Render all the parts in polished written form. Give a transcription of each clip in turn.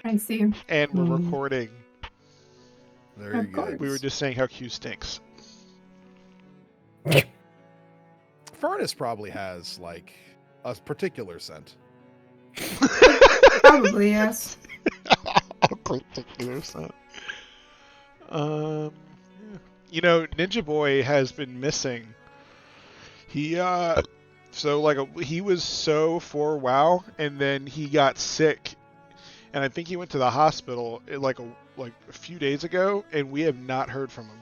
I see. And we're recording. Very Of course. good. We were just saying how Q stinks. Furnace probably has like a particular scent. Probably, yes. A particular scent. Yeah. You know, Ninja Boy has been missing. He he was so for WoW, and then he got sick, and I think he went to the hospital like a few days ago, and we have not heard from him.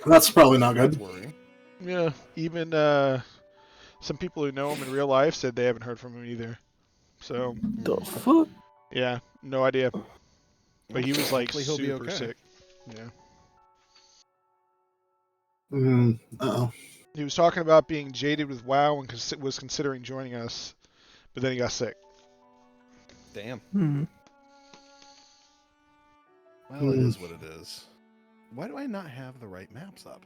That's probably not That's good. worrying. Yeah, even some people who know him in real life said they haven't heard from him either. So The fuck? yeah, no idea. But he was like Hopefully he'll be super okay. sick. Yeah. Uh-oh. He was talking about being jaded with WoW and was considering joining us, but then he got sick. Damn. Hmm. Well, it is what it is. Why do I not have the right maps up?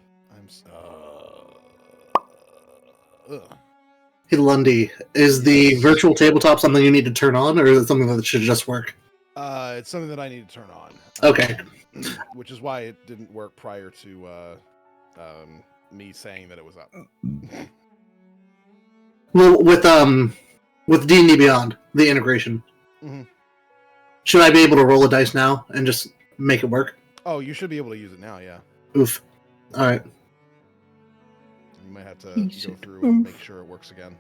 Hey, Lundy, is the virtual tabletop something you need to turn on, or is it something that should just work? It's something that I need to turn on. Okay. Which is why it didn't work prior to me saying that it was up. Well, with D&D Beyond, the integration, Mhm. should I be able to roll a dice now and just make it work? Oh, you should be able to use it now, yeah. Oof. All right. You might have to go through and make sure it works again.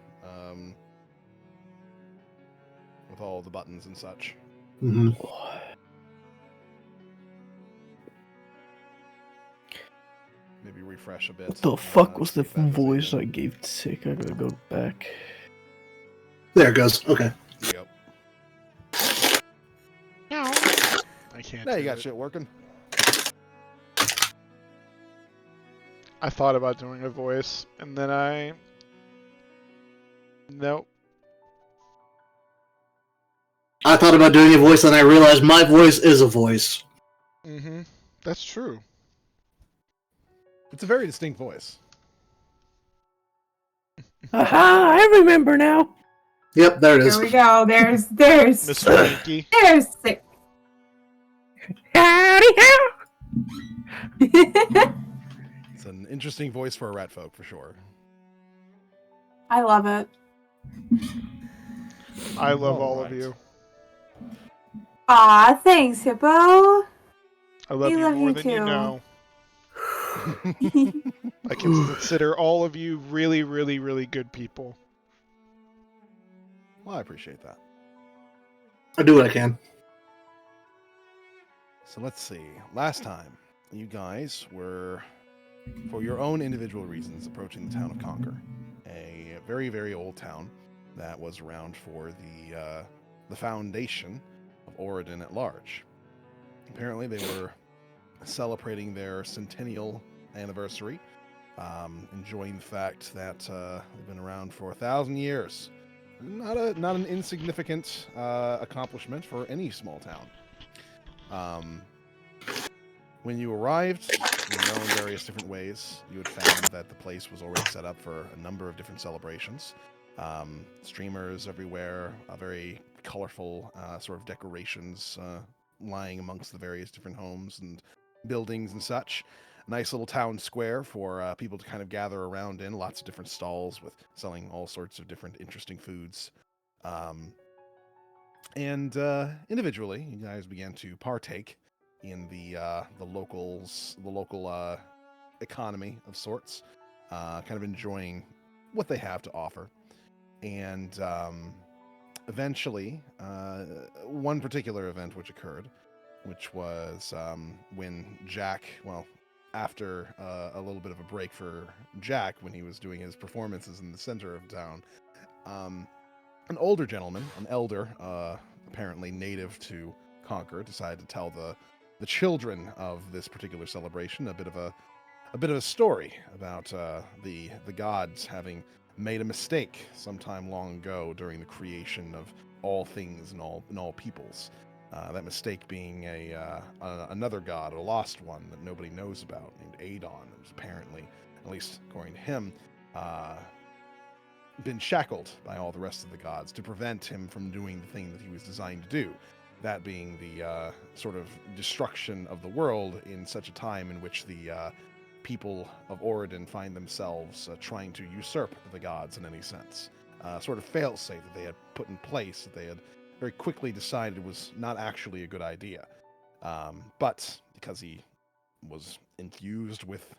With all the buttons and such. Mm-hmm. Maybe refresh a bit. What the fuck was see the if that does voice I anything. gave sick? I gotta go back. There it goes. Okay. Yep. I can't. Now you do got it. shit working. I thought about doing a voice, and then nope. I thought about doing a voice, and I realized my voice is a voice. Mm-hmm. That's true. It's a very distinct voice. Aha! I remember now. Yep, there it is. Here we go. There's Miss Frankie. there's sick. Howdy how! It's an interesting voice for a rat folk, for sure. I love it. I love all Alright. of you. Aw, thanks, Hippo. I love We you love more you than you too. know. I consider all of you really, really, really good people. Well, I appreciate that. I do what I can. So let's see. Last time, you guys were, for your own individual reasons, approaching the town of Conquer, a very, very old town that was around for the foundation of Oridon at large. Apparently, they were celebrating their centennial anniversary, enjoying the fact that they've been around for 1,000 years. Not an insignificant accomplishment for any small town. When you arrived, you know in various different ways, you had found that the place was already set up for a number of different celebrations. Streamers everywhere, very colorful sort of decorations lying amongst the various different homes and buildings and such. Nice little town square for people to kind of gather around in. Lots of different stalls with selling all sorts of different interesting foods. And individually, you guys began to partake in the local economy of sorts, kind of enjoying what they have to offer. And eventually, one particular event which occurred, which was when Jack, well, after a little bit of a break for Jack when he was doing his performances in the center of town, an older gentleman, an elder, apparently native to Conquer, decided to tell the children of this particular celebration a bit of a story about the gods having made a mistake sometime long ago during the creation of all things and all peoples. That mistake being another god, a lost one that nobody knows about, named Adon, who's apparently, at least according to him, been shackled by all the rest of the gods to prevent him from doing the thing that he was designed to do. that being the sort of destruction of the world in such a time in which the people of Oridon find themselves trying to usurp the gods in any sense. Sort of fail-safe that they had put in place, that they had very quickly decided was not actually a good idea. But because he was infused with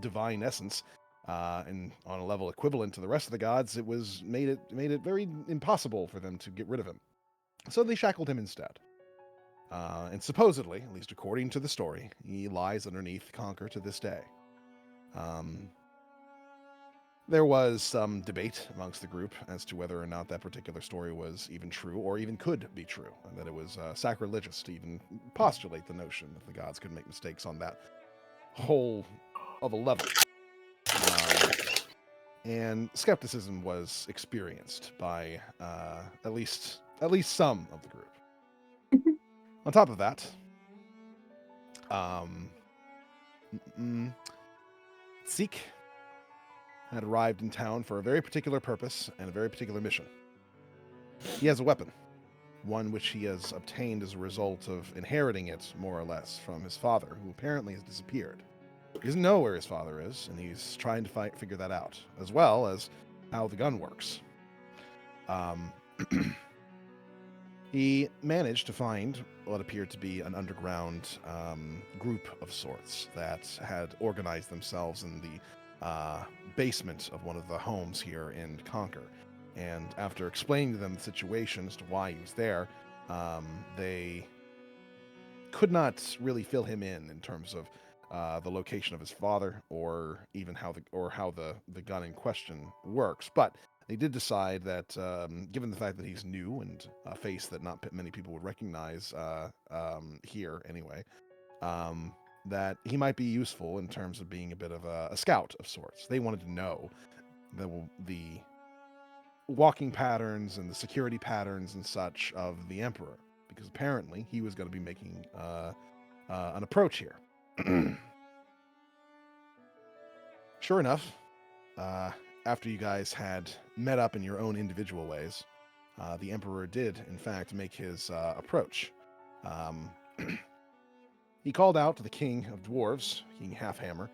divine essence, and on a level equivalent to the rest of the gods, it made it very impossible for them to get rid of him. So they shackled him instead. And supposedly, at least according to the story, he lies underneath Conquer to this day. There was some debate amongst the group as to whether or not that particular story was even true or even could be true, and that it was sacrilegious to even postulate the notion that the gods could make mistakes on that whole of a level. And skepticism was experienced by at least some of the group. On top of that, Seek had arrived in town for a very particular purpose and a very particular mission. He has a weapon, one which he has obtained as a result of inheriting it, more or less, from his father, who apparently has disappeared. He doesn't know where his father is, and he's trying to figure that out, as well as how the gun works. He managed to find what appeared to be an underground group of sorts that had organized themselves in the basement of one of the homes here in Conquer. And after explaining to them the situation as to why he was there, they could not really fill him in terms of the location of his father, or even how the gun in question works. But they did decide that, given the fact that he's new and a face that not many people would recognize here anyway, that he might be useful in terms of being a bit of a scout of sorts. They wanted to know the walking patterns and the security patterns and such of the Emperor, because apparently he was going to be making an approach here. Sure enough, after you guys had met up in your own individual ways, the Emperor did, in fact, make his approach. He called out to the King of Dwarves, King Halfhammer,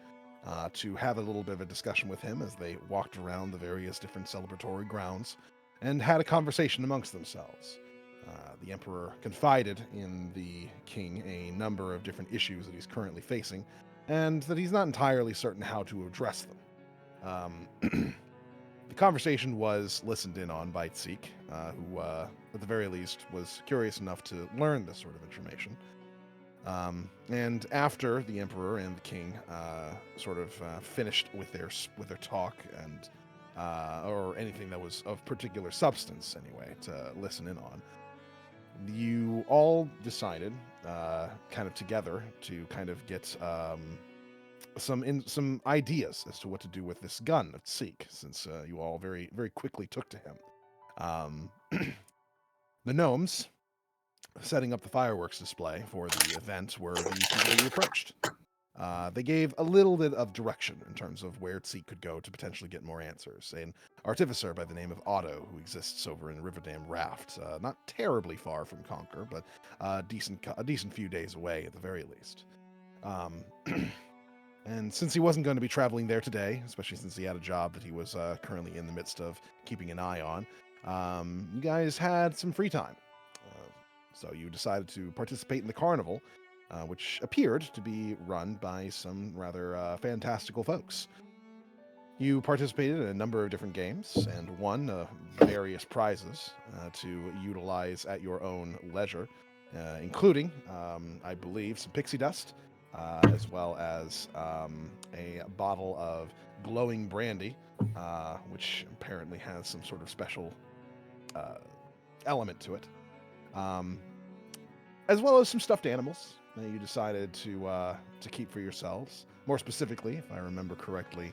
to have a little bit of a discussion with him as they walked around the various different celebratory grounds and had a conversation amongst themselves. The Emperor confided in the King a number of different issues that he's currently facing, and that he's not entirely certain how to address them. The conversation was listened in on by Tseek, who, at the very least, was curious enough to learn this sort of information. And after the Emperor and the King finished with their talk and or anything that was of particular substance, anyway, to listen in on, you all decided, kind of together, to kind of get some ideas as to what to do with this gun of Tseek, since you all very, very quickly took to him. The gnomes setting up the fireworks display for the event were the people you approached. They gave a little bit of direction in terms of where Tseek could go to potentially get more answers. An artificer by the name of Otto, who exists over in Riverdam Raft, not terribly far from Conquer, but a decent few days away at the very least. And since he wasn't going to be traveling there today, especially since he had a job that he was currently in the midst of keeping an eye on, you guys had some free time. So you decided to participate in the carnival, which appeared to be run by some rather fantastical folks. You participated in a number of different games and won various prizes to utilize at your own leisure, including, I believe, some pixie dust, as well as a bottle of glowing brandy, which apparently has some sort of special element to it. As well as some stuffed animals that you decided to keep for yourselves. More specifically, if I remember correctly,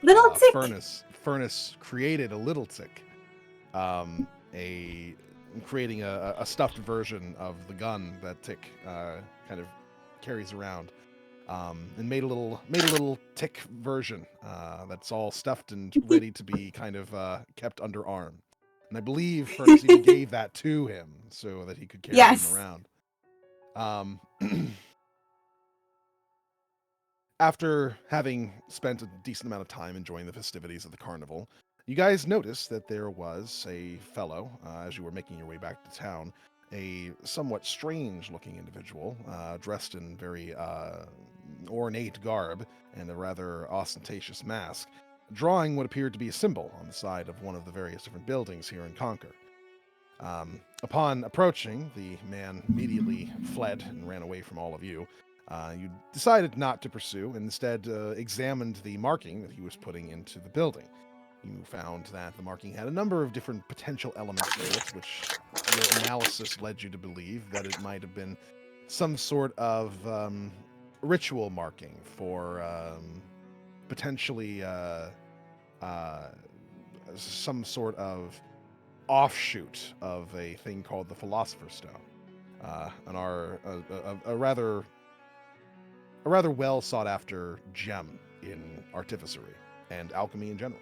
Little Tick. Furnace created a Little Tick, creating a stuffed version of the gun that Tick kind of carries around, and made a little Tick version that's all stuffed and ready to be kind of kept under arm. And I believe Furnace even gave that to him so that he could carry Yes. him around. After having spent a decent amount of time enjoying the festivities of the carnival, you guys noticed that there was a fellow, as you were making your way back to town, a somewhat strange-looking individual, dressed in very ornate garb and a rather ostentatious mask, drawing what appeared to be a symbol on the side of one of the various different buildings here in Conquer. Upon approaching, the man immediately fled and ran away from all of you. You decided not to pursue and instead examined the marking that he was putting into the building. You found that the marking had a number of different potential elements to it, which your analysis led you to believe that it might have been some sort of ritual marking for potentially some sort of offshoot of a thing called the Philosopher's Stone, a rather well sought after gem in artificery and alchemy in general.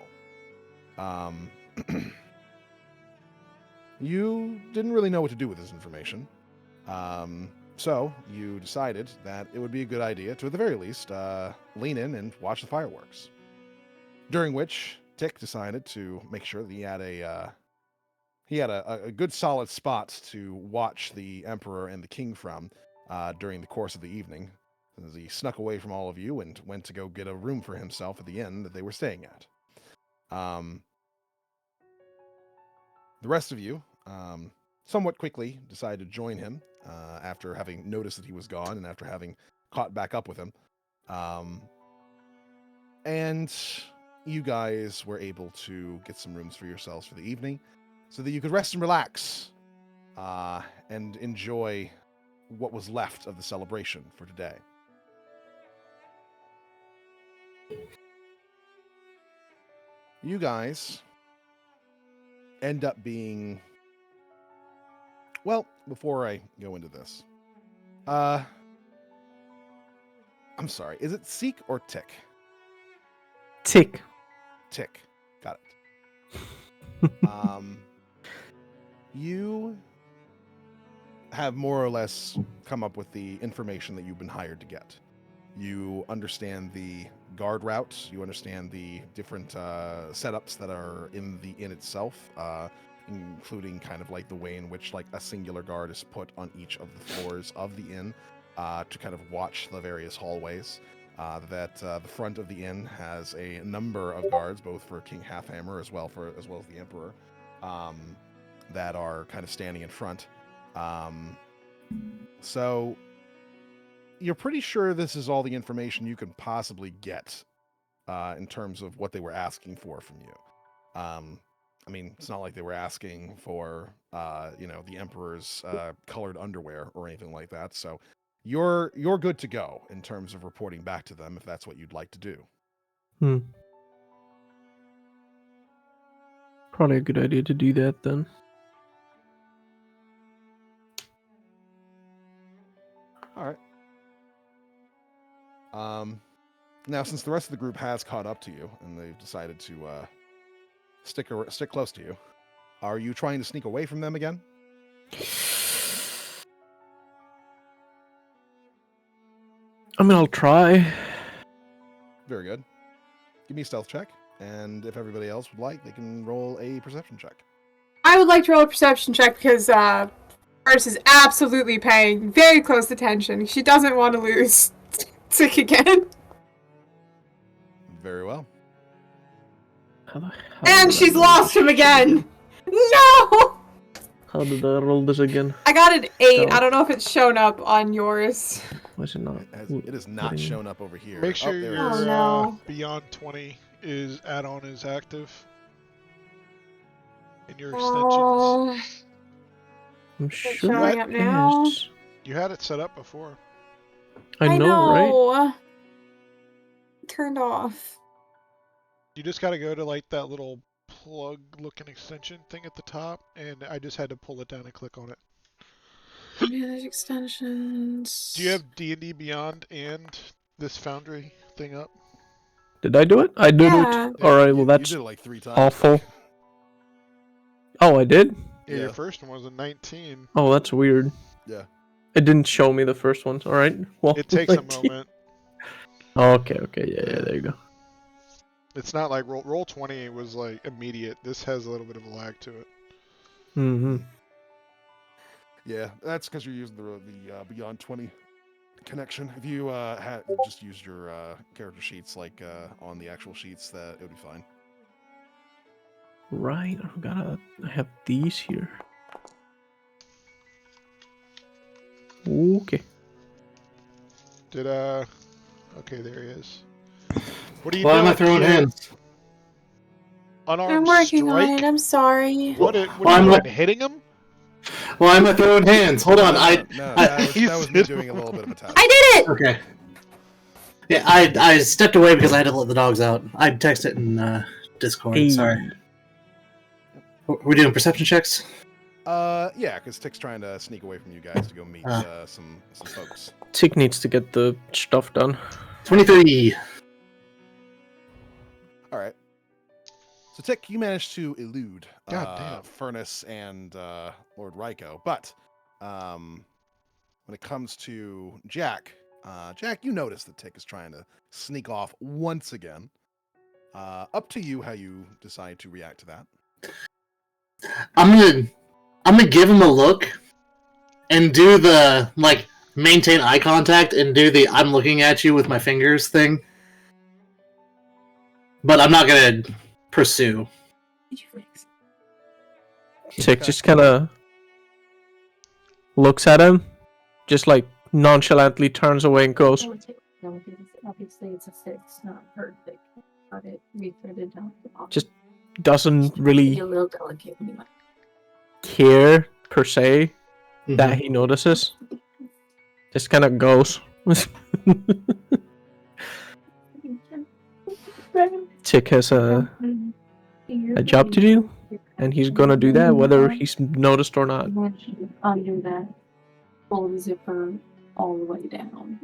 You didn't really know what to do with this information, so you decided that it would be a good idea to, at the very least, lean in and watch the fireworks. During which Tick decided to make sure that he had a good solid spot to watch the Emperor and the King from during the course of the evening, as he snuck away from all of you and went to go get a room for himself at the inn that they were staying at. The rest of you somewhat quickly decided to join him after having noticed that he was gone and after having caught back up with him. And you guys were able to get some rooms for yourselves for the evening so that you could rest and relax and enjoy what was left of the celebration for today. You guys end up being... Well, before I go into this, I'm sorry, is it Seek or Tick? Tick. Tick. Got it. You have more or less come up with the information that you've been hired to get. You understand the guard route. You understand the different setups that are in the inn itself, including kind of like the way in which like a singular guard is put on each of the floors of the inn to kind of watch the various hallways. The front of the inn has a number of guards, both for King Halfhammer as well as the Emperor, that are kind of standing in front. So you're pretty sure this is all the information you can possibly get in terms of what they were asking for from you. I mean, it's not like they were asking for, the Emperor's colored underwear or anything like that. So you're good to go in terms of reporting back to them if that's what you'd like to do. Probably a good idea to do that then. All right. Now, since the rest of the group has caught up to you and they've decided to stick close to you, are you trying to sneak away from them again? I mean, I'll try. Very good. Give me a stealth check, and if everybody else would like, they can roll a perception check. I would like to roll a perception check because First is absolutely paying very close attention. She doesn't want to lose Tick again. Very well. And she's lost him again. No! How did I roll this again? I got an 8. No. I don't know if it's shown up on yours. Why is it not? It is not shown up over here. Make sure there it your is. Oh, no. Beyond 20 is add-on is active in your extensions. Oh, I'm it's sure showing it up now. is. You had it set up before. I know, right? Turned off. You just got to go to like that little plug-looking extension thing at the top, and I just had to pull it down and click on it. Manage extensions. Do you have D&D Beyond and this Foundry thing up? Did I do it? I did Yeah. it. All right. Well, You that's did it like 3 times. awful. Oh, I did? Yeah, your Yeah. first one was a 19. Oh, that's weird. Yeah. It didn't show me the first one. All right. Well, It takes a 19. moment. Oh, okay. Yeah, there you go. It's not like roll 20 was like immediate. This has a little bit of a lag to it. Mm-hmm. Yeah, that's because you're using the Beyond 20 connection. If you had just used your character sheets like on the actual sheets, that it would be fine. Right. I have these here. Okay. Did okay, there he is. What are you Why doing? am I throwing kid? hands? Unarmed I'm working strike? on it. I'm sorry. What Why are am you I- doing? Hitting him? Why am I throwing hands? Hold on. No, I- that was me doing a little bit of a test. I did it. Okay. Yeah, I stepped away because I had to let the dogs out. I texted in Discord. Hey. Sorry. We're doing perception checks. Yeah, because Tick's trying to sneak away from you guys to go meet some folks. Tick needs to get the stuff done. 23. All right. So Tick, you managed to elude God damn. Furnace and Lord Ryko, but when it comes to Jack, Jack, you notice that Tick is trying to sneak off once again. Up to you how you decide to react to that. I'm gonna give him a look and do the maintain eye contact and do the I'm looking at you with my fingers thing. But I'm not gonna pursue. Tick just kind of looks at him, just like nonchalantly turns away and goes, Obviously, it's a 6, not perfect, but we put it down. Just doesn't really a little delicate when you might. care per se Mhm. that he notices. Just kind of goes. Tick has a job to do, and he's gonna do that whether he's noticed or not. Undo that. Pull the zipper all the way down.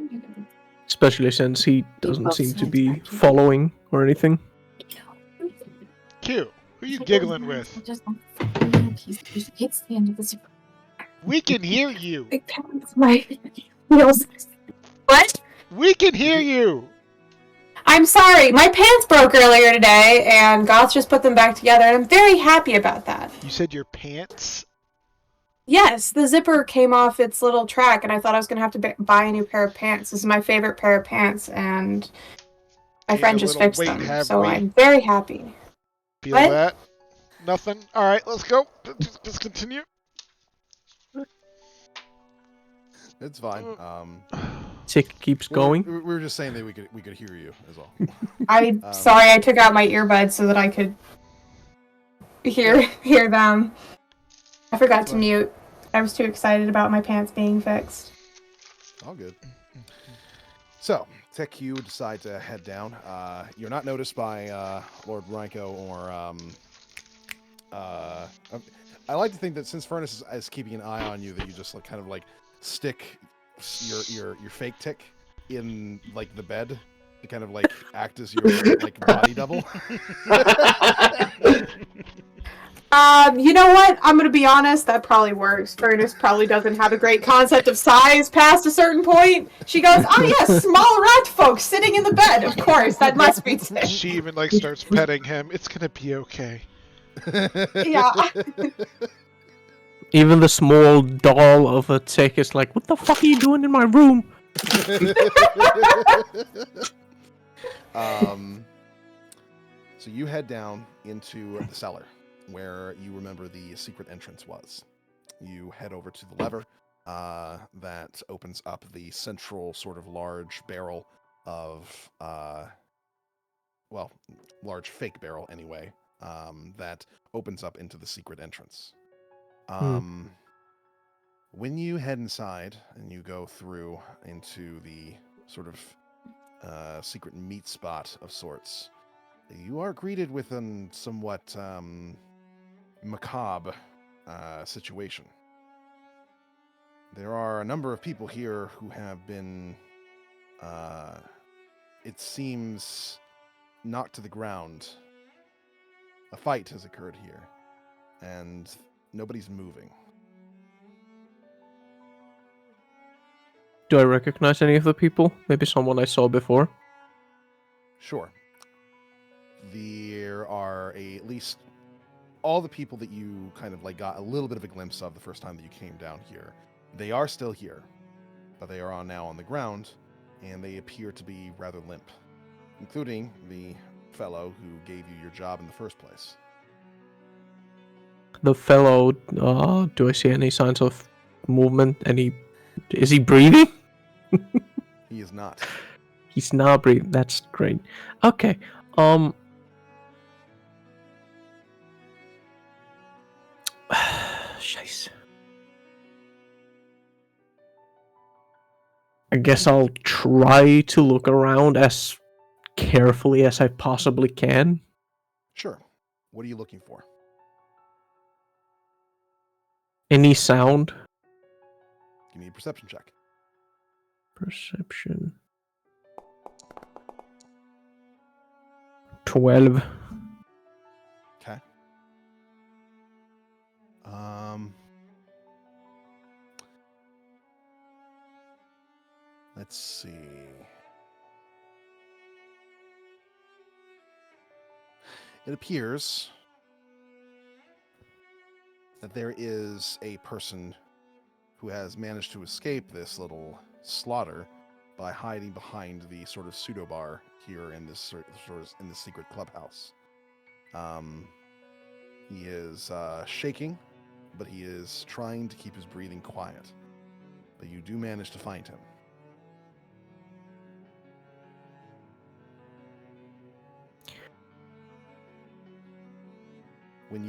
Especially since he doesn't seem to be following or anything. Q, who you giggling with? Just hits the end of the zipper. We can hear you. Big pounds my heels. What? We can hear you. I'm sorry. My pants broke earlier today, and Goth just put them back together, and I'm very happy about that. You said your pants? Yes, the zipper came off its little track, and I thought I was going to have to buy a new pair of pants. This is my favorite pair of pants, and my Ain't friend a just little fixed weight, them, have so we? I'm very happy. Feel What? that? Nothing? Alright, let's go. Just continue. It's fine. Tick keeps going. We were just saying that we could hear you as well. I'm sorry I took out my earbuds so that I could hear them. I forgot to mute. I was too excited about my pants being fixed. All good. So, Tick, you decide to head down. You're not noticed by Lord Ryko or I like to think that since Furnace is keeping an eye on you, that you just kind of stick your fake Tick in the bed to kind of act as your body double. You know what? I'm gonna be honest, that probably works. Furnace probably doesn't have a great concept of size past a certain point. She goes, oh yes, small rat folks sitting in the bed. Of course, that must be Tick. She even starts petting him. It's gonna be okay. Yeah. Even the small doll of a Tick is like, what the fuck are you doing in my room? So you head down into the cellar where you remember the secret entrance was. You head over to the lever that opens up the central sort of large barrel of, large fake barrel anyway, that opens up into the secret entrance. When you head inside and you go through into the sort of secret meat spot of sorts, you are greeted with a somewhat macabre situation. There are a number of people here who have been, it seems, knocked to the ground. A fight has occurred here, and nobody's moving. Do I recognize any of the people? Maybe someone I saw before? Sure. There are at least all the people that you kind of like got a little bit of a glimpse of the first time that you came down here. They are still here, but they are now on the ground, and they appear to be rather limp, including the fellow who gave you your job in the first place. The fellow, do I see any signs of movement? Is he breathing? He is not. He's not breathing. That's great. Okay. Scheiße. I guess I'll try to look around as carefully as I possibly can. Sure. What are you looking for? Any sound? Give me a perception check. Perception. 12. Okay. Let's see. It appears that there is a person who has managed to escape this little slaughter by hiding behind the sort of pseudo bar here in this in this secret clubhouse. He is shaking, but he is trying to keep his breathing quiet. But you do manage to find him. When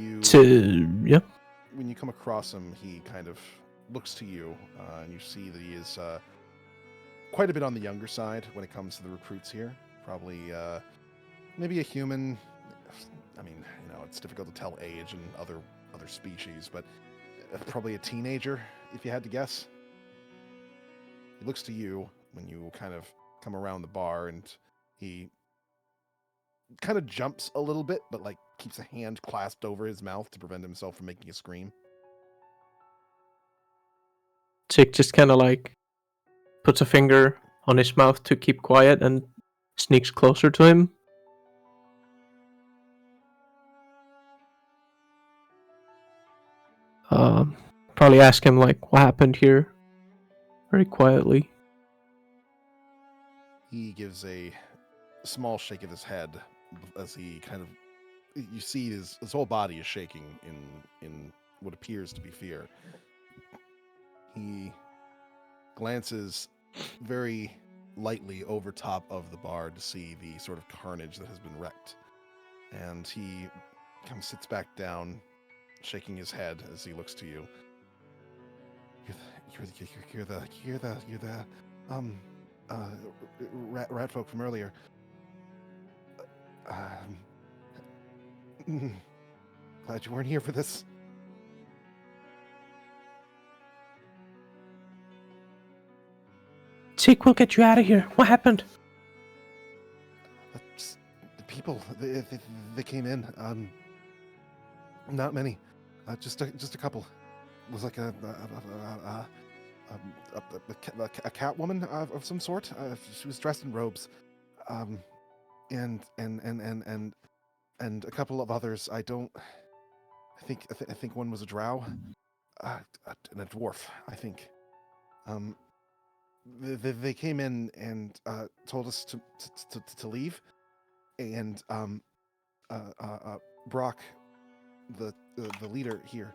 you come across him, he kind of looks to you, and you see that he is quite a bit on the younger side when it comes to the recruits here. Probably maybe a human. I mean, it's difficult to tell age and other species, but probably a teenager, if you had to guess. He looks to you when you kind of come around the bar, and he kind of jumps a little bit, but like keeps a hand clasped over his mouth to prevent himself from making a scream. Tick just kind of like puts a finger on his mouth to keep quiet and sneaks closer to him. Probably ask him like what happened here, very quietly. He gives a small shake of his head as he kind of, you see his whole body is shaking in what appears to be fear. He glances very lightly over top of the bar to see the sort of carnage that has been wreaked, and he kind of sits back down, shaking his head as he looks to you. You're the rat folk from earlier. Glad you weren't here for this. Tick, we'll get you out of here. What happened? The people, they came in. Not many. Just a couple. It was like a cat woman of some sort. She was dressed in robes, and a couple of others. I think one was a drow, and a dwarf. I think. They came in and told us to leave, and Brock, the leader here,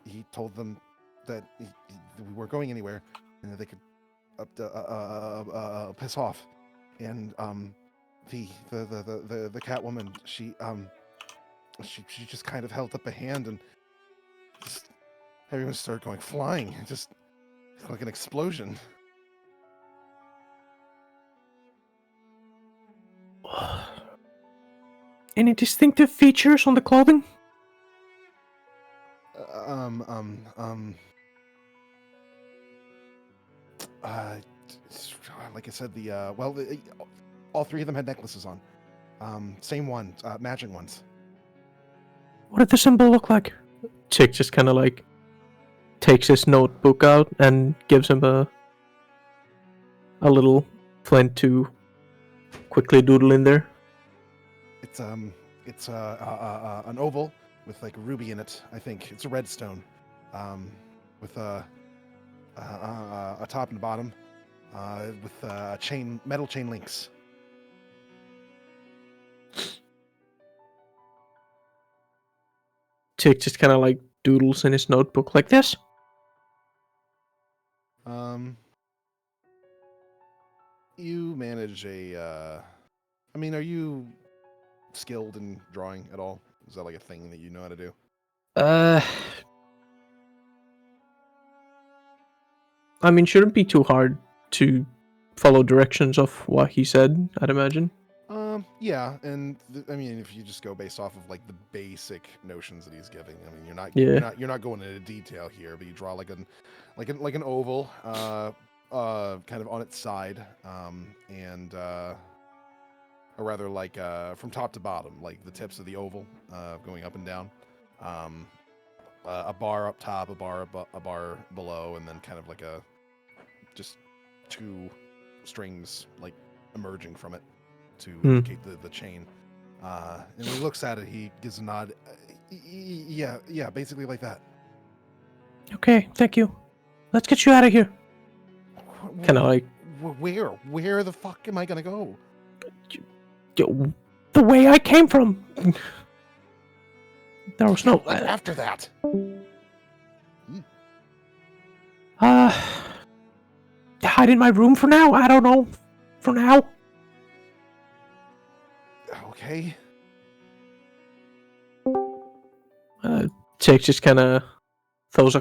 he told them that we weren't going anywhere and that they could piss off. And the cat woman, she just kind of held up a hand, and just everyone started going flying, just like an explosion. Any distinctive features on the clothing? Like I said, all three of them had necklaces on. Same one, matching ones. What did the symbol look like? Tick just kind of like takes his notebook out and gives him a little flint to quickly doodle in there. It's an oval with like a ruby in it. I think it's a red stone, with a top and bottom, with metal chain links. Tick just kind of like doodles in his notebook like this. You manage a. I mean, are you skilled in drawing at all? Is that like a thing that you know how to do? I mean, shouldn't be too hard to follow directions of what he said, I'd imagine. Yeah, and I mean, if you just go based off of like the basic notions that he's giving, I mean, you're not going into detail here, but you draw like an oval, kind of on its side, and or rather like from top to bottom, like the tips of the oval, going up and down, a bar up top, a bar below, and then kind of like just two strings like emerging from it to indicate the chain. And when he looks at it, he gives a nod. Yeah, basically like that. Okay, thank you. Let's get you out of here. Kind of like... Where the fuck am I gonna go? The way I came from. There was no... After that. Hide in my room for now? I don't know. For now. Okay. Tick just kind of throws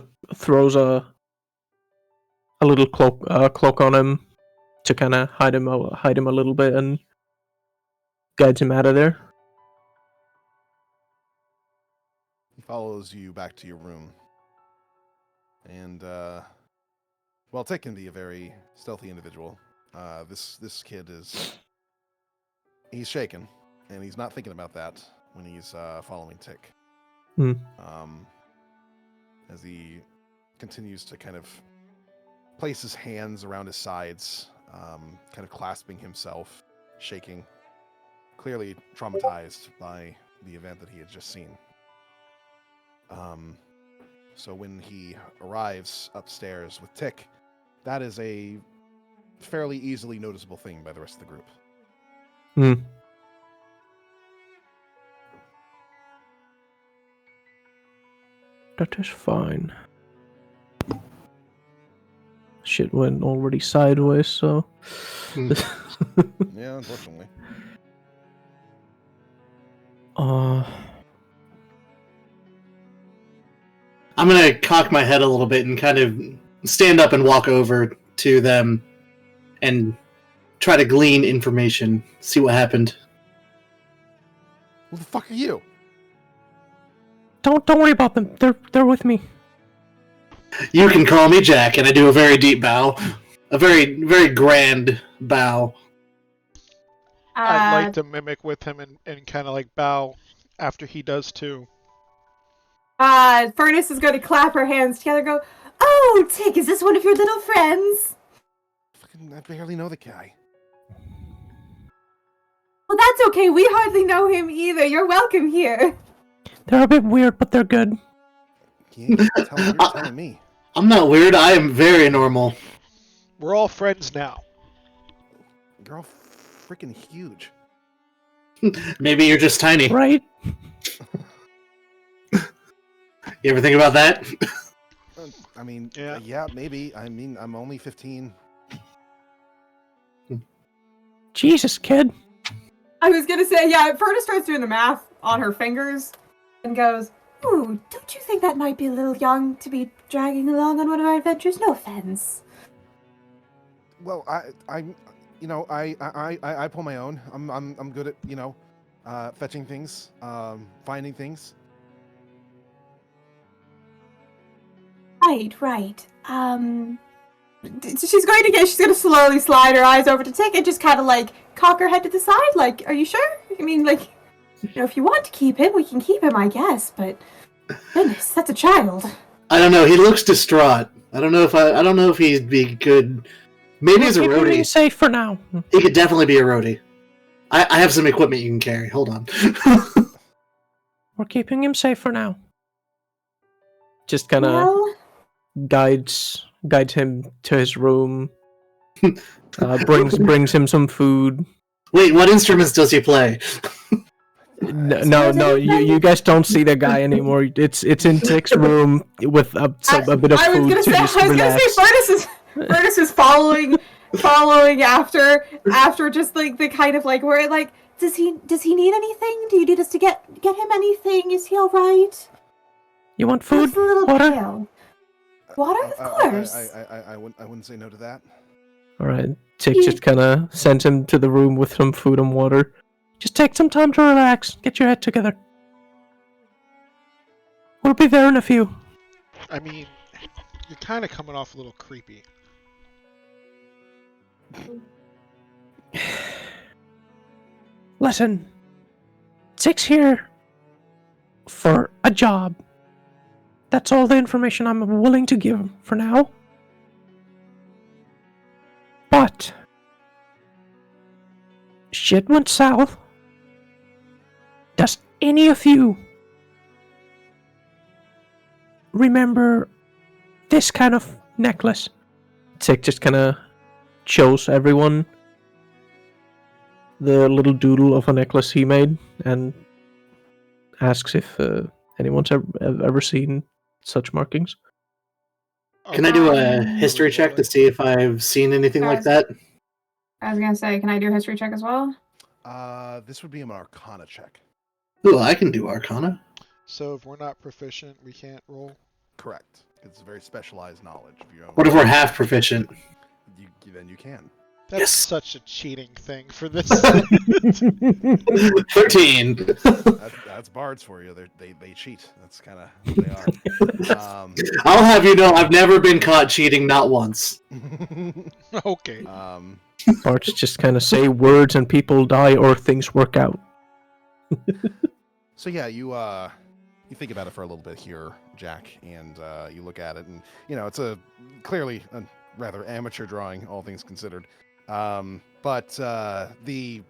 a little cloak on him to kind of hide him a little bit and guides him out of there. He follows you back to your room, and well, Tick can be a very stealthy individual. This kid he's shaken, and he's not thinking about that when he's following Tick. As he continues to kind of place his hands around his sides, kind of clasping himself, shaking, clearly traumatized by the event that he had just seen. So when he arrives upstairs with Tick, that is a fairly easily noticeable thing by the rest of the group. That is fine. Shit went already sideways, so... Yeah, unfortunately. I'm gonna cock my head a little bit and kind of stand up and walk over to them and try to glean information, see what happened. Who the fuck are you? Don't worry about them. They're with me. You can call me Jack, and I do a very deep bow. A very, very grand bow. I'd like to mimic with him and kind of like bow after he does too. Furnace is going to clap her hands together and go, "Oh, Tick, is this one of your little friends?" Fucking, I barely know the guy. Well, that's okay. We hardly know him either. You're welcome here. They're a bit weird, but they're good. Yeah, you're telling me. I'm not weird. I am very normal. We're all friends now. You're all freaking huge. Maybe you're just tiny. Right? You ever think about that? I mean, Yeah. Yeah, maybe. I mean, I'm only 15. Jesus, kid. I was going to say, yeah, Furnace starts doing the math on her fingers and goes, "Ooh, don't you think that might be a little young to be dragging along on one of our adventures? No offense." Well, I pull my own. I'm good at, fetching things, finding things. Right. She's going to slowly slide her eyes over to Tick and just kind of like cock her head to the side. Like, are you sure? I mean, like, if you want to keep him, we can keep him, I guess. But Goodness, that's a child. I don't know. He looks distraught. I don't know if he'd be good. Maybe as a Keeping him roadie. safe for now. He could definitely be a roadie. I have some equipment you can carry. Hold on. We're keeping him safe for now. Just kind of Well, guides him to his room. Brings him some food. Wait, what instruments does he play? No, you guys don't see the guy anymore. It's in Tick's room with a bit of food to just relax. Furnace is following after just like the kind of like where like does he need anything? Do you need us to get him anything? Is he all right? You want food? That's a little Water? pale. Water, of course. I wouldn't say no to that. All right. Tick just kind of sends him to the room with some food and water. Just take some time to relax. Get your head together. We'll be there in a few. I mean, you're kind of coming off a little creepy. Listen, Tick's here for a job. That's all the information I'm willing to give him for now. But shit went south. Does any of you remember this kind of necklace? Tick just kind of shows everyone the little doodle of a necklace he made and asks if anyone's ever seen such markings. Can I do a history check to see if I've seen anything like that? I was gonna say, can I do a history check as well? This would be an Arcana check. Ooh, I can do Arcana. So if we're not proficient, we can't roll? Correct. It's very specialized knowledge. If you What if we're half proficient? then you can. That's Yes. such a cheating thing for this. 13. That's bards for you. They cheat. That's kind of what they are. I'll have you know, I've never been caught cheating, not once. Okay. Bards just kind of say words and people die or things work out. So yeah, you think about it for a little bit here, Jack, and you look at it, and it's clearly a rather amateur drawing, all things considered. But the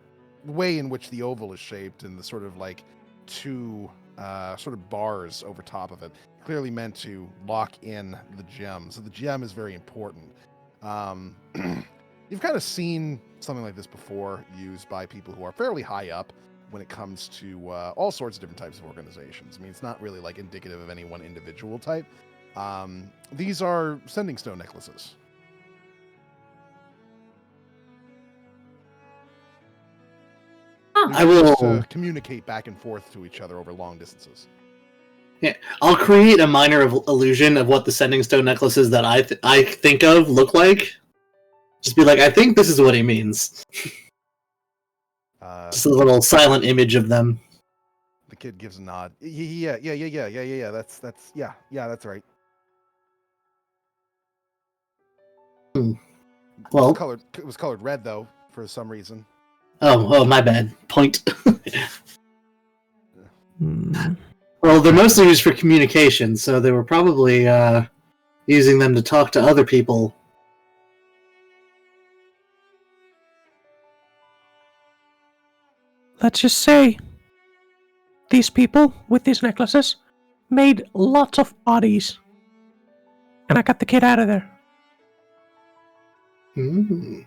way in which the oval is shaped and the sort of like two sort of bars over top of it, clearly meant to lock in the gem. So the gem is very important. You've kind of seen something like this before used by people who are fairly high up when it comes to all sorts of different types of organizations. I mean, it's not really like indicative of any one individual type. These are sending stone necklaces. I will to communicate back and forth to each other over long distances. Yeah, I'll create a minor illusion of what the sending stone necklaces that I think of look like. Just be like, I think this is what he means. Just a little silent image of them. The kid gives a nod. Yeah. That's right. Well, It was colored red though for some reason. Oh, my bad. Point. Hmm. Well, they're mostly used for communication, so they were probably using them to talk to other people. Let's just say these people with these necklaces made lots of bodies. And I got the kid out of there. Mm.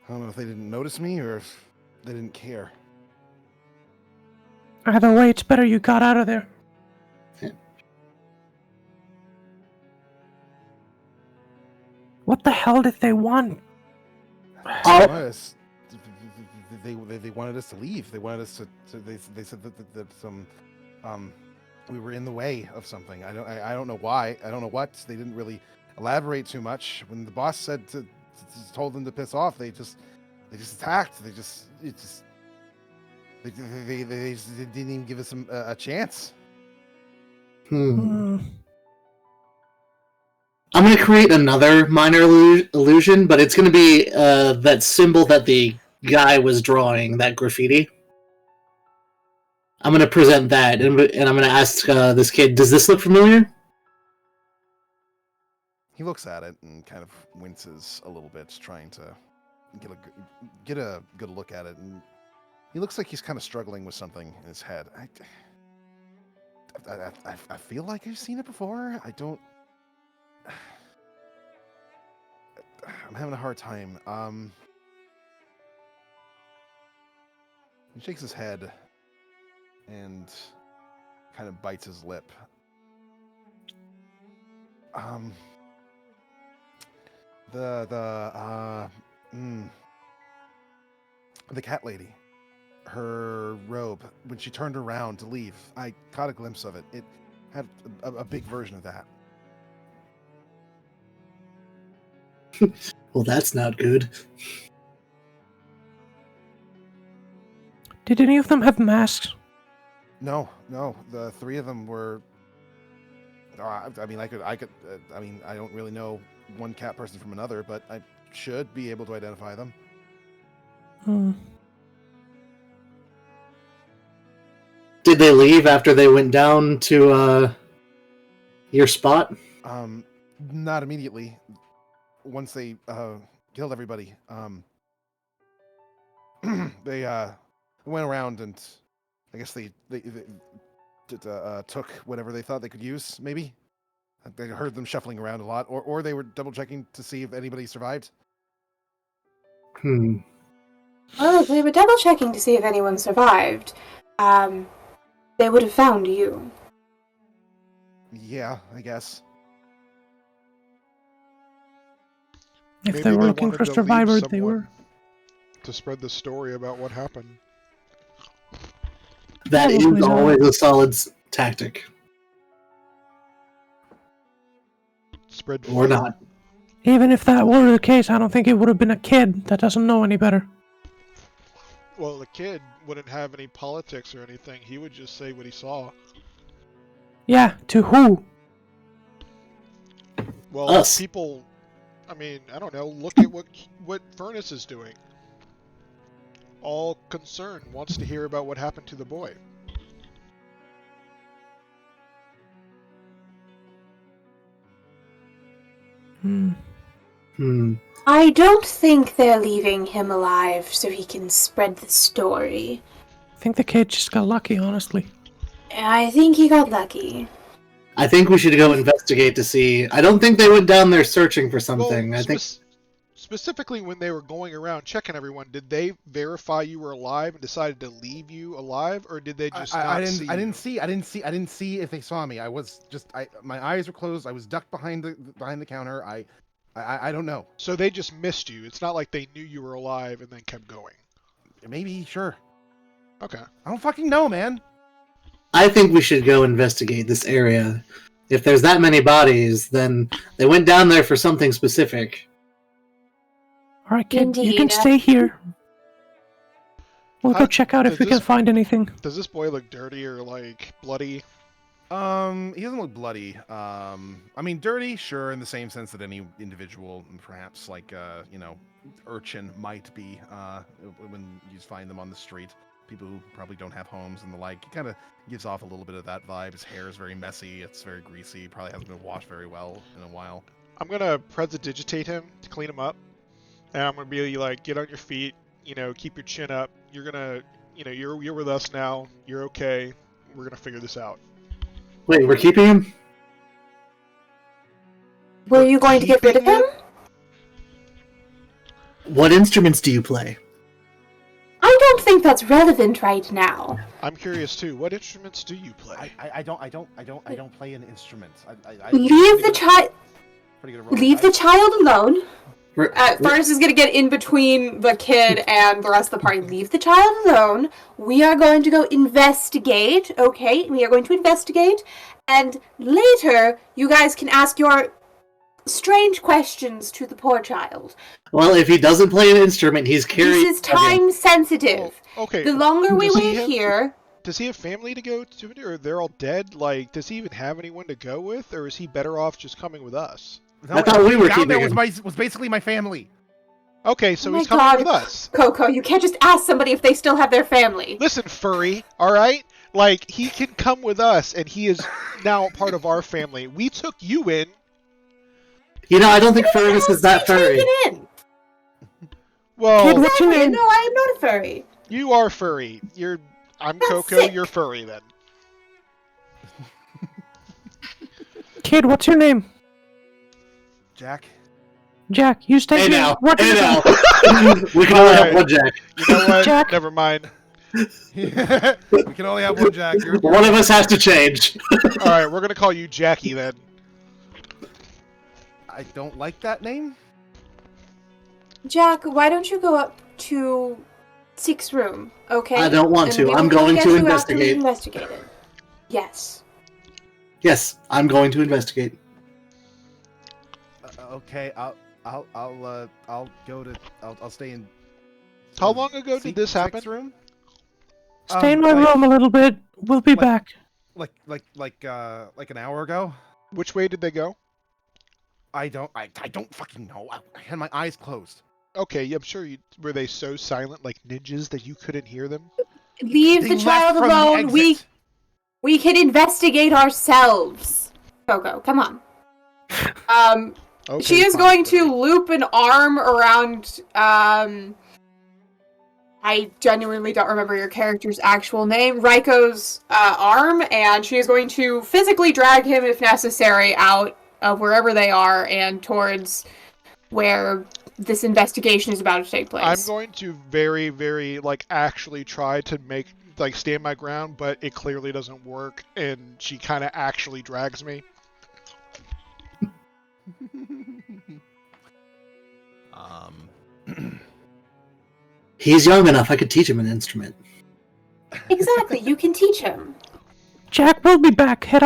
I don't know if they didn't notice me or if they didn't care. Either way, it's better you got out of there. What the hell did they want? They wanted us to leave. They wanted us to they said that some we were in the way of something. I don't know why. I don't know what. They didn't really elaborate too much. When the boss said told them to piss off, they just attacked. They just didn't even give us a chance. I'm going to create another minor illusion, but it's going to be that symbol that the guy was drawing, that graffiti. I'm gonna present that, and I'm gonna ask this kid, does this look familiar? He looks at it and kind of winces a little bit, trying to get a good look at it, and he looks like he's kind of struggling with something in his head. I feel like I've seen it before. I don't. I'm having a hard time. He shakes his head and kind of bites his lip. The cat lady, her robe, when she turned around to leave, I caught a glimpse of it. It had a big version of that. Well, that's not good. Did any of them have masks? No. The three of them were. I don't really know one cat person from another, but I should be able to identify them. Did they leave after they went down to your spot? Not immediately. Once they killed everybody, they went around and I guess they took whatever they thought they could use. Maybe I heard them shuffling around a lot, or they were double checking to see if anybody survived. Well, if we were double checking to see if anyone survived, they would have found you. Yeah, I guess. If Maybe they were looking wanted for to leave survivors, they someone were. to spread the story about what happened. That Probably is not. always a solid tactic. Spread Or fear. not. Even if that were the case, I don't think it would have been a kid that doesn't know any better. Well, the kid wouldn't have any politics or anything. He would just say what he saw. Yeah, to who? Well, Us. people. I mean, I don't know. Look at what Furnace is doing. All concerned, wants to hear about what happened to the boy. I don't think they're leaving him alive so he can spread the story. I think the kid just got lucky, honestly. I think he got lucky. I think we should go investigate to see. I don't think they went down there searching for something. Well, I think specifically when they were going around checking everyone, did they verify you were alive and decided to leave you alive, or did they just not see I you? didn't see if they saw me. I was just my eyes were closed. I was ducked behind the counter. I don't know. So they just missed you. It's not like they knew you were alive and then kept going. Maybe, sure. Okay. I don't fucking know, man. I think we should go investigate this area. If there's that many bodies, then they went down there for something specific. Alright, kid, you Indeed. can stay here. We'll go How- check out if does we can this- find anything. Does this boy look dirty or like bloody? He doesn't look bloody. I mean, dirty, sure, in the same sense that any individual, perhaps like urchin might be. When you find them on the street, people who probably don't have homes and the like. He kind of gives off a little bit of that vibe. His hair is very messy. It's very greasy. Probably hasn't been washed very well in a while. I'm gonna prestidigitate him to clean him up, and I'm gonna be like, get on your feet. Keep your chin up. You're gonna, you're with us now. You're okay. We're gonna figure this out. Wait, we're keeping him? Were you going to get rid of him? What instruments do you play? I don't think that's relevant right now. I'm curious too. What instruments do you play? I don't play an instrument. Leave the child. Leave the child alone. We're- Furnace is gonna get in between the kid and the rest of the party. Leave the child alone. We are going to go investigate, okay? We are going to investigate, and later you guys can ask your strange questions to the poor child. Well, if he doesn't play an instrument, he's carrying. This is time sensitive. Oh, okay. The longer we Does he wait have- here, Does he have family to go to, or they're all dead? Like, does he even have anyone to go with, or is he better off just coming with us? No, I thought we were down there keeping was basically my family. Okay, so Oh my he's coming God. with us. Coco, you can't just ask somebody if they still have their family. Listen, furry, all right? Like, he can come with us, and he is now part of our family. We took you in. You know, I don't think Fergus is that furry. Take it in. Well, Kid, what's your Exactly. name? No, I am not a furry. you are furry. I'm That's Coco, sick. you're furry then. Kid, what's your name? Jack. Jack, you stay Hey here. now, What hey is now. it? We can only Alright. have one Jack. You know what? Jack. Never mind. We can only have one Jack. One of us has to change. Alright, we're gonna call you Jackie then. I don't like that name. Jack, why don't you go up to 6th room, okay? I don't want And to. we I'm will going get to you after we investigate. investigate it. Yes. Yes, I'm going to investigate. Okay, I'll go to. I'll stay in. How long ago did this happen? 6th room? Stay in my like- room a little bit. We'll be back. Like an hour ago. Which way did they go? I don't fucking know. I had my eyes closed. Okay, yeah, I'm sure were they so silent like ninjas that you couldn't hear them? Leave They the left child from the alone. exit. We can investigate ourselves. Coco, come on. Okay, She is fine, going furry. to loop an arm around, I genuinely don't remember your character's actual name, Raiko's arm, and she is going to physically drag him, if necessary, out of wherever they are and towards where this investigation is about to take place. I'm going to very, very, actually try to stand my ground, but it clearly doesn't work, and she kind of actually drags me. He's young enough. I could teach him an instrument. Exactly, you can teach him. Jack, we'll be back. Head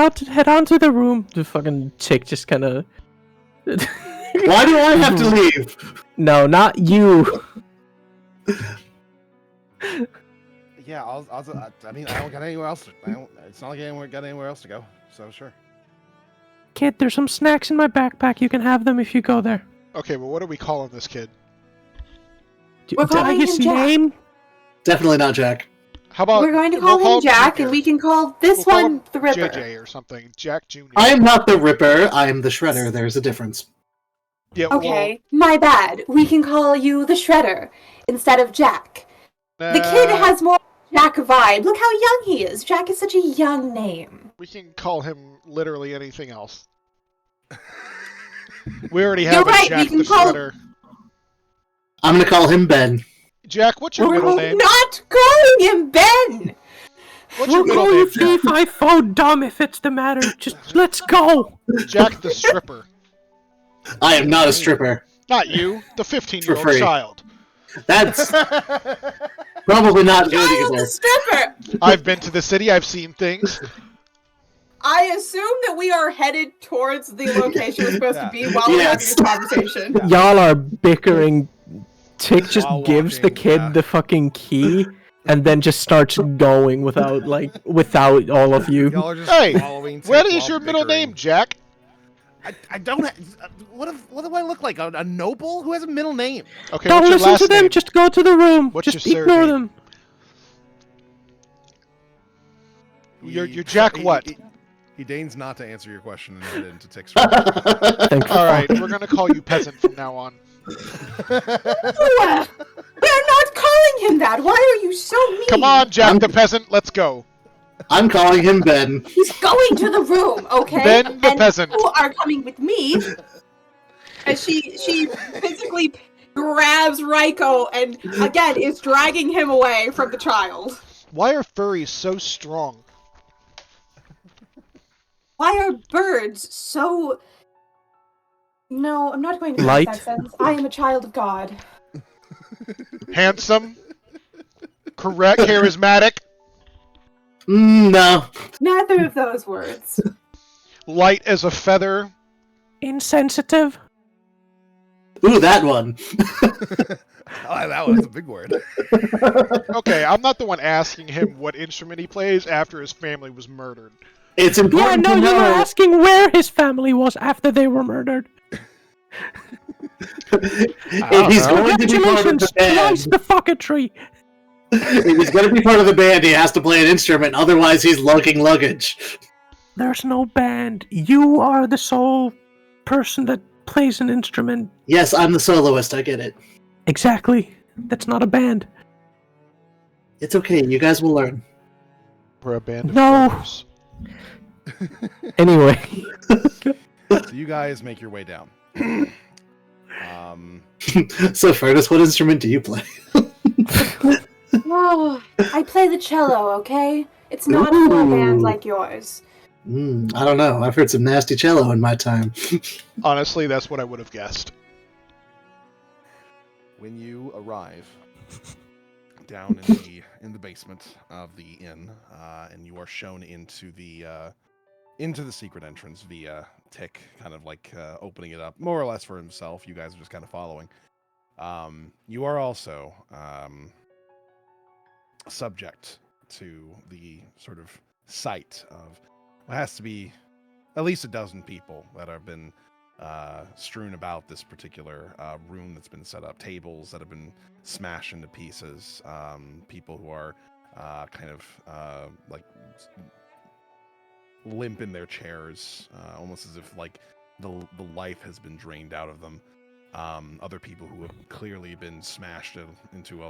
on to the room. The fucking chick just kind of. Why do I have to leave? No, not you. Yeah, I mean, I don't got anywhere else. It's not like I got anywhere else to go. So sure. Kid, there's some snacks in my backpack. You can have them if you go there. Okay, well, what are we calling this kid? Did We're I calling his him Jack. name? Definitely not Jack. How about We're going to we'll call him Jack, Junior. and we can call this We'll call one him the Ripper. JJ or something. Jack Jr. I am not the Ripper. I am the Shredder. There's a difference. Yeah, Okay, my bad. We can call you the Shredder instead of Jack. well, The kid has more Jack vibe. Look how young he is. Jack is such a young name. We can call him literally anything else. We already You're have a right, Jack we can the call- Shredder. I'm gonna call him Ben. Jack, what's your middle We're name? not calling him Ben! What's your We'll middle call name, you Jack? Thief I phone dumb if it's the matter. Just let's go. Jack the Stripper. I am not a stripper. Not you, the 15-year-old free. child. That's probably not good Child the either. stripper! I've been to the city, I've seen things. I assume that we are headed towards the location we're supposed to be while we're having Yes. this conversation. Y'all are bickering. Tick just While gives the walking, kid yeah. the fucking key and then just starts going without all of you. Y'all are just Hey, following. What Tick is while your middle bickering. name, Jack? I don't. What do I look like? A noble who has a middle name? Okay, Don't what's your listen last to them. name? Just go to the room. What's just your ignore surname? them. You're Jack what? He deigns not to answer your question and head into Tick's room. Thank Alright, we're gonna call you Peasant from now on. We're not calling him that! Why are you so mean? Come on, Jack the Peasant, let's go. I'm calling him Ben. He's going to the room, okay? Ben the and peasant. You are coming with me. And she physically grabs Raiko and again is dragging him away from the child. Why are furries so strong? Why are birds so? No, I'm not going to Light? make that sense. I am a child of God. Handsome? Correct? Charismatic? No. Neither of those words. Light as a feather? Insensitive. Ooh, that one. Oh, that was a big word. Okay, I'm not the one asking him what instrument he plays after his family was murdered. It's Yeah, important no, to you were know. asking where his family was after they were murdered. If he's going to be part of Congratulations, the band, twice the fucketry. If he's going to be part of the band, he has to play an instrument. Otherwise, he's lugging luggage. There's no band. You are the sole person that plays an instrument. Yes, I'm the soloist. I get it. Exactly. That's not a band. It's okay. You guys will learn. We're a band of No. brothers. Anyway. So you guys make your way down. So, Furnace, what instrument do you play? Oh, I play the cello, okay? It's not a full band Ooh. like yours. I don't know. I've heard some nasty cello in my time. Honestly, that's what I would have guessed. When you arrive down in the basement of the inn, and you are shown into the secret entrance via Tick, kind of like opening it up more or less for himself. You guys are just kind of following. You are also subject to the sort of sight of what has to be at least a dozen people that have been strewn about this particular room that's been set up, tables that have been smashed into pieces, people who are kind of like limp in their chairs, almost as if like the life has been drained out of them. Other people who have clearly been smashed into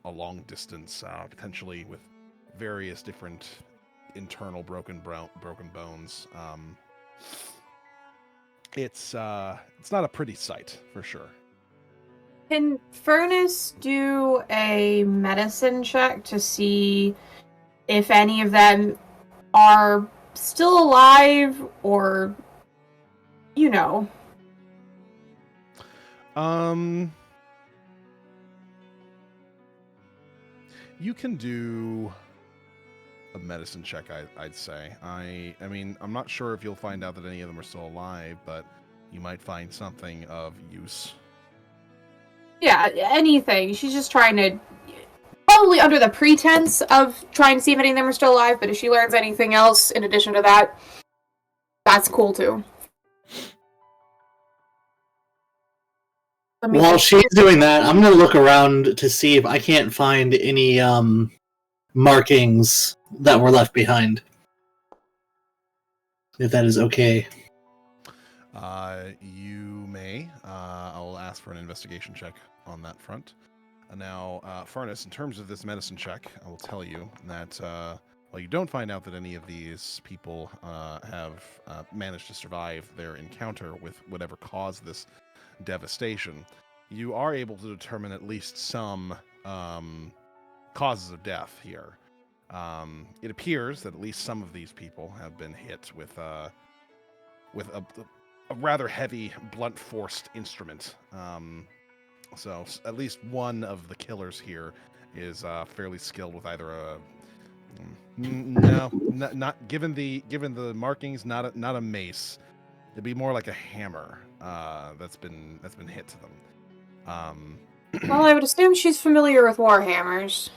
a long distance, potentially with various different internal broken bones. It's not a pretty sight for sure. Can Furnace do a medicine check to see if any of them are still alive or, you know? You can do a medicine check, I'd say. I mean, I'm not sure if you'll find out that any of them are still alive, but you might find something of use. Yeah, anything. She's just trying to, probably under the pretense of trying to see if any of them are still alive, but if she learns anything else in addition to that, that's cool too. While she's doing that, I'm going to look around to see if I can't find any markings that were left behind. If that is okay. You may. I'll ask for an investigation check on that front. Now, Furnace, in terms of this medicine check, I will tell you that while you don't find out that any of these people have managed to survive their encounter with whatever caused this devastation, you are able to determine at least some causes of death here. It appears that at least some of these people have been hit with a rather heavy, blunt-forced instrument. So at least one of the killers here is fairly skilled with either a not given the markings, not a mace. It'd be more like a hammer that's been hit to them. Well, I would assume she's familiar with warhammers.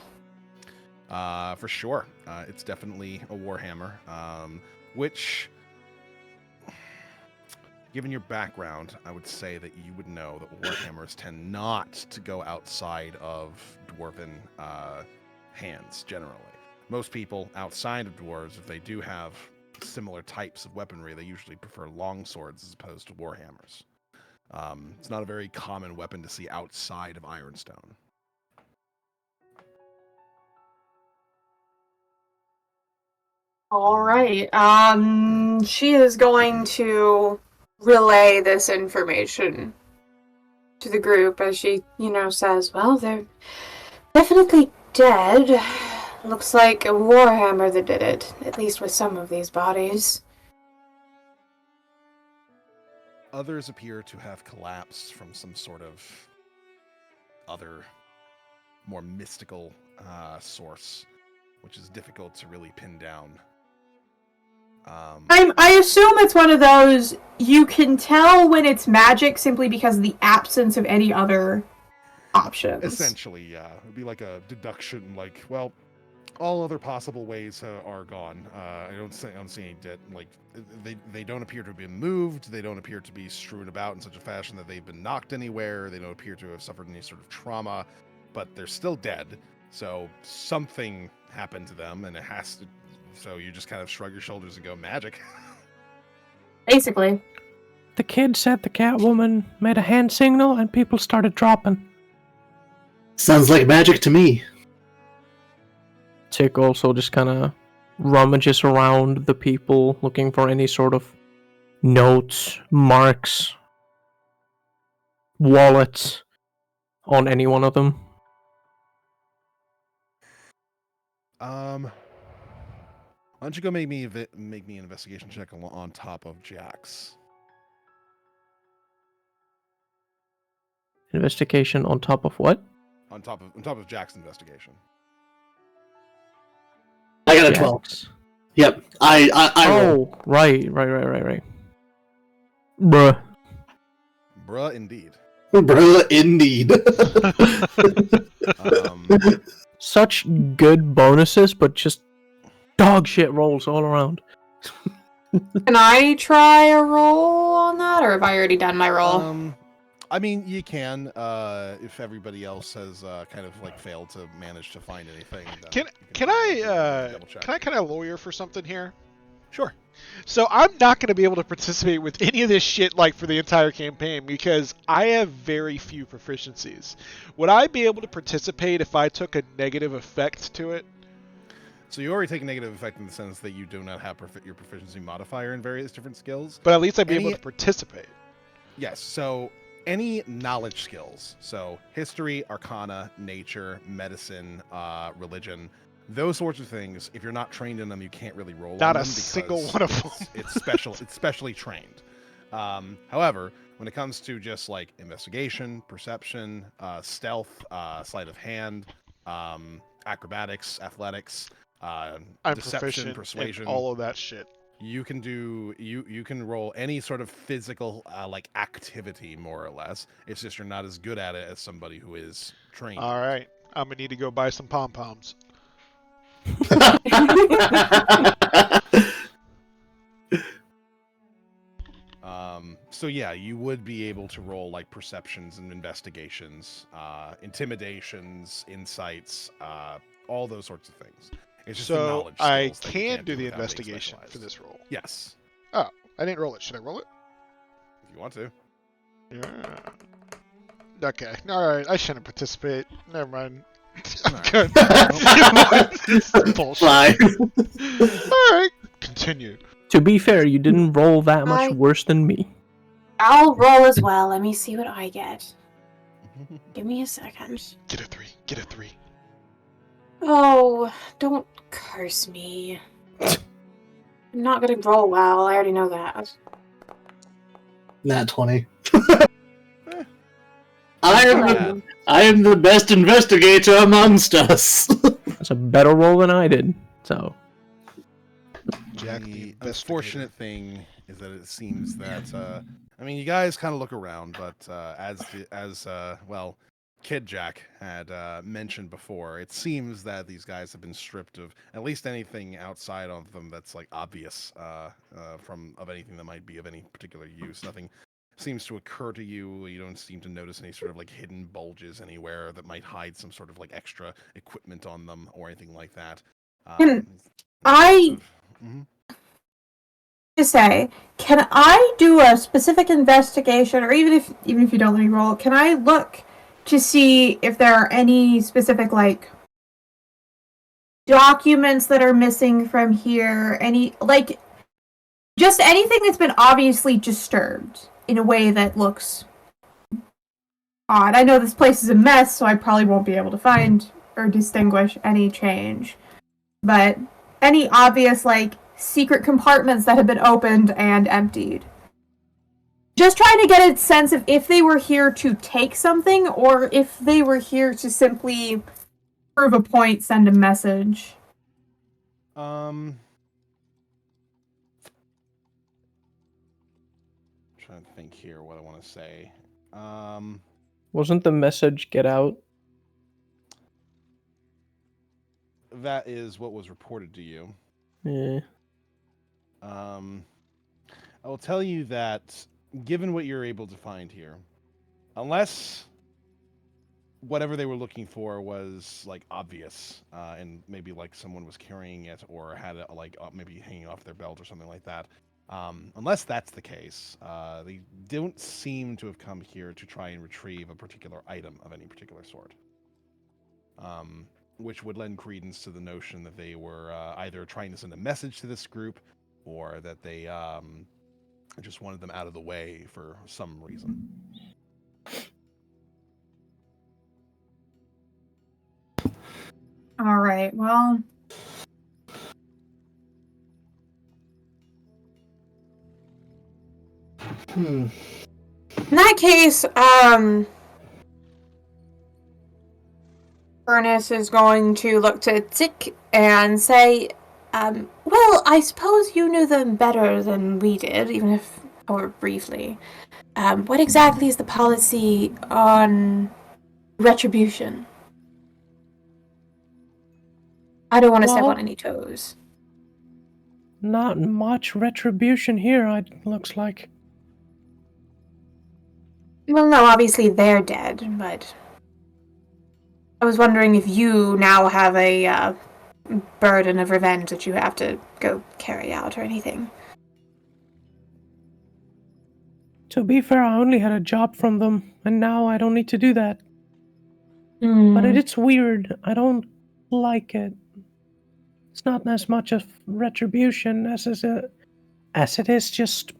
For sure. It's definitely a warhammer, which, given your background, I would say that you would know that warhammers tend not to go outside of dwarven hands, generally. Most people outside of dwarves, if they do have similar types of weaponry, they usually prefer long swords as opposed to warhammers. It's not a very common weapon to see outside of Ironstone. All right. She is going to relay this information to the group as she, says, well, they're definitely dead. Looks like a warhammer that did it, at least with some of these bodies. Others appear to have collapsed from some sort of other, more mystical source, which is difficult to really pin down. I assume it's one of those, you can tell when it's magic simply because of the absence of any other options. Essentially, yeah. It would be like a deduction, like, well, all other possible ways are gone. I don't see any dead. Like, they don't appear to have been moved. They don't appear to be strewn about in such a fashion that they've been knocked anywhere. They don't appear to have suffered any sort of trauma, but they're still dead. So something happened to them, and it has to. So you just kind of shrug your shoulders and go, magic. Basically. The kid said the Catwoman made a hand signal and people started dropping. Sounds like magic to me. Tick also just kind of rummages around the people looking for any sort of notes, marks, wallets on any one of them. Why don't you go make me an investigation check on top of Jax? Investigation on top of what? On top of Jack's investigation. I got a 12. Jax. Yep. I roll. Oh, right. Bruh. Bruh, indeed. Bro, indeed. Such good bonuses, but just dog shit rolls all around. Can I try a roll on that, or have I already done my roll? I mean, you can, if everybody else has kind of like failed to manage to find anything. Can I kind of lawyer for something here? Sure. So I'm not going to be able to participate with any of this shit like for the entire campaign because I have very few proficiencies. Would I be able to participate if I took a negative effect to it? So you already take a negative effect in the sense that you do not have your proficiency modifier in various different skills. But at least I'd be able to participate. Yes, so any knowledge skills, so history, arcana, nature, medicine, religion, those sorts of things, if you're not trained in them, you can't really roll Not on a them single because one of them. It's specially trained. However, when it comes to just like investigation, perception, stealth, sleight of hand, acrobatics, athletics, I'm deception, proficient persuasion, in all of that shit. you can do you can roll any sort of physical like activity more or less. It's just you're not as good at it as somebody who is trained. All right, I'm gonna need to go buy some pom poms. So yeah, you would be able to roll like perceptions and investigations, intimidations, insights, all those sorts of things. It's just the So knowledge I skills that you can can't do the without being investigation for specialized. this roll. Yes, Oh, I didn't roll it. Should I roll it? if you want to. Yeah. Okay. All right. I shouldn't participate. Never mind. All I'm right. good. This is bullshit. Fly. All right. Continue. To be fair, you didn't roll that much I- worse than me. I'll roll as well. Let me see what I get. Give me a second. Get a 3. Get a 3. Oh, don't curse me. I'm not gonna roll well. I already know that. Nat 20. Eh, I am the best investigator amongst us. That's a better roll than I did. So Jack the the unfortunate thing is that it seems that I mean, you guys kind of look around, but as Kid Jack had mentioned before, it seems that these guys have been stripped of at least anything outside of them that's like obvious of anything that might be of any particular use. Nothing seems to occur to you. You don't seem to notice any sort of like hidden bulges anywhere that might hide some sort of like extra equipment on them or anything like that. Can I Mhm. to say, can I do a specific investigation, or even if you don't let me roll, can I look to see if there are any specific like documents that are missing from here? Any like just anything that's been obviously disturbed in a way that looks odd. I know this place is a mess, so I probably won't be able to find or distinguish any change. But any obvious like secret compartments that have been opened and emptied. Just trying to get a sense of if they were here to take something or if they were here to simply prove a point, send a message. Trying to think here what I want to say. wasn't the message get out? That is what was reported to you. Yeah. I will tell you that, given what you're able to find here, unless whatever they were looking for was like obvious, and maybe like someone was carrying it or had it like maybe hanging off their belt or something like that. Unless that's the case, they don't seem to have come here to try and retrieve a particular item of any particular sort. Which would lend credence to the notion that they were either trying to send a message to this group, or that they just wanted them out of the way for some reason. All right. Well, Hmm. in that case, Ernest is going to look to Tick and say, well, I suppose you knew them better than we did, even if, or briefly. What exactly is the policy on retribution? I don't want to step Well- on any toes. Not much retribution here, it looks like. Well, no, obviously they're dead, but I was wondering if you now have a burden of revenge that you have to go carry out or anything. To be fair, I only had a job from them, and now I don't need to do that. But Hmm. it's weird. I don't like it. It's not as much of retribution as it is just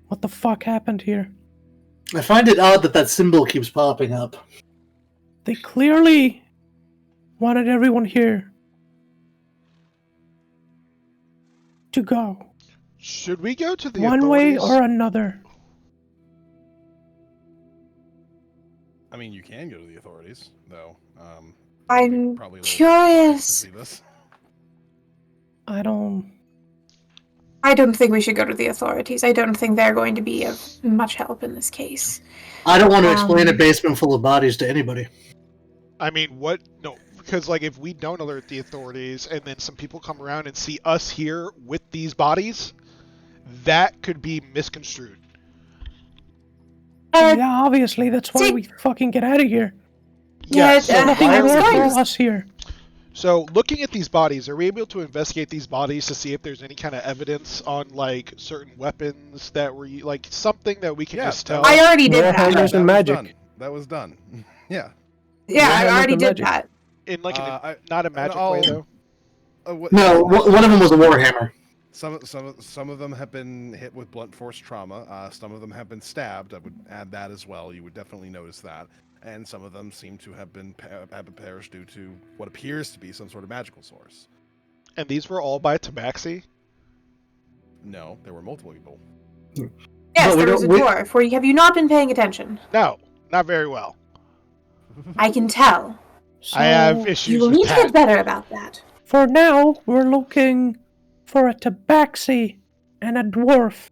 what the fuck happened here. I find it odd that that symbol keeps popping up. They clearly wanted everyone here to go Should we go to the one authorities? way or another. I mean, you can go to the authorities, though. I'm probably a little curious. to see this. I don't think we should go to the authorities. I don't think they're going to be of much help in this case. I don't want to explain a Um, basement full of bodies to anybody. I mean, what? No, because like if we don't alert the authorities and then some people come around and see us here with these bodies, that could be misconstrued. Yeah, obviously that's why see- we fucking get out of here. Yeah, Yeah. So, Nothing I was more going for to- us here. so looking at these bodies, are we able to investigate these bodies to see if there's any kind of evidence on like certain weapons that were like something that we can Yeah, just tell? I already did Warhammers that. and was magic. done. That was done. Yeah. Yeah, I Warhammers already and did magic. that. In like I- not a magic I'll- way though. No, one of them was a warhammer. Some of them have been hit with blunt force trauma. Some of them have been stabbed. I would add that as well. You would definitely notice that. And some of them seem to have been perished due to what appears to be some sort of magical source. And these were all by Tabaxi. No, there were multiple people. Yes, But we there was a don't- we- dwarf. Have you not been paying attention? No, not very well. I can tell. I have So, issues You will with need to that. get better about that. for now, we're looking for a tabaxi and a dwarf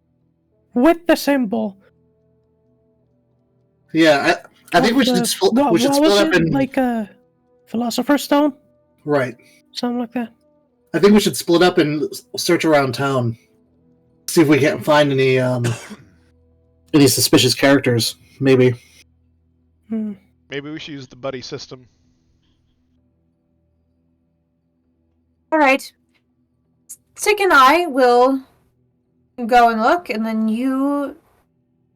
with the symbol. Yeah, I think we should split. What We should was split up it? in Like a philosopher's stone, right. something like that. I think we should split up and search around town, see if we can't find any any suspicious characters. Maybe. Hmm. Maybe we should use the buddy system. All right. Tick and I will go and look, and then you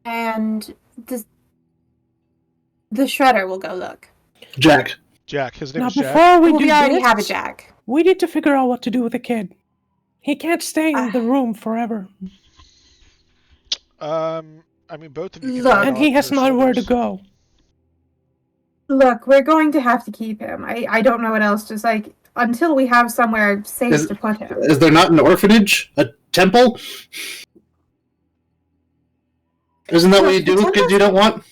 and the shredder will go look. Jack. Jack, his name Now, is Jack. before we Well, do we already this, have a Jack. we need to figure out what to do with the kid. He can't stay in the room forever, I mean, both of you. Can Look. ride and on he has their nowhere to shoulders. go. Look, we're going to have to keep him. I don't know what else. Just like until we have somewhere safe Is- to put him. Is there not an orphanage? A temple? Isn't that what you do with kids you don't want?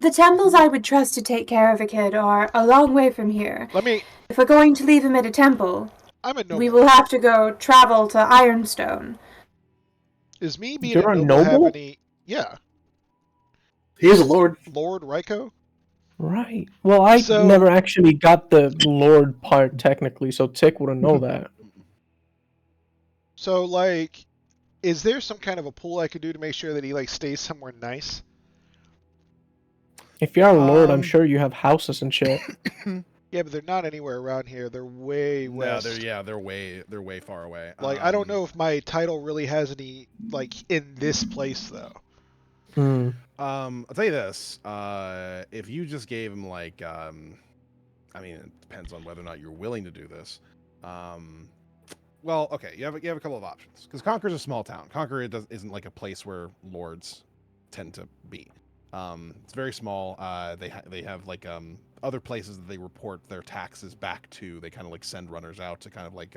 The temples I would trust to take care of a kid are a long way from here. Let me. If we're going to leave him at a temple, I'm a noble. we will have to go travel to Ironstone. Is me being You're a a noble, have noble? any? Yeah, He is a lord. Lord Ryko. Right. Well, I So- never actually got the Lord part technically, so Tick wouldn't know that. So, like, is there some kind of a pull I could do to make sure that he like stays somewhere nice? If you're a lord, I'm sure you have houses and shit. Yeah, but they're not anywhere around here. They're way No, west. they're way far away. Like, I don't know if my title really has any, like, in this place, though. I'll tell you this. If you just gave him, like, I mean, it depends on whether or not you're willing to do this. Well, okay, you have a couple of options. Because Conquer's a small town. Conquer isn't like a place where lords tend to be. It's very small. They have like other places that they report their taxes back to. They kind of like send runners out to kind of like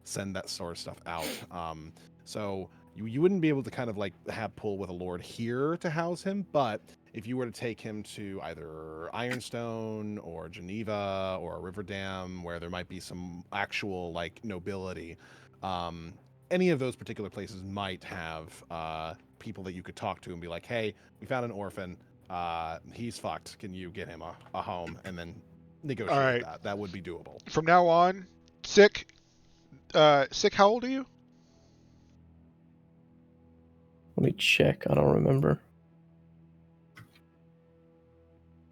send that sort of stuff out. So you wouldn't be able to kind of like have pull with a lord here to house him, but if you were to take him to either Ironstone or Geneva or Riverdam, where there might be some actual like nobility, any of those particular places might have people that you could talk to and be like, hey, we found an orphan. He's fucked. Can you get him a home? And then negotiate Alright. that. That would be doable. From now on, Sick, how old are you? Let me check. I don't remember.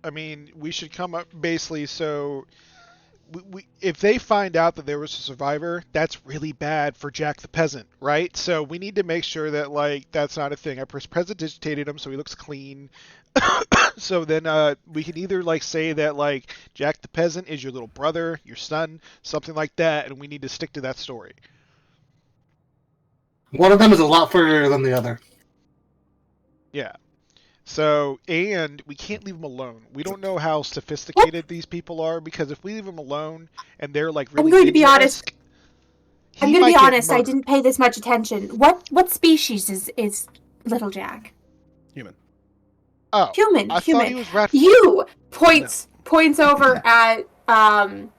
I mean, we should come up basically so if they find out that there was a survivor, that's really bad for Jack the Peasant, right? So we need to make sure that like that's not a thing. I prestidigitated him so he looks clean. So then we can either like say that like Jack the Peasant is your little brother, your son, something like that, and we need to stick to that story. One of them is a lot further than the other. Yeah. So, and we can't leave them alone. We don't know how sophisticated these people are, because if we leave them alone and they're like really I'm going to be honest. he I'm going to might be get honest. I murdered. didn't pay this much attention. What species is Little Jack? Human. Oh, Human. I human. thought he was rat. You points over at Drac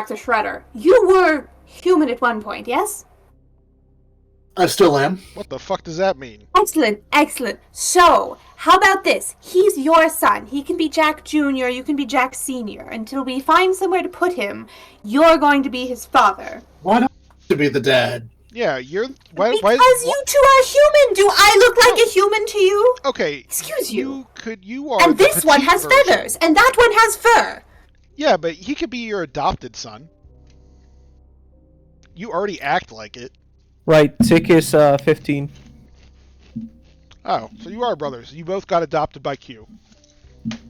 the Shredder. You were human at one point, yes? I still am. What the fuck does that mean? Excellent, excellent. So, how about this? He's your son. He can be Jack Jr., you can be Jack Sr. Until we find somewhere to put him, you're going to be his father. Why not to be the dad? Yeah, you're. Because you two are human. Do I look like a human to you? Okay. Excuse you. You are. And the this one petite has version. feathers, and that one has fur. Yeah, but he could be your adopted son. You already act like it. Right, Tick is 15. Oh, so you are brothers. You both got adopted by Q. Did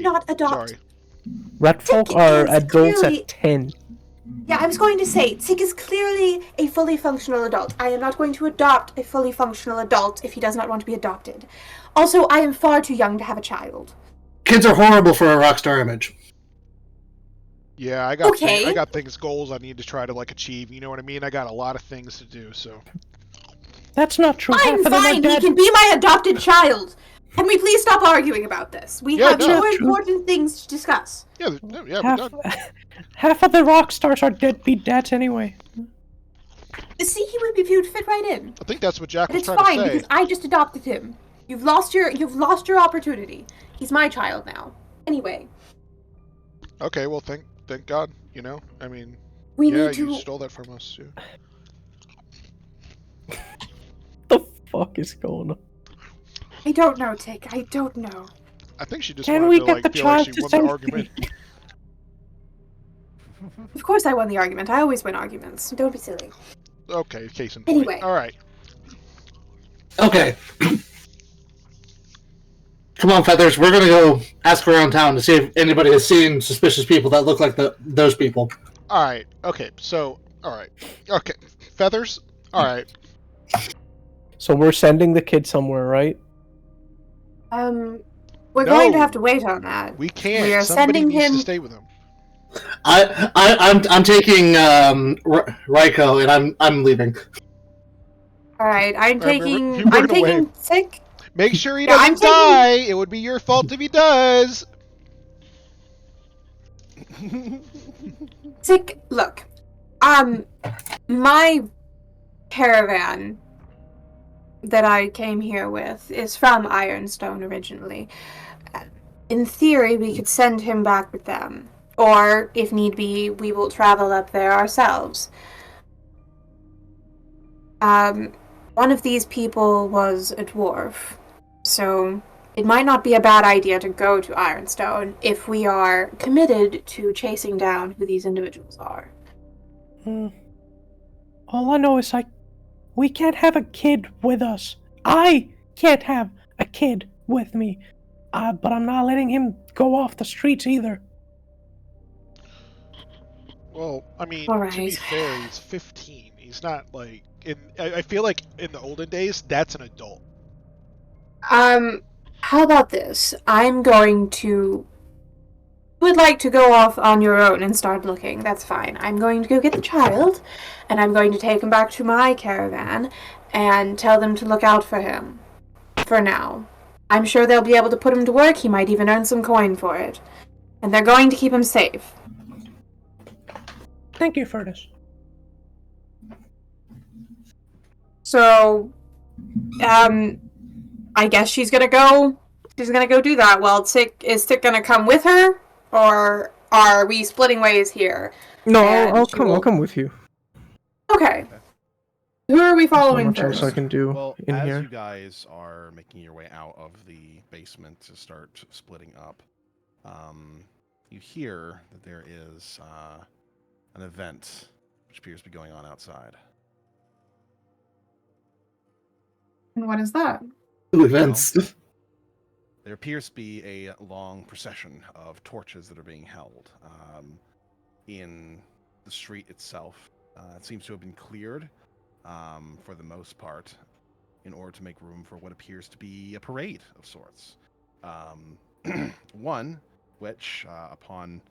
not adopt. Sorry. Rat folk Tick are is adults clearly- at 10. Yeah, I was going to say, Tick is clearly a fully functional adult. I am not going to adopt a fully functional adult if he does not want to be adopted. Also, I am far too young to have a child. Kids are horrible for a rockstar image. Yeah, I got Okay. I got things, goals I need to try to like achieve. You know what I mean? I got a lot of things to do. So That's not true. Fine, Half of them are fine, he dead. can be my adopted child. Can we please stop arguing about this? We Yeah, have no. more important things to discuss. yeah, we're done. Half of the rock stars are deadbeat dads anyway. See, he would be viewed fit right in. I think that's what Jack But was it's trying fine to say. because I just adopted him. You've lost your opportunity. He's my child now. Anyway, Okay, well, thank God. You know, I mean, we yeah, need you to. stole that from us. Yeah. The fuck is going on? I don't know, Tick. I don't know. I think she just Can wanted we to get like the feel like child she to won the send argument. Of course, I won the argument. I always win arguments. Don't be silly. Okay, case in point. Anyway. All right. Okay. Come on, Feathers. We're gonna go ask around town to see if anybody has seen suspicious people that look like those people. All right. Okay. So, all right. Okay. Feathers. All right. So we're sending the kid somewhere, right? We're No. going to have to wait on that. We can't. We are Somebody sending needs him. to stay with him. I'm taking Raiko and I'm leaving. All right, I'm All right, taking. you run I'm taking away. Tick. Make sure he Yeah, I'm doesn't die. It would be your fault if he does. Tick. Look, my caravan that I came here with is from Ironstone originally. In theory, we could send him back with them. Or, if need be, we will travel up there ourselves. One of these people was a dwarf. So, it might not be a bad idea to go to Ironstone if we are committed to chasing down who these individuals are. All I know is, we can't have a kid with us. I can't have a kid with me. But I'm not letting him go off the streets either. Well, I mean, All to be right. fair, he's 15. He's not like I feel like in the olden days, that's an adult. How about this? You would like to go off on your own and start looking. That's fine. I'm going to go get the child, and I'm going to take him back to my caravan and tell them to look out for him. For now. I'm sure they'll be able to put him to work. He might even earn some coin for it. And they're going to keep him safe. Thank you for this. So, I guess she's gonna go do that. Well, is Tick gonna come with her? Or are we splitting ways here? No, And I'll she come. will- I'll come with you. Okay. Who are we There's not following much first? else I can do Well, in as here. you guys are making your way out of the basement to start splitting up, you hear that there is an event which appears to be going on outside. And what is that? Two events. There appears to be a long procession of torches that are being held in the street itself. It seems to have been cleared for the most part in order to make room for what appears to be a parade of sorts. One, which, upon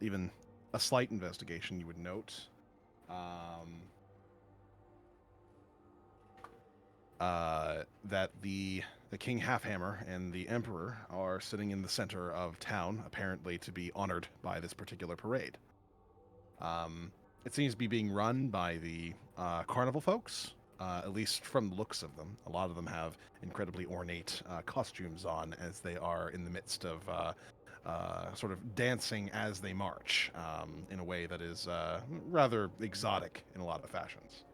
even a slight investigation, you would note that the King Halfhammer and the Emperor are sitting in the center of town, apparently to be honored by this particular parade. It seems to be being run by the carnival folks, at least from the looks of them. A lot of them have incredibly ornate costumes on as they are in the midst of sort of dancing as they march in a way that is rather exotic in a lot of fashions.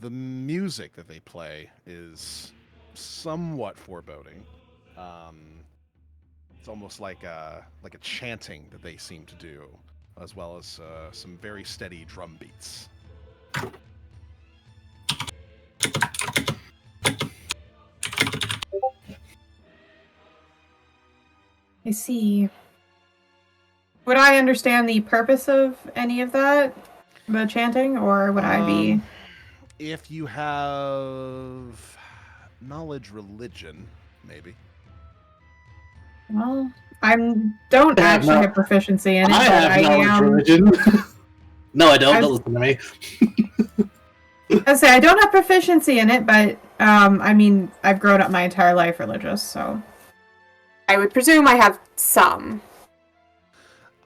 The music that they play is somewhat foreboding. It's almost like a chanting that they seem to do, as well as some very steady drum beats. I see. Would I understand the purpose of any of that? The chanting? Or would I be... If you have knowledge religion, maybe. Well, don't I have actually no- have proficiency in it, I but have knowledge religion. No, I don't. Don't listen to me. I say I don't have proficiency in it, but I mean, I've grown up my entire life religious, so I would presume I have some.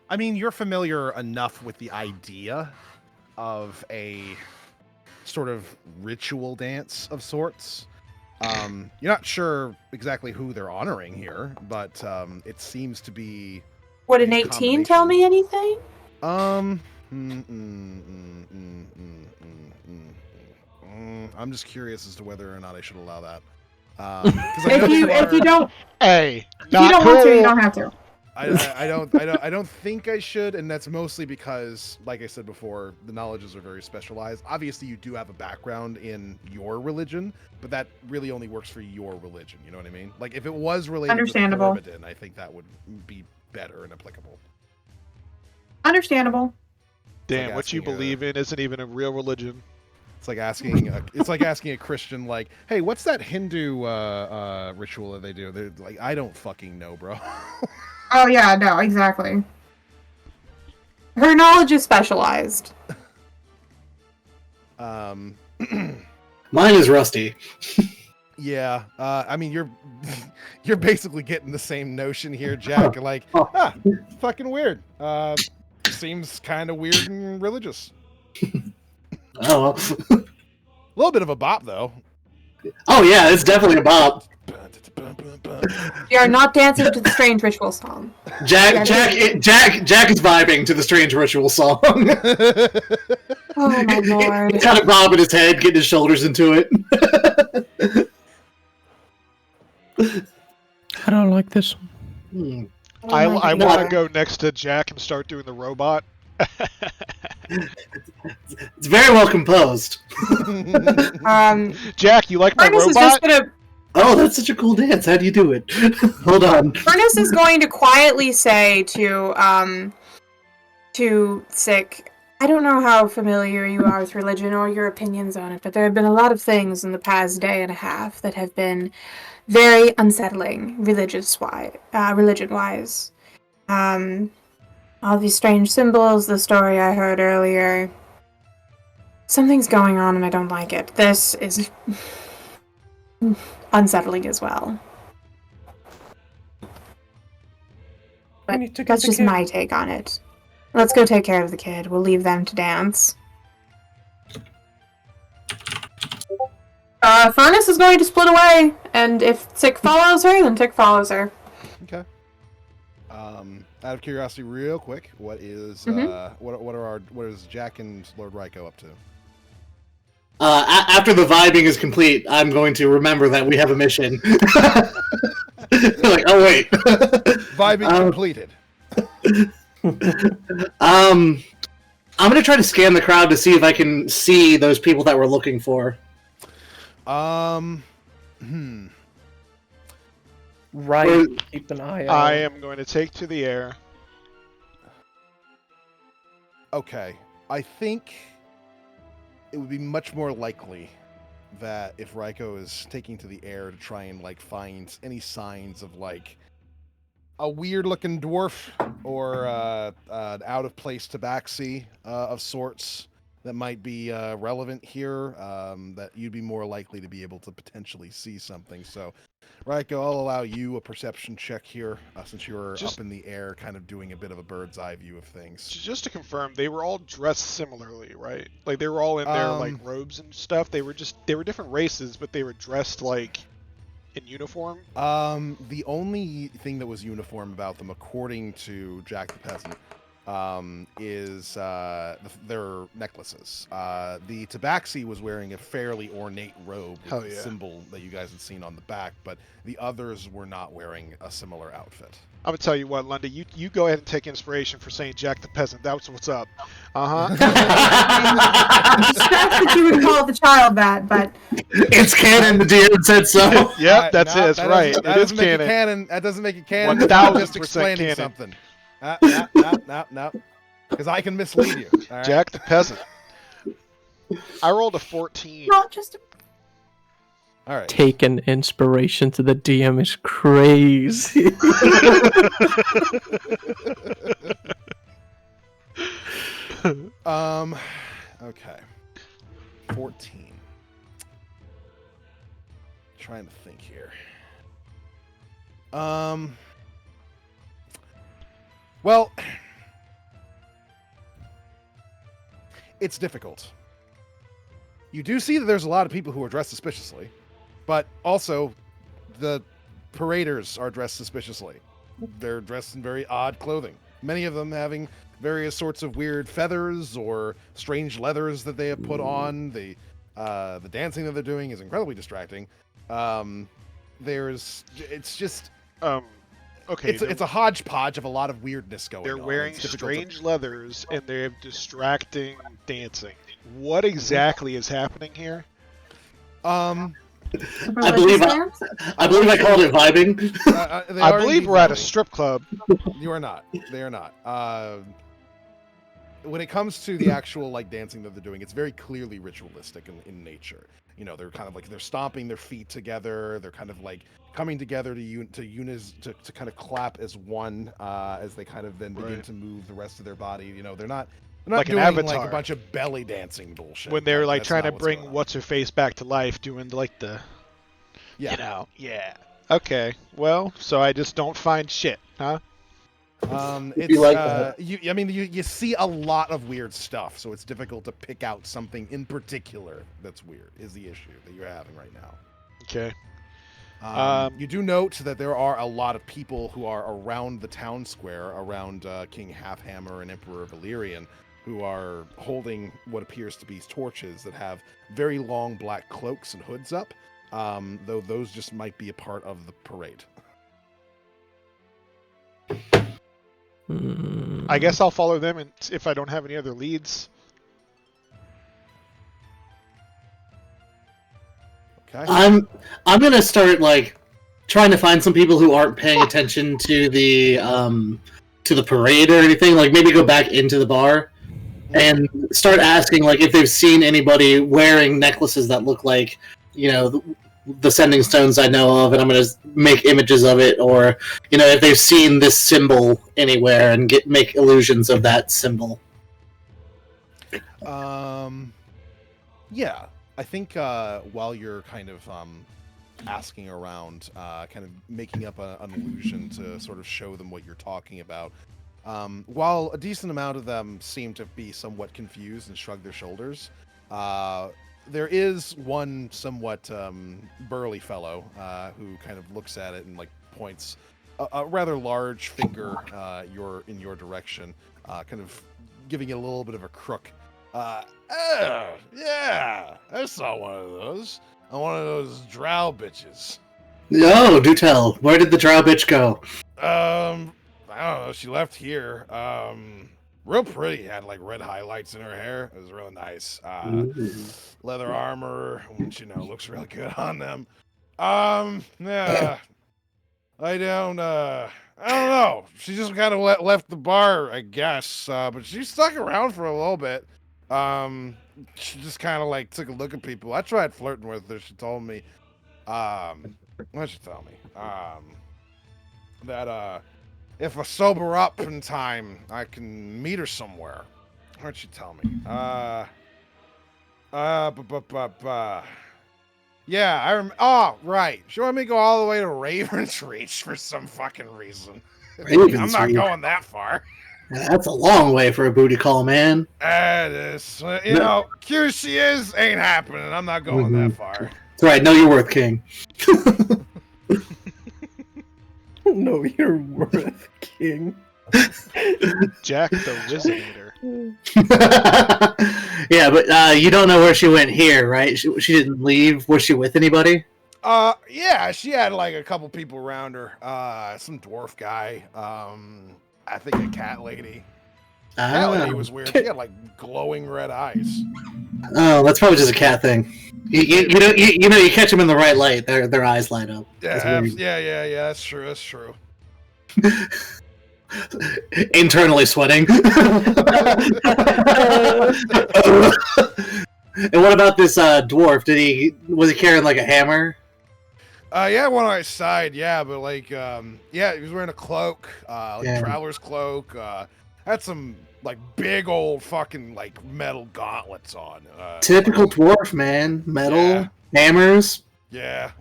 I mean, you're familiar enough with the idea of a sort of ritual dance of sorts. You're not sure exactly who they're honoring here, but it seems to be... Would an 18 tell me anything? I'm just curious as to whether or not I should allow that. 'Cause I know if you don't Hey, if you don't want to, you don't have to. I don't think I should, and that's mostly because, like I said before, the knowledges are very specialized. Obviously, you do have a background in your religion, but that really only works for your religion. You know what I mean? Like, if it was related Understandable. to Morbidin, I think that would be better and applicable. Understandable. damn, like what you asking believe in isn't even a real religion. It's like asking a Christian, like, "Hey, what's that Hindu ritual that they do?" They're like, "I don't fucking know, bro." Oh yeah, no, exactly. Her knowledge is specialized. Um, Mine is rusty. yeah. I mean, you're basically getting the same notion here, Jack. Like, fucking weird. Seems kind of weird and religious. Oh, well. A little bit of a bop, though. Oh yeah, it's definitely a bop. We are not dancing to the strange ritual song. Jack is vibing to the strange ritual song. Oh my lord. He's kind of bobbing his head, getting his shoulders into it. I don't like this. Oh I my want God. to go next to Jack and start doing the robot. It's very well composed. Jack, you like my Furnace is robot? just gonna. Oh, that's such a cool dance. How do you do it? Hold on. Furnace is going to quietly say to Sick, I don't know how familiar you are with religion or your opinions on it, but there have been a lot of things in the past day and a half that have been very unsettling religion-wise. All these strange symbols, the story I heard earlier. Something's going on and I don't like it. This is unsettling as well. But that's just my take on it. Let's go take care of the kid. We'll leave them to dance. Furnace is going to split away, and if Tick follows her, then Tick follows her. Okay. Out of curiosity, real quick, what is what is Jack and Lord Ryko up to? After the vibing is complete, I'm going to remember that we have a mission. Like, oh wait. Vibing completed. I'm gonna try to scan the crowd to see if I can see those people that we're looking for. Right. Keep an eye out. I am going to take to the air. Okay. I think it would be much more likely that if Ryko is taking to the air to try and like find any signs of like a weird looking dwarf or an out of place tabaxi of sorts that might be relevant here, that you'd be more likely to be able to potentially see something. So Ryko, I'll allow you a perception check here, since you're up in the air, kind of doing a bit of a bird's eye view of things. Just to confirm, they were all dressed similarly, right? Like they were all in their like robes and stuff. They were different races, but they were dressed like in uniform. The only thing that was uniform about them, according to Jack the Peasant, is their necklaces. The Tabaxi was wearing a fairly ornate robe with the symbol that you guys had seen on the back, but the others were not wearing a similar outfit. I'm gonna tell you what, Lundy, you go ahead and take inspiration for saying Jack the Peasant. That's what's up. I'm stressed that you would call the child that, but It's canon. The DM said so. Yep, that's it. That's right. It is canon. That doesn't make it canon. 1000% Just explaining canon. something. No. Because I can mislead you. All right? Jack the Peasant. I rolled a 14. not just. All right. Taking inspiration to the DM is crazy. Okay. 14. Trying to think here. Well, it's difficult. You do see that there's a lot of people who are dressed suspiciously, but also the paraders are dressed suspiciously. They're dressed in very odd clothing. Many of them having various sorts of weird feathers or strange leathers that they have put on. The dancing that they're doing is incredibly distracting. It's just Okay. it's a hodgepodge of a lot of weirdness going on. They're wearing It's difficult to- strange leathers and they have distracting dancing. What exactly is happening here? I believe I called it vibing. I believe we're at a strip club. You are not. They are not. When it comes to the actual like dancing that they're doing, it's very clearly ritualistic in nature. You know, they're kind of like they're stomping their feet together. They're kind of like coming together to kind of clap as one as they kind of then begin to move the rest of their body. You know, they're not Like an doing Avatar. like a bunch of belly dancing bullshit. When they're like That's trying not to what's bring going on. what's her face back to life, doing like the, Yeah. you know, Okay, well, so I just don't find shit, huh? It's You like that. you see a lot of weird stuff, so it's difficult to pick out something in particular that's weird. Is the issue that you're having right now? Okay. You do note that there are a lot of people who are around the town square, around King Halfhammer and Emperor Valerian, who are holding what appears to be torches that have very long black cloaks and hoods up, though those just might be a part of the parade. I guess I'll follow them, and if I don't have any other leads. Okay. I'm gonna start like trying to find some people who aren't paying attention to the parade or anything. Like maybe go back into the bar and start asking like if they've seen anybody wearing necklaces that look like, you know, the sending stones I know of, and I'm gonna make images of it, or you know, if they've seen this symbol anywhere and make illusions of that symbol. Yeah, I think while you're kind of asking around, kind of making up an illusion to sort of show them what you're talking about, while a decent amount of them seem to be somewhat confused and shrug their shoulders, there is one somewhat burly fellow who kind of looks at it and like points a rather large finger in your direction, kind of giving it a little bit of a crook. Oh, yeah, I saw one of those. One of those drow bitches. No, do tell. Where did the drow bitch go? I don't know. She left here. Real pretty. Had like red highlights in her hair. It was real nice. Leather armor, which, you know, looks really good on them. Yeah. I don't know. She just kind of left the bar, I guess. But she stuck around for a little bit. She just kind of like took a look at people. I tried flirting with her. She told me, what'd she tell me? That if I sober up in time, I can meet her somewhere. What'd she tell me? Yeah, oh, right. She wanted me to go all the way to Raven's Reach for some fucking reason. I'm not going that far. That's a long way for a booty call, man. It is. You know, cute she is, ain't happening. I'm not going that far. That's right. Know your worth, King. No, you're worth, King. Jack the Wizinator. Yeah, but you don't know where she went here, right? She didn't leave. Was she with anybody? Yeah, she had like a couple people around her. Some dwarf guy. I think a cat lady. Cat lady was weird. She had like glowing red eyes. Oh, that's probably just a cat thing. You know, you catch them in the right light, their eyes light up. Yeah, yeah. That's true. That's true. Internally sweating. And what about this dwarf? Was he carrying like a hammer? Yeah, one on his side, yeah, but like, yeah, he was wearing a cloak, like a traveler's cloak, had some, like, big old fucking, like, metal gauntlets on. Typical dwarf, man. Metal, hammers. Yeah.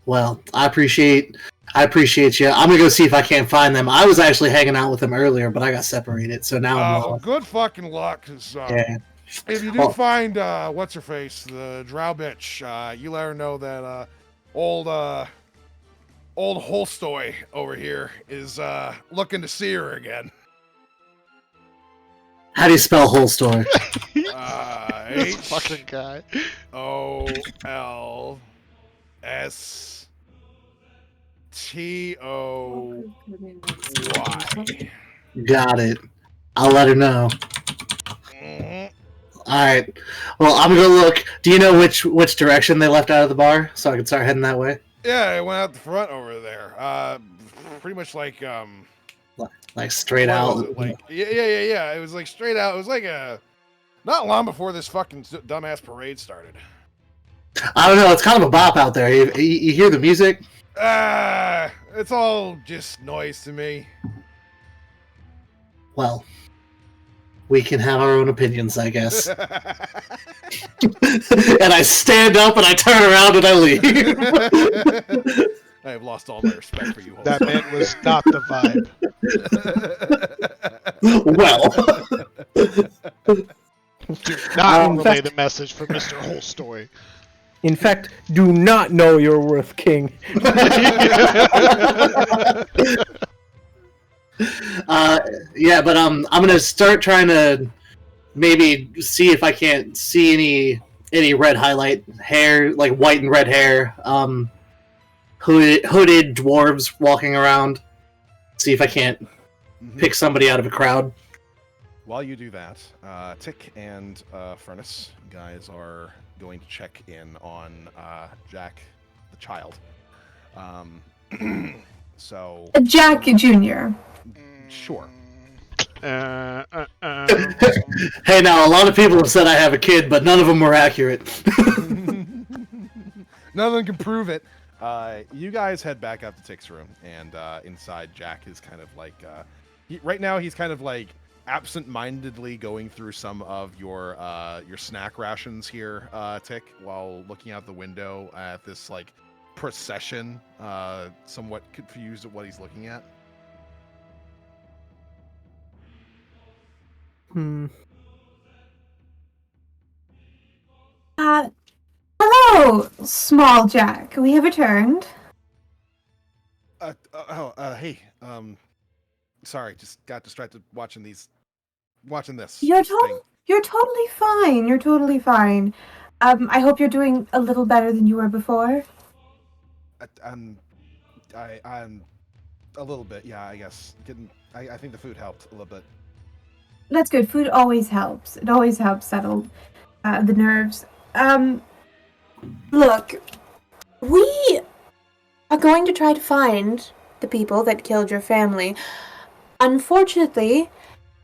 Well, I appreciate you. I'm gonna go see if I can't find them. I was actually hanging out with them earlier, but I got separated, so now I'm lost. Good fucking luck, 'cause, if you do find, what's-her-face, the drow bitch, you let her know that, old Holstoy over here is, looking to see her again. How do you spell Holstoy? This fucking guy. Holstoy. Got it. I'll let her know. Mm-hmm. Alright. Well, I'm gonna look. Do you know which direction they left out of the bar? So I can start heading that way? Yeah, it went out the front over there. Pretty much like, like straight out? Like, yeah. It was like straight out. It was like not long before this fucking dumbass parade started. I don't know. It's kind of a bop out there. You hear the music? It's all just noise to me. Well, we can have our own opinions, I guess. And I stand up and I turn around and I leave. I have lost all my respect for you. That man was not the vibe. Well. Do not relay the message from Mr. Holstoy. In fact, do not know your worth, King. Yeah, but I'm gonna start trying to maybe see if I can't see any red highlight hair, like white and red hair. Hooded dwarves walking around. See if I can't Mhm. pick somebody out of a crowd. While you do that, Tick and Furnace, you guys are going to check in on Jack, the child. So, Jack Jr. sure. Uh, uh, um, Hey, now a lot of people have said I have a kid, but none of them were accurate. None of them can prove it. You guys head back up to Tick's room, and inside, Jack is kind of like, right now he's kind of like absent-mindedly going through some of your snack rations here, Tick, while looking out the window at this like procession, somewhat confused at what he's looking at. Hmm. Hello, small Jack. We have returned. Hey, sorry, just got distracted watching this. You're thing. You're totally fine. You're totally fine. I hope you're doing a little better than you were before. I'm a little bit, yeah, I guess. I think the food helped a little bit. That's good. Food always helps. It always helps settle the nerves. Look, we are going to try to find the people that killed your family. Unfortunately,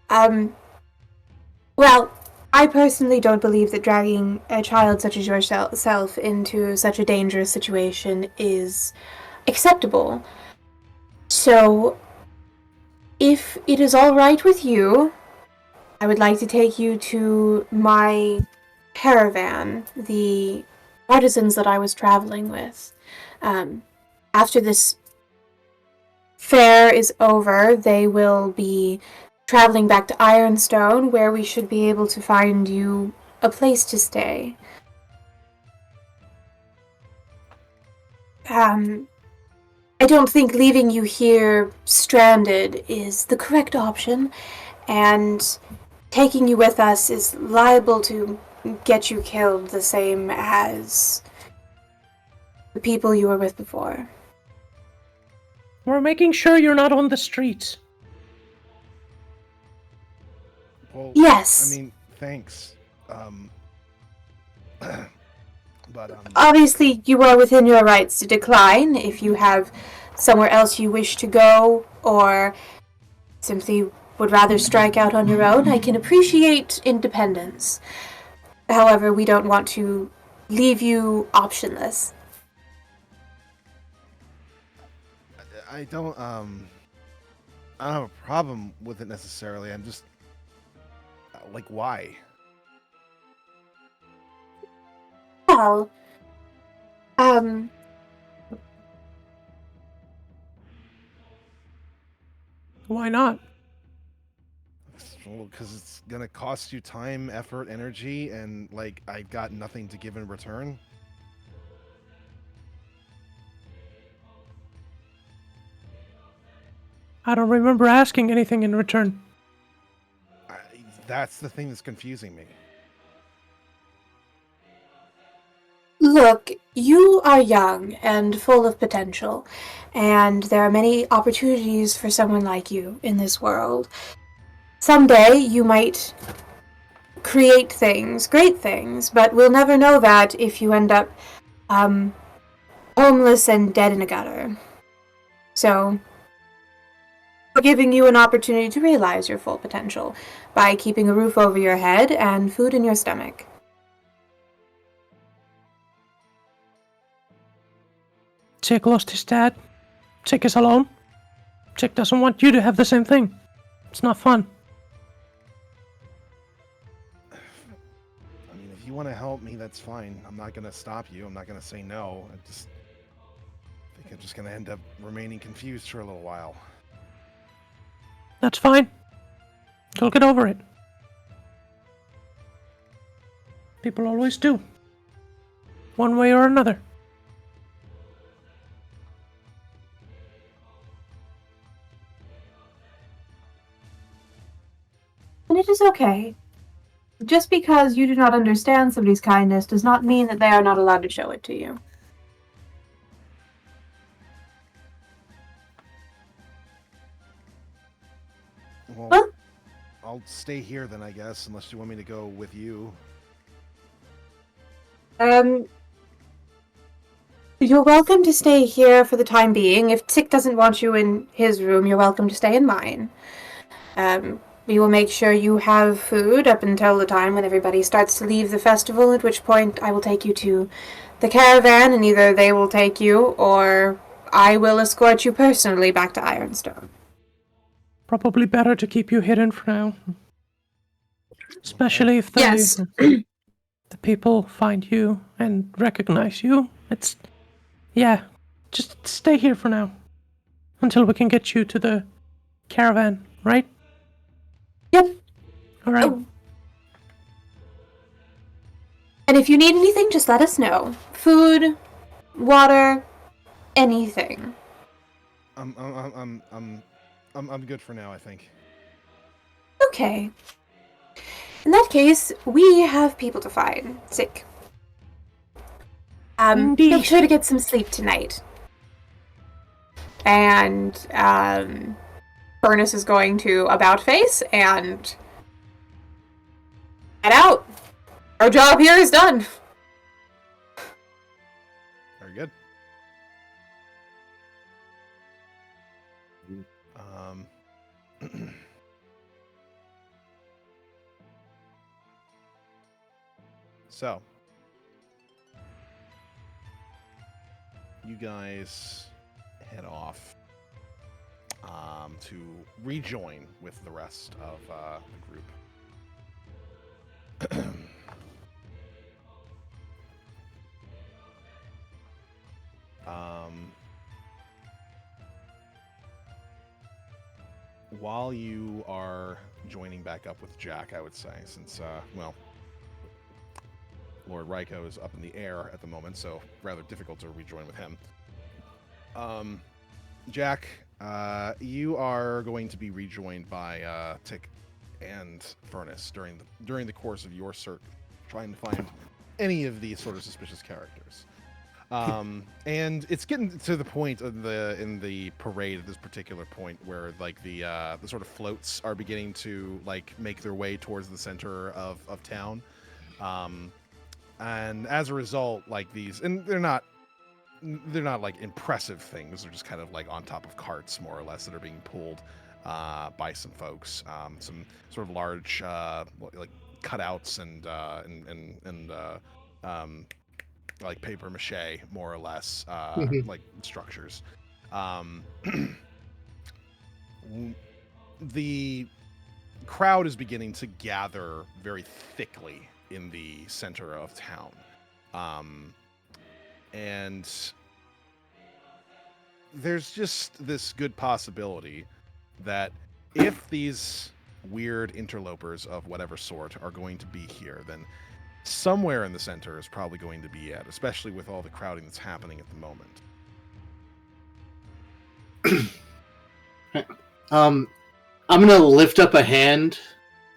well, I personally don't believe that dragging a child such as yourself into such a dangerous situation is acceptable. So, if it is all right with you, I would like to take you to my caravan, the artisans that I was traveling with. After this fair is over, they will be traveling back to Ironstone, where we should be able to find you a place to stay. I don't think leaving you here stranded is the correct option, and taking you with us is liable to get you killed the same as the people you were with before. We're making sure you're not on the streets. Well, Yes. I mean, thanks. But Obviously, you are within your rights to decline if you have somewhere else you wish to go, or simply would rather strike out on your own. I can appreciate independence. However, we don't want to leave you optionless. I don't have a problem with it necessarily. I'm just like, why? Well, Why not? Because it's gonna cost you time, effort, energy, and like I got nothing to give in return. I don't remember asking anything in return. That's the thing that's confusing me. look, you are young and full of potential, and there are many opportunities for someone like you in this world. Someday you might create things, great things, but we'll never know that if you end up homeless and dead in a gutter. So, we're giving you an opportunity to realize your full potential by keeping a roof over your head and food in your stomach. Chick lost his dad. Chick is alone. Chick doesn't want you to have the same thing. It's not fun. I mean, if you want to help me, that's fine. I'm not gonna stop you. I'm not gonna say no. I think I'm just gonna end up remaining confused for a little while. That's fine. You'll get over it. People always do. one way or another. And it is okay. Just because you do not understand somebody's kindness does not mean that they are not allowed to show it to you. Well, Well- I'll stay here then, I guess, unless you want me to go with you. You're welcome to stay here for the time being. If Tick doesn't want you in his room, you're welcome to stay in mine. We will make sure you have food up until the time when everybody starts to leave the festival, at which point I will take you to the caravan, and either they will take you, or I will escort you personally back to Ironstone. Probably better to keep you hidden for now. Especially if the, Yes. the people find you and recognize you. Yeah, just stay here for now. Until we can get you to the caravan, right? Yep. Alright. Oh. And if you need anything, just let us know. Food, water, anything. I'm good for now, I think. Okay. In that case, we have people to find. Sick. Indeed. Make sure to get some sleep tonight. And, Furnace is going to about face and head out. Our job here is done. Very good. So, you guys head off to rejoin with the rest of the group. While you are joining back up with Jack, I would say, since, well, Lord Ryko is up in the air at the moment, so rather difficult to rejoin with him. Jack, you are going to be rejoined by Tick and Furnace during the course of your search, trying to find any of these sort of suspicious characters. And it's getting to the point in the parade at this particular point where like the sort of floats are beginning to like make their way towards the center of town. And as a result, like these, and they're not like impressive things. They're just kind of like on top of carts, more or less, that are being pulled by some folks. Some sort of large like cutouts and like paper mache, more or less, like structures. The crowd is beginning to gather very thickly in the center of town. And there's just this good possibility that if these weird interlopers of whatever sort are going to be here, then somewhere in the center is probably going to be it, especially with all the crowding that's happening at the moment. I'm gonna lift up a hand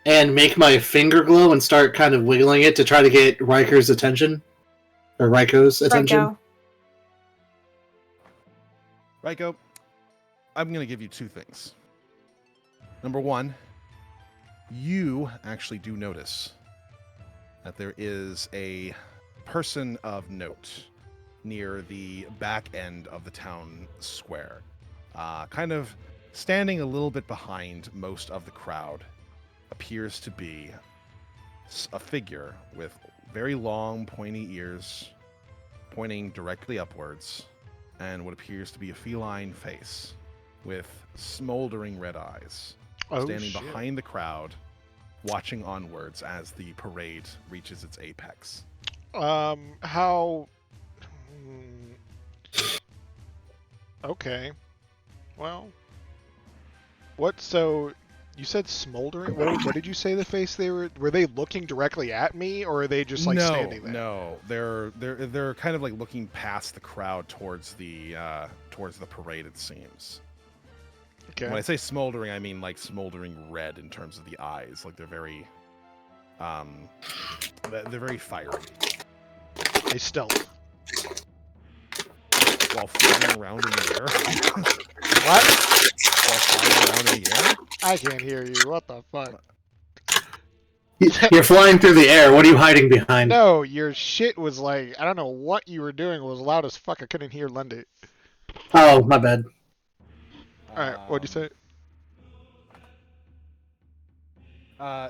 and make my finger glow and start kind of wiggling it to try to get Riker's attention. Or Ryko's attention. Ryko, I'm going to give you two things. Number one, you actually do notice that there is a person of note near the back end of the town square, kind of standing a little bit behind most of the crowd. Appears to be a figure with very long, pointy ears pointing directly upwards, and what appears to be a feline face with smoldering red eyes, standing behind the crowd, watching onwards as the parade reaches its apex. How... Okay. Well... So, You said smoldering. What did you say? The face they were they looking directly at me, or are they just like standing there? No, they're kind of like looking past the crowd towards the parade. It seems. Okay. When I say smoldering, I mean like smoldering red in terms of the eyes. Like they're very fiery. I stealth. While flying around in the air. What? While flying around in the air. I can't hear you. What the fuck? You're flying through the air. What are you hiding behind? No, your shit was like, I don't know what you were doing. It was loud as fuck. I couldn't hear Lundy. Oh, my bad. Alright, what'd you say?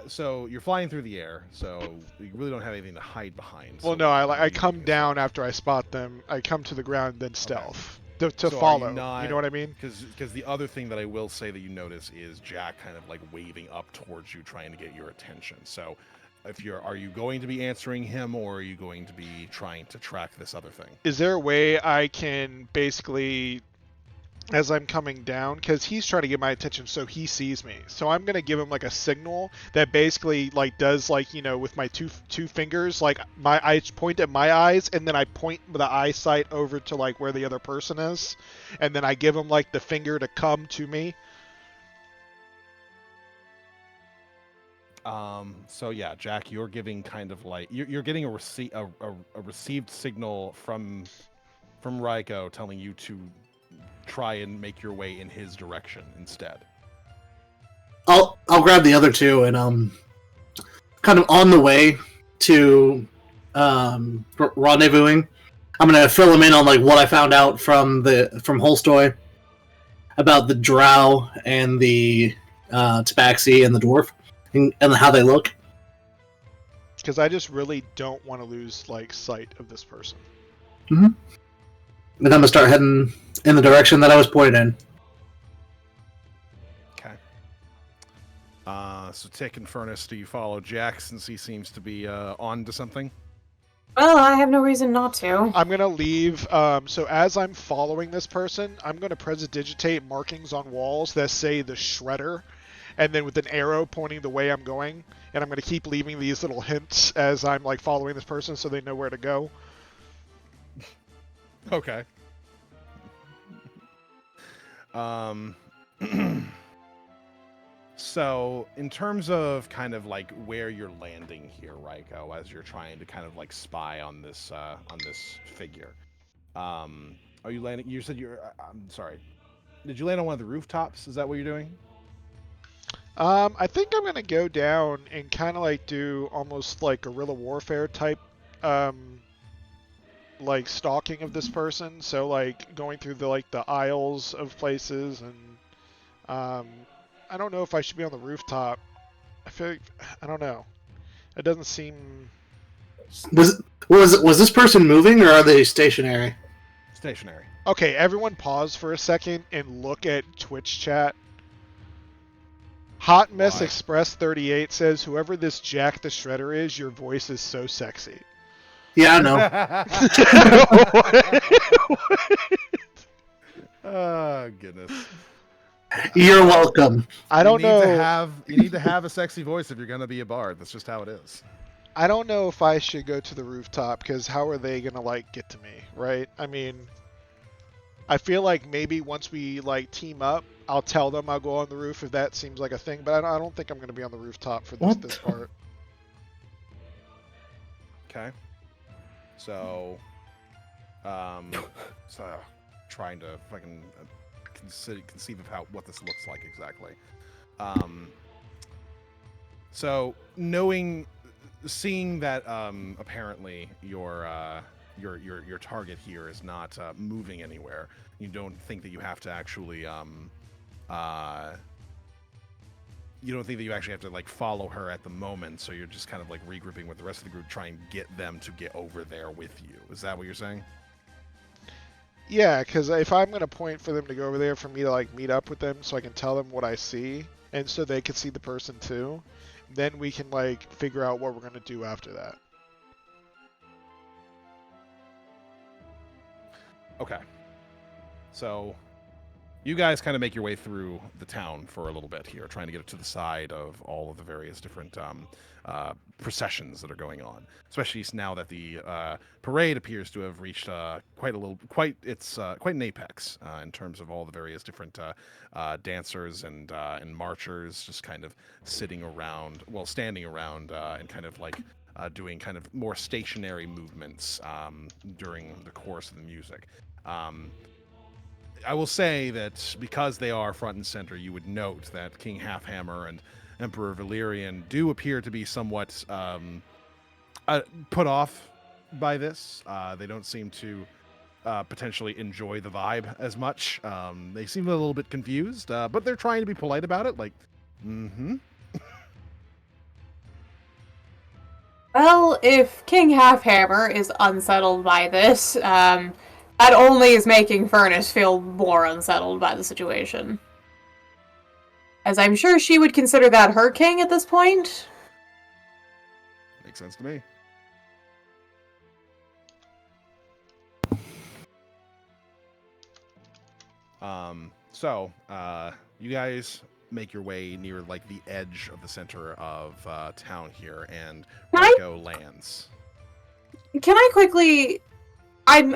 So you're flying through the air, so you really don't have anything to hide behind. Well, so no, what I you come do down is- after I spot them. I come to the ground, then stealth. To So are follow. you not- know what I mean? Because the other thing that I will say that you notice is Jack kind of like waving up towards you, trying to get your attention. So, are you going to be answering him, or are you going to be trying to track this other thing? Is there a way I can basically, as I'm coming down, because he's trying to get my attention so he sees me. So I'm going to give him like a signal that basically like does like, you know, with my two fingers, like I point at my eyes and then I point the eyesight over to like where the other person is. And then I give him like the finger to come to me. So yeah, Jack, you're giving kind of like you're getting a received signal from Raiko telling you to try and make your way in his direction instead. I'll grab the other two and kind of on the way to rendezvousing. I'm gonna fill them in on like what I found out from Holstoy about the drow and the tabaxi and the dwarf and how they look. Because I just really don't want to lose like sight of this person. Mm-hmm. And I'm gonna start heading in the direction that I was pointed in. Okay. So Tick and Furnace, do you follow Jack since he seems to be on to something? Well, I have no reason not to. I'm going to leave, so as I'm following this person, I'm going to prestidigitate markings on walls that say the Shredder, and then with an arrow pointing the way I'm going, and I'm going to keep leaving these little hints as I'm like following this person so they know where to go. Okay. So, in terms of kind of like where you're landing here, Raiko, as you're trying to kind of like spy on this figure, are you landing? You said you're. I'm sorry. Did you land on one of the rooftops? Is that what you're doing? I think I'm going to go down and kind of like do almost like guerrilla warfare type, like stalking of this person. So like going through the aisles of places and, I don't know if I should be on the rooftop. I feel like, I don't know. It doesn't seem... Was this person moving or are they stationary? Stationary. Okay, everyone pause for a second and look at Twitch chat. Hot Mess Why? Express 38 says, whoever this Jack the Shredder is, your voice is so sexy. Yeah, I know. Oh goodness. You're welcome. I don't know. You need to have a sexy voice if you're gonna be a bard. That's just how it is. I don't know if I should go to the rooftop because how are they gonna like get to me, right? I mean, I feel like maybe once we like team up, I'll tell them I'll go on the roof if that seems like a thing. But I don't think I'm gonna be on the rooftop for this part. Okay. So, trying to fucking conceive of what this looks like exactly. So seeing that apparently your target here is not moving anywhere, you don't think that you have to actually you don't think that you actually have to like follow her at the moment, so you're just kind of like regrouping with the rest of the group, try and get them to get over there with you. Is that what you're saying? Yeah, because if I'm going to point for them to go over there, for me to like meet up with them so I can tell them what I see, and so they can see the person too, then we can like figure out what we're going to do after that. Okay. So, You guys kind of make your way through the town for a little bit here, trying to get to the side of all of the various different processions that are going on. Especially now that the parade appears to have reached quite an apex in terms of all the various different dancers and marchers, just kind of standing around, and kind of like doing kind of more stationary movements during the course of the music. I will say that because they are front and center, you would note that King Halfhammer and Emperor Valerian do appear to be somewhat put off by this. They don't seem to potentially enjoy the vibe as much. They seem a little bit confused, but they're trying to be polite about it. Like, mm-hmm. Well, if King Halfhammer is unsettled by this, that only is making Furnace feel more unsettled by the situation. As I'm sure she would consider that her king at this point. Makes sense to me. So, you guys make your way near like the edge of the center of town here, and Rico lands. Can I quickly? I'm.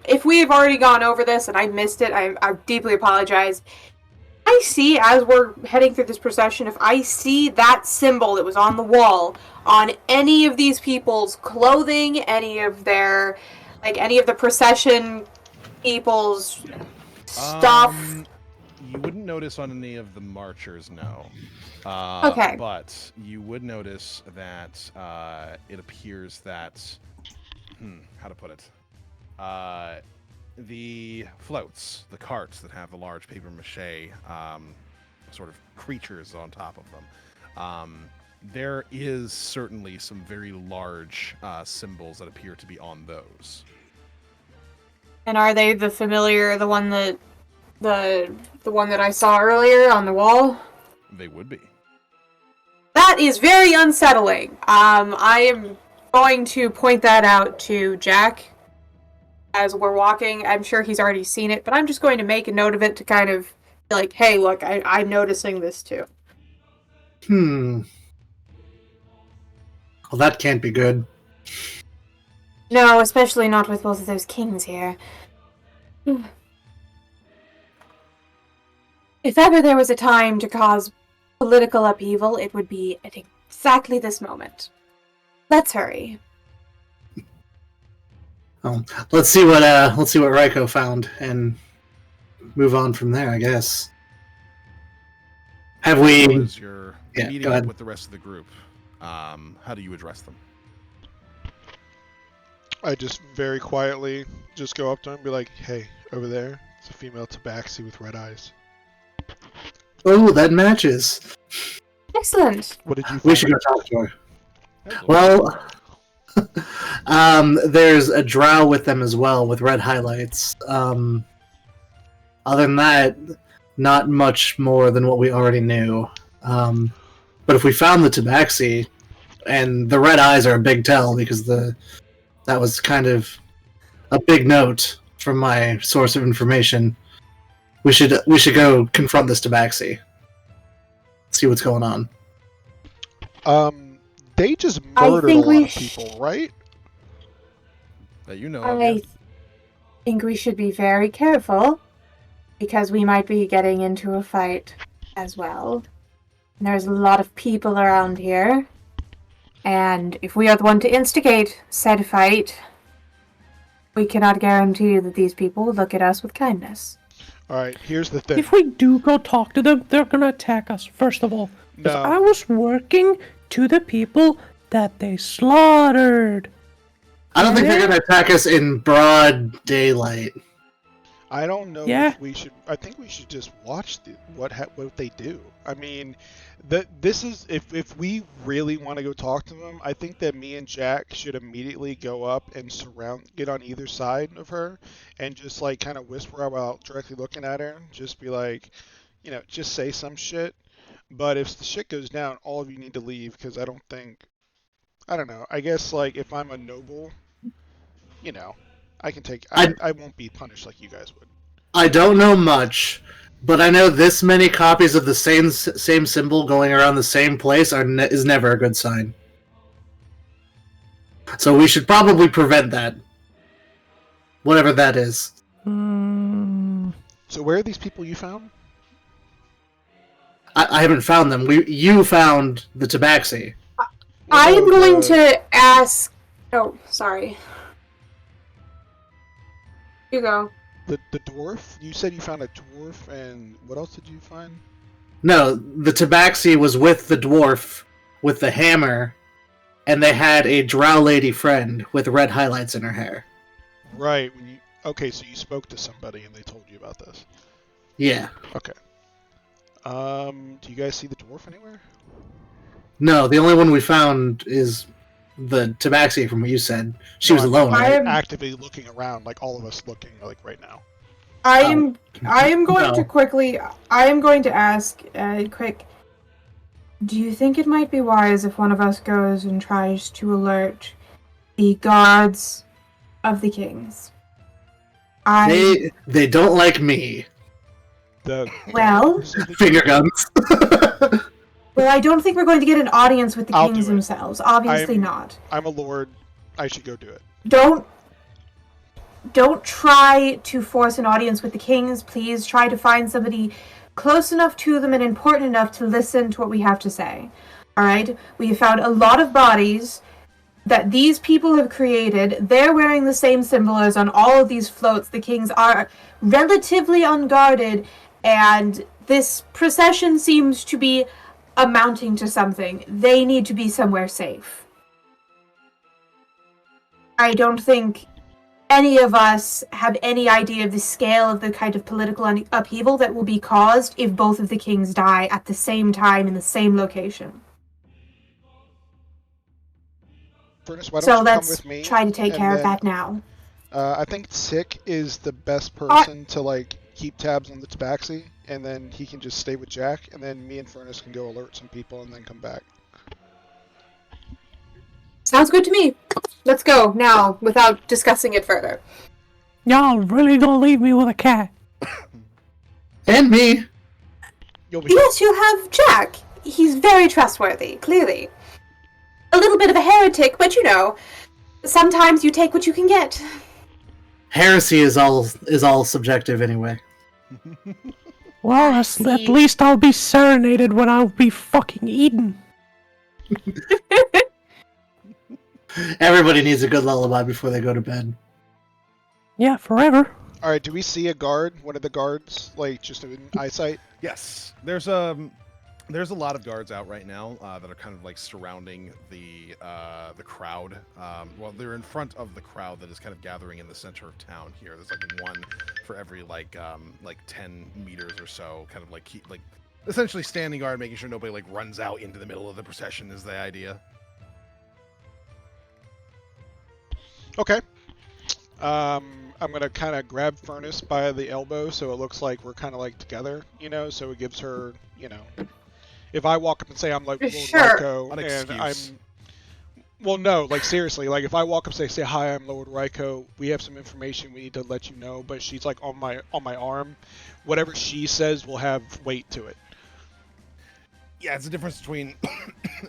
If we have already gone over this and I missed it, I deeply apologize. I see as we're heading through this procession, if I see that symbol that was on the wall on any of these people's clothing, any of the procession people's stuff. You wouldn't notice on any of the marchers, no. Okay. But you would notice that it appears that, how to put it? The floats, the carts that have the large paper mache sort of creatures on top of them, there is certainly some very large symbols that appear to be on those. And are they the familiar, the one that I saw earlier on the wall? They would be. That is very unsettling. I am going to point that out to Jack as we're walking. I'm sure he's already seen it, but I'm just going to make a note of it to kind of be like, hey, look, I'm noticing this too. Well, that can't be good. No, especially not with both of those kings here. If ever there was a time to cause political upheaval, it would be at exactly this moment. Let's hurry. Well, let's see what Raiko found and move on from there, I guess. Have we? As you're meeting up with the rest of the group, how do you address them? I just very quietly just go up to him and be like, hey, over there, it's a female tabaxi with red eyes. Oh, that matches. Excellent. What did you find? We should go talk to her. Well, there's a drow with them as well, with red highlights. Other than that, not much more than what we already knew. But if we found the tabaxi, and the red eyes are a big tell, because that was kind of a big note from my source of information. We should go confront this tabaxi. See what's going on. They just murdered a lot of people, right? That you know. I think we should be very careful, because we might be getting into a fight as well. And there's a lot of people around here. And if we are the one to instigate said fight, we cannot guarantee that these people will look at us with kindness. Alright, here's the thing. If we do go talk to them, they're gonna attack us, first of all. Because No. I was working to the people that they slaughtered. I don't think they're going to attack us in broad daylight. I don't know if we should. I think we should just watch what they do. I mean, this is if we really want to go talk to them. I think that me and Jack should immediately go up and get on either side of her, and just like kind of whisper while directly looking at her. Just be like, just say some shit. But if the shit goes down, all of you need to leave, because I don't know. I guess like if I'm a noble, I can take. I won't be punished like you guys would. I don't know much, but I know this many copies of the same symbol going around the same place is never a good sign. So we should probably prevent that. Whatever that is. So where are these people you found? I haven't found them. You found the tabaxi. I am going to ask... Oh, sorry. You go. The dwarf? You said you found a dwarf, and what else did you find? No, the tabaxi was with the dwarf with the hammer, and they had a drow lady friend with red highlights in her hair. Right. Okay, so you spoke to somebody and they told you about this. Yeah. Okay. Do you guys see the dwarf anywhere? No, the only one we found is the tabaxi from what you said. She was alone, I right? am- actively looking around, like all of us looking, like right now. I am going no. to quickly... I am going to ask, quick... Do you think it might be wise if one of us goes and tries to alert the guards of the kings? They don't like me. Well... Finger guns. Well, I don't think we're going to get an audience with the I'll kings do it. themselves. Obviously not. I'm a lord. I should go do it. Don't try to force an audience with the kings. Please try to find somebody close enough to them and important enough to listen to what we have to say. All right? We have found a lot of bodies that these people have created. They're wearing the same symbol as on all of these floats. The kings are relatively unguarded, and this procession seems to be amounting to something. They need to be somewhere safe. I don't think any of us have any idea of the scale of the kind of political upheaval that will be caused if both of the kings die at the same time in the same location. Furnace, why don't So you let's come with me? try to take and care of then, that now. I think Sick is the best person to like keep tabs on the tabaxi, and then he can just stay with Jack, and then me and Furnace can go alert some people and then come back. Sounds good to me. Let's go now, without discussing it further. Y'all really gonna leave me with a cat? And me. You'll be Yes, you have Jack. He's very trustworthy, clearly. A little bit of a heretic, but you know, sometimes you take what you can get. Heresy is all subjective anyway. Well, at least I'll be serenaded when I'll be fucking eaten. Everybody needs a good lullaby before they go to bed. Yeah, forever. All right. Do we see a guard? One of the guards, like just in eyesight? Yes, there's a lot of guards out right now that are kind of like surrounding the crowd. Well, they're in front of the crowd that is kind of gathering in the center of town here. There's like one for every like 10 meters or so, kind of like essentially standing guard, making sure nobody like runs out into the middle of the procession is the idea. Okay. I'm gonna kind of grab Furnace by the elbow, so it looks like we're kind of like together, you know. So it gives her, you know, if I walk up and say I'm like Lord Sure. Ryko, An and excuse. well, no, like seriously, like if I walk up and say hi, I'm Lord Ryko, we have some information we need to let you know, but she's like on my arm, whatever she says will have weight to it. Yeah, it's the difference between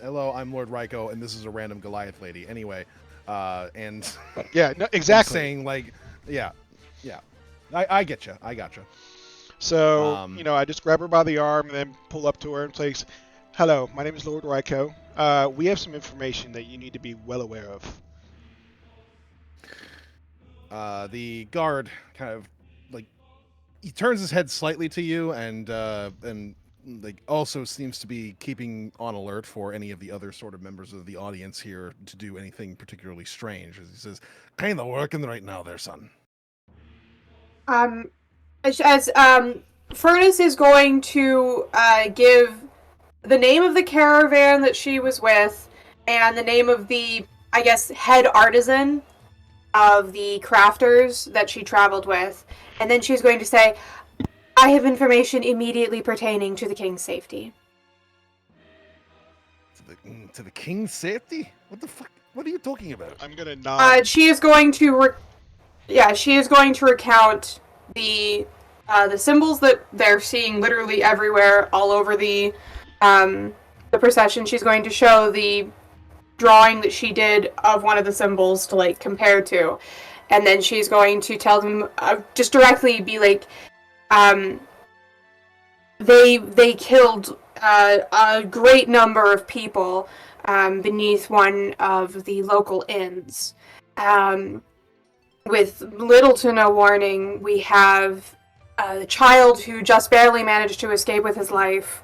hello, I'm Lord Ryko, and this is a random Goliath lady. Anyway, and Yeah, no, exactly. saying like, yeah, I get you, I got you. So, you know, I just grab her by the arm and then pull up to her and say, hello, my name is Lord Ryko. We have some information that you need to be well aware of. The guard kind of like he turns his head slightly to you and like also seems to be keeping on alert for any of the other sort of members of the audience here to do anything particularly strange. As he says, kind of working right now there, son. As Furnace is going to give the name of the caravan that she was with and the name of the, I guess, head artisan of the crafters that she traveled with, and then she's going to say, I have information immediately pertaining to the king's safety. To the king's safety? What the fuck? What are you talking about? I'm going to nod. She is going to recount the the symbols that they're seeing literally everywhere, all over the procession. She's going to show the drawing that she did of one of the symbols to like compare to, and then she's going to tell them just directly be like, they killed a great number of people beneath one of the local inns. With little to no warning, we have a child who just barely managed to escape with his life.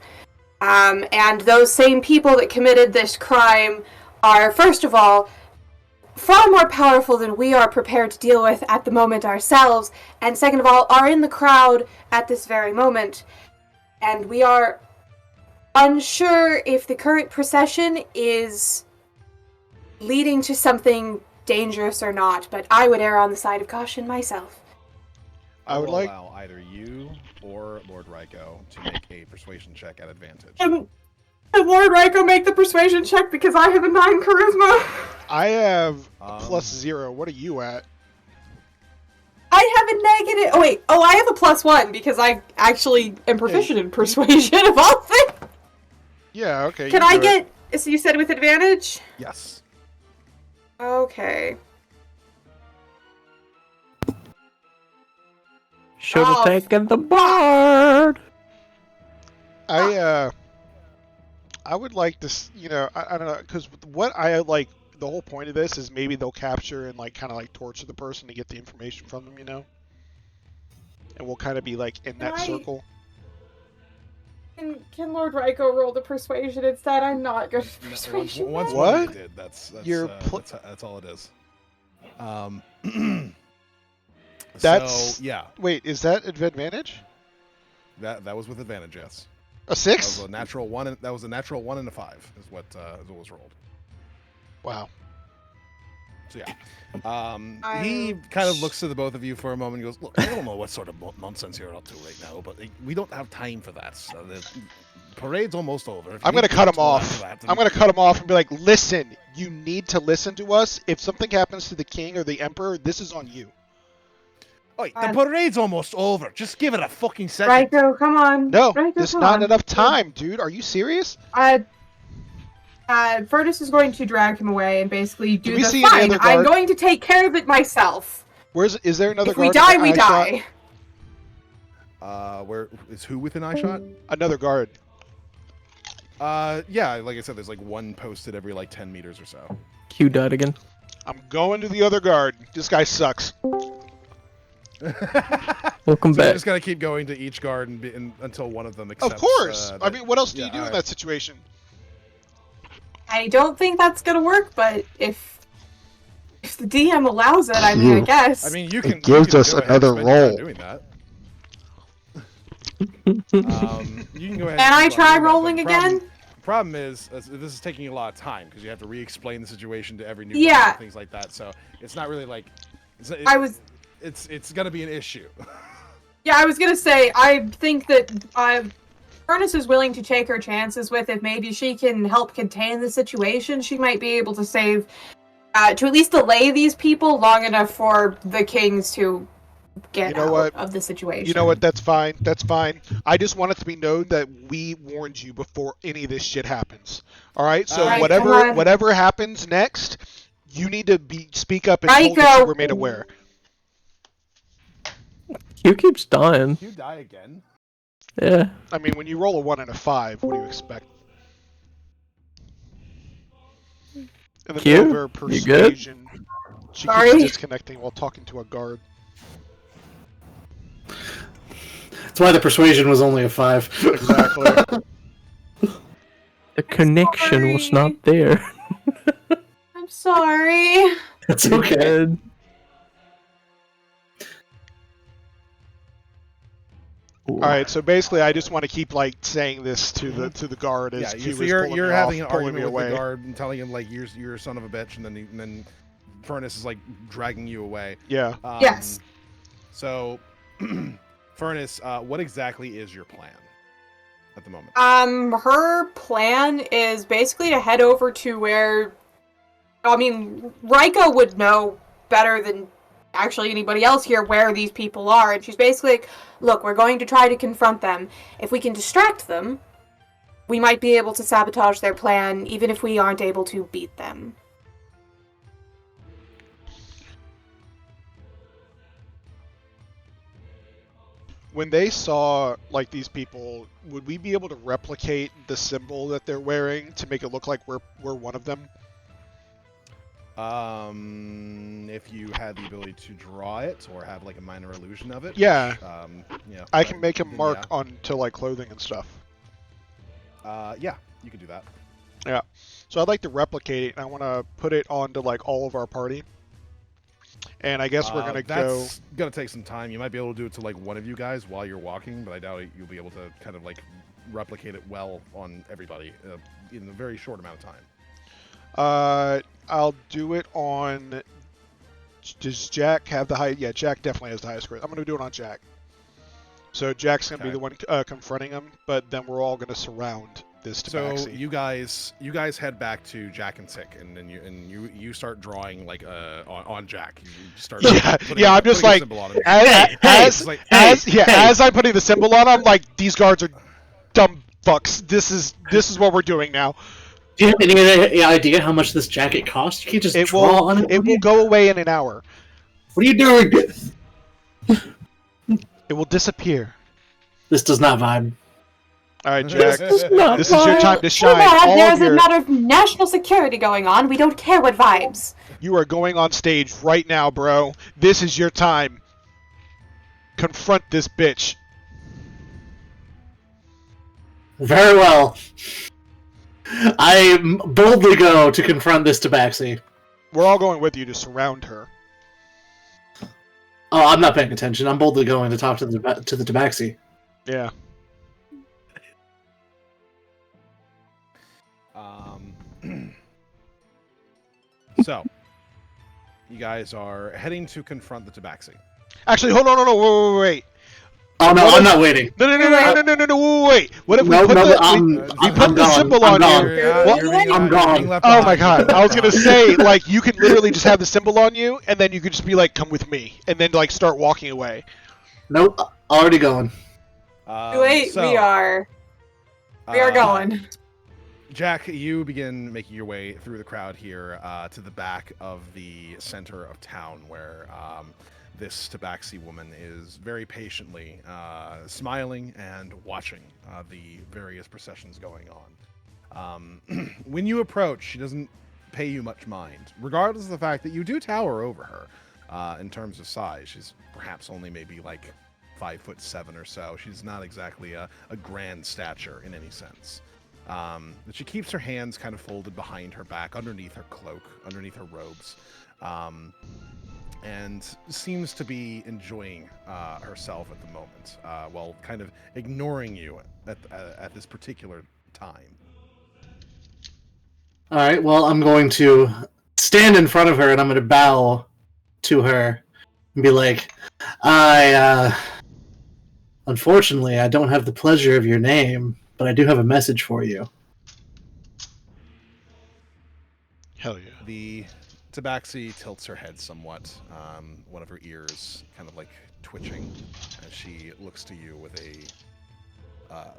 And those same people that committed this crime are, first of all, far more powerful than we are prepared to deal with at the moment ourselves, and second of all, are in the crowd at this very moment. And we are unsure if the current procession is leading to something dangerous or not, but I would err on the side of caution myself. I would like allow either you or Lord Ryko to make a persuasion check at advantage. And Lord Ryko make the persuasion check because I have a 9 charisma. I have a +0. What are you at? I have a negative. Oh wait. Oh, I have a +1 because I actually am proficient in persuasion of all things. Yeah. Okay. Can I get? So you said with advantage? Yes. Okay. Should have taken the bard. I would like to, I don't know, because what I like, the whole point of this is maybe they'll capture and like kind of like torture the person to get the information from them, and we'll kind of be like in that circle. Can Lord Ryko roll the persuasion instead? I'm not good at persuasion. Once What? you did, that's all it is. That's so, yeah. Wait, is that advantage? That was with advantage, yes. A 6? That was a natural 1. That was a natural 1 and a 5 is what was rolled. Wow. So yeah, he kind of looks to the both of you for a moment and goes, "Look, I don't know what sort of nonsense you're up to right now, but we don't have time for that. So the parade's almost over. I'm going to cut him off. I'm going to cut him off and be like, listen, you need to listen to us. If something happens to the king or the emperor, this is on you. Oh, the parade's almost over. Just give it a fucking second. Ryko, come on. No, Ryko, there's come not on. enough time, dude. Are you serious? Furnace is going to drag him away and basically do we the see any fine. other guard? I'm going to take care of it myself. Is there another If we guard? die, we die. Where is who within eye shot? Another guard. Yeah, like I said, there's like one posted every like 10 meters or so. Q died again. I'm going to the other guard. This guy sucks. Welcome So back. we're just gonna keep going to each guard until one of them accepts. Of course. that- I mean, what else do you do in alright. that situation? I don't think that's gonna work, but if the DM allows it, I mean, I guess. I mean, you can. gives you can us go ahead and another spend your time roll. Doing that. You can go ahead. Can I and try do that, rolling but the problem- again? The problem is this is taking a lot of time because you have to re-explain the situation to every new Yeah. and things like that. So it's not really like. It's gonna be an issue. Yeah, I was gonna say, I think that Furnace is willing to take her chances with it. Maybe she can help contain the situation. She might be able to save, to at least delay these people long enough for the kings to get out of the situation. You know what? That's fine. That's fine. I just want it to be known that we warned you before any of this shit happens. All right. So Alright, whatever happens next, you need to speak up and told that you were made aware. Q keeps dying. You die again. Yeah. I mean, when you roll a 1 and a 5, what do you expect? And then Q? over You good? persuasion, she Sorry? keeps disconnecting while talking to a guard. That's why the persuasion was only a 5. Exactly. The connection was not there. I'm sorry. That's okay. Good. All right, so basically, I just want to keep like saying this to the guard as Yeah, Q so is you're pulling me having off, an pulling me argument with away. the guard and telling him like you're a son of a bitch, and then Furnace is like dragging you away. Yeah. Yes. So, Furnace, what exactly is your plan at the moment? Her plan is basically to head over to where, I mean, Ryko would know better than actually anybody else here where these people are. And she's basically like, look, we're going to try to confront them. If we can distract them, we might be able to sabotage their plan, even if we aren't able to beat them. When they saw like these people, would we be able to replicate the symbol that they're wearing to make it look like we're one of them? If you had the ability to draw it or have like a minor illusion of it. Yeah. Which, yeah. I can make a then mark yeah. onto like clothing and stuff. Yeah, you can do that. Yeah. So I'd like to replicate it, and I want to put it onto like all of our party. And I guess we're gonna go. That's gonna take some time. You might be able to do it to like one of you guys while you're walking, but I doubt you'll be able to kind of like replicate it well on everybody in a very short amount of time. I'll do it on. Does Jack have the high? Yeah, Jack definitely has the highest grade. I'm gonna do it on Jack. So Jack's gonna be the one confronting him, but then we're all gonna surround this tabaxi. So you guys head back to Jack and Tick, and then you start drawing like on Jack. You start I'm just like as I'm putting the symbol on, I'm like, these guards are dumb fucks. This is what we're doing now. Do you have any idea how much this jacket costs? You can't just draw on it. It will go away in an hour. What are you doing? It will disappear. This does not vibe. All right, Jack. This is your time to shine. There's a matter of national security going on. We don't care what vibes. You are going on stage right now, bro. This is your time. Confront this bitch. Very well. I boldly go to confront this tabaxi. We're all going with you to surround her. Oh, I'm not paying attention. I'm boldly going to talk to the tabaxi. Yeah. So, you guys are heading to confront the tabaxi. Actually, hold on, wait. Oh no, I'm not waiting. No, wait. What if we put the symbol on you? I'm gone. Oh my god. I was gonna say, like, you can literally just have the symbol on you, and then you could just be like, come with me, and then like start walking away. Nope, already going. Wait, we are going. Jack, you begin making your way through the crowd here to the back of the center of town where this tabaxi woman is very patiently smiling and watching the various processions going on. When you approach, she doesn't pay you much mind, regardless of the fact that you do tower over her in terms of size. She's perhaps only maybe like 5'7" or so. She's not exactly a grand stature in any sense. But she keeps her hands kind of folded behind her back, underneath her cloak, underneath her robes, and seems to be enjoying herself at the moment, while kind of ignoring you at this particular time. All right, well, I'm going to stand in front of her and I'm going to bow to her and be like, unfortunately, I don't have the pleasure of your name, but I do have a message for you. Hell yeah. The tabaxi tilts her head somewhat, one of her ears kind of like twitching as she looks to you with a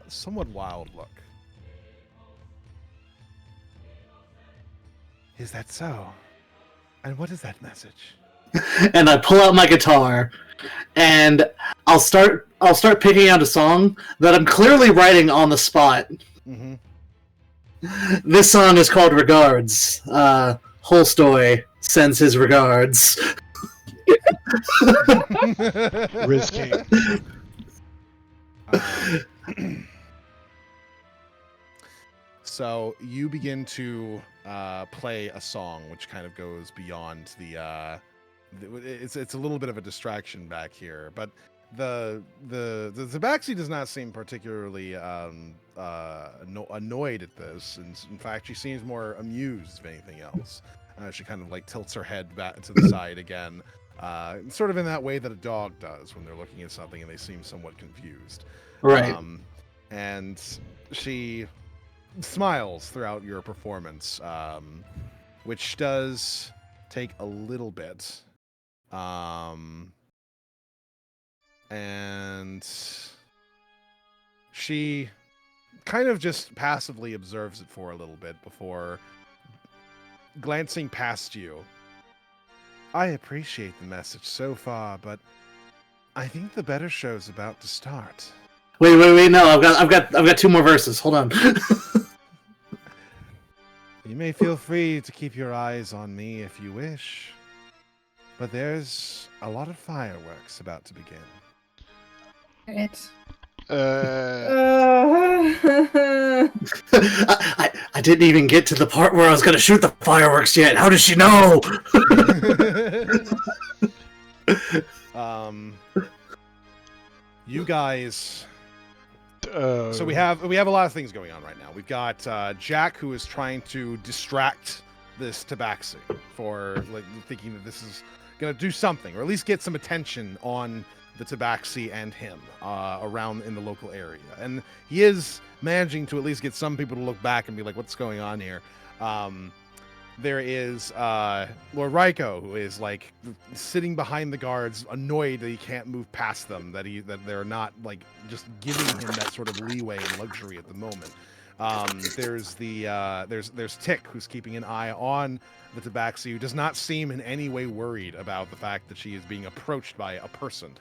somewhat wild look. Is that so? And what is that message? And I pull out my guitar, and I'll start picking out a song that I'm clearly writing on the spot. Mm-hmm. This song is called Regards. Holstoy sends his regards. Risky. So you begin to play a song which kind of goes beyond the it's a little bit of a distraction back here, but the tabaxi does not seem particularly annoyed at this, and in fact she seems more amused if anything else. She kind of like tilts her head back to the side again, sort of in that way that a dog does when they're looking at something and they seem somewhat confused. Right. And she smiles throughout your performance, which does take a little bit And she kind of just passively observes it for a little bit before glancing past you. I appreciate the message so far, but I think the better show's about to start. Wait! No, I've got 2 more verses. Hold on. You may feel free to keep your eyes on me if you wish, but there's a lot of fireworks about to begin. It. I didn't even get to the part where I was gonna shoot the fireworks yet. How does she know? You guys. So we have a lot of things going on right now. We've got Jack, who is trying to distract this Tabaxi for like thinking that this is gonna do something, or at least get some attention on the Tabaxi and him around in the local area. And he is managing to at least get some people to look back and be like, "What's going on here?" There is Lord Ryko, who is like sitting behind the guards, annoyed that he can't move past them, that they're not like just giving him that sort of leeway and luxury at the moment. There's Tick, who's keeping an eye on the Tabaxi, who does not seem in any way worried about the fact that she is being approached by a person.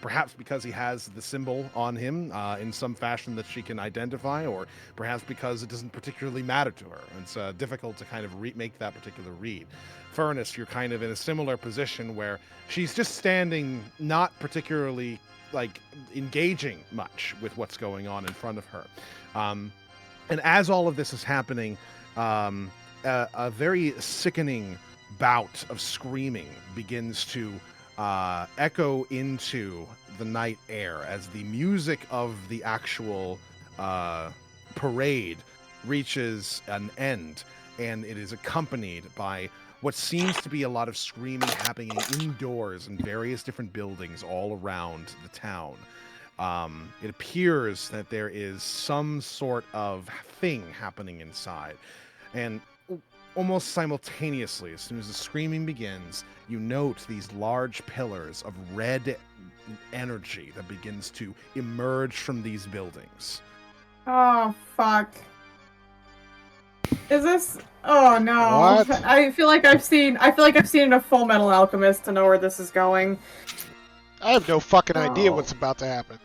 Perhaps because he has the symbol on him in some fashion that she can identify, or perhaps because it doesn't particularly matter to her. It's difficult to kind of make that particular read. Furnace, you're kind of in a similar position where she's just standing, not particularly like engaging much with what's going on in front of her. And as all of this is happening, a very sickening bout of screaming begins to echo into the night air as the music of the actual parade reaches an end, and it is accompanied by what seems to be a lot of screaming happening indoors in various different buildings all around the town. It appears that there is some sort of thing happening inside, and almost simultaneously, as soon as the screaming begins, you note these large pillars of red energy that begins to emerge from these buildings. Oh, fuck. Is this? Oh no! What? I feel like I've seen enough Full Metal Alchemist to know where this is going. I have no fucking idea Oh. what's about to happen.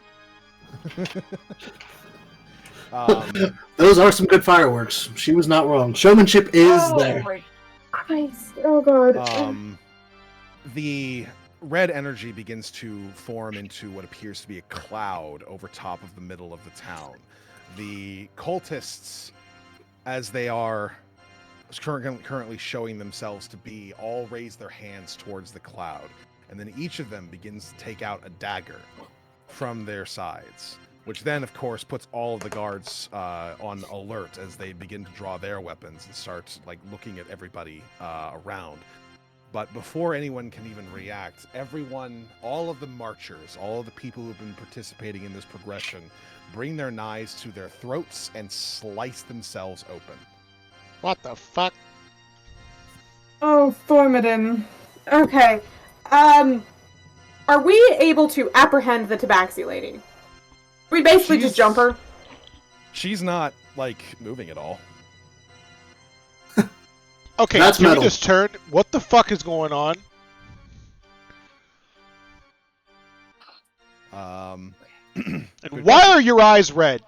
Those are some good fireworks. She was not wrong. Showmanship is there. My Christ! Oh god! The red energy begins to form into what appears to be a cloud over top of the middle of the town. The cultists, as they are currently showing themselves to be, all raise their hands towards the cloud, and then each of them begins to take out a dagger from their sides, which then, of course, puts all of the guards on alert as they begin to draw their weapons and start like looking at everybody around. But before anyone can even react, everyone, all of the marchers, all of the people who've been participating in this progression, bring their knives to their throats and slice themselves open. What the fuck? Oh, Thormodin. Okay. Are we able to apprehend the Tabaxi lady? We basically just jump her. She's not like moving at all. Okay, That's can metal. we just turn? What the fuck is going on? And why are your eyes red?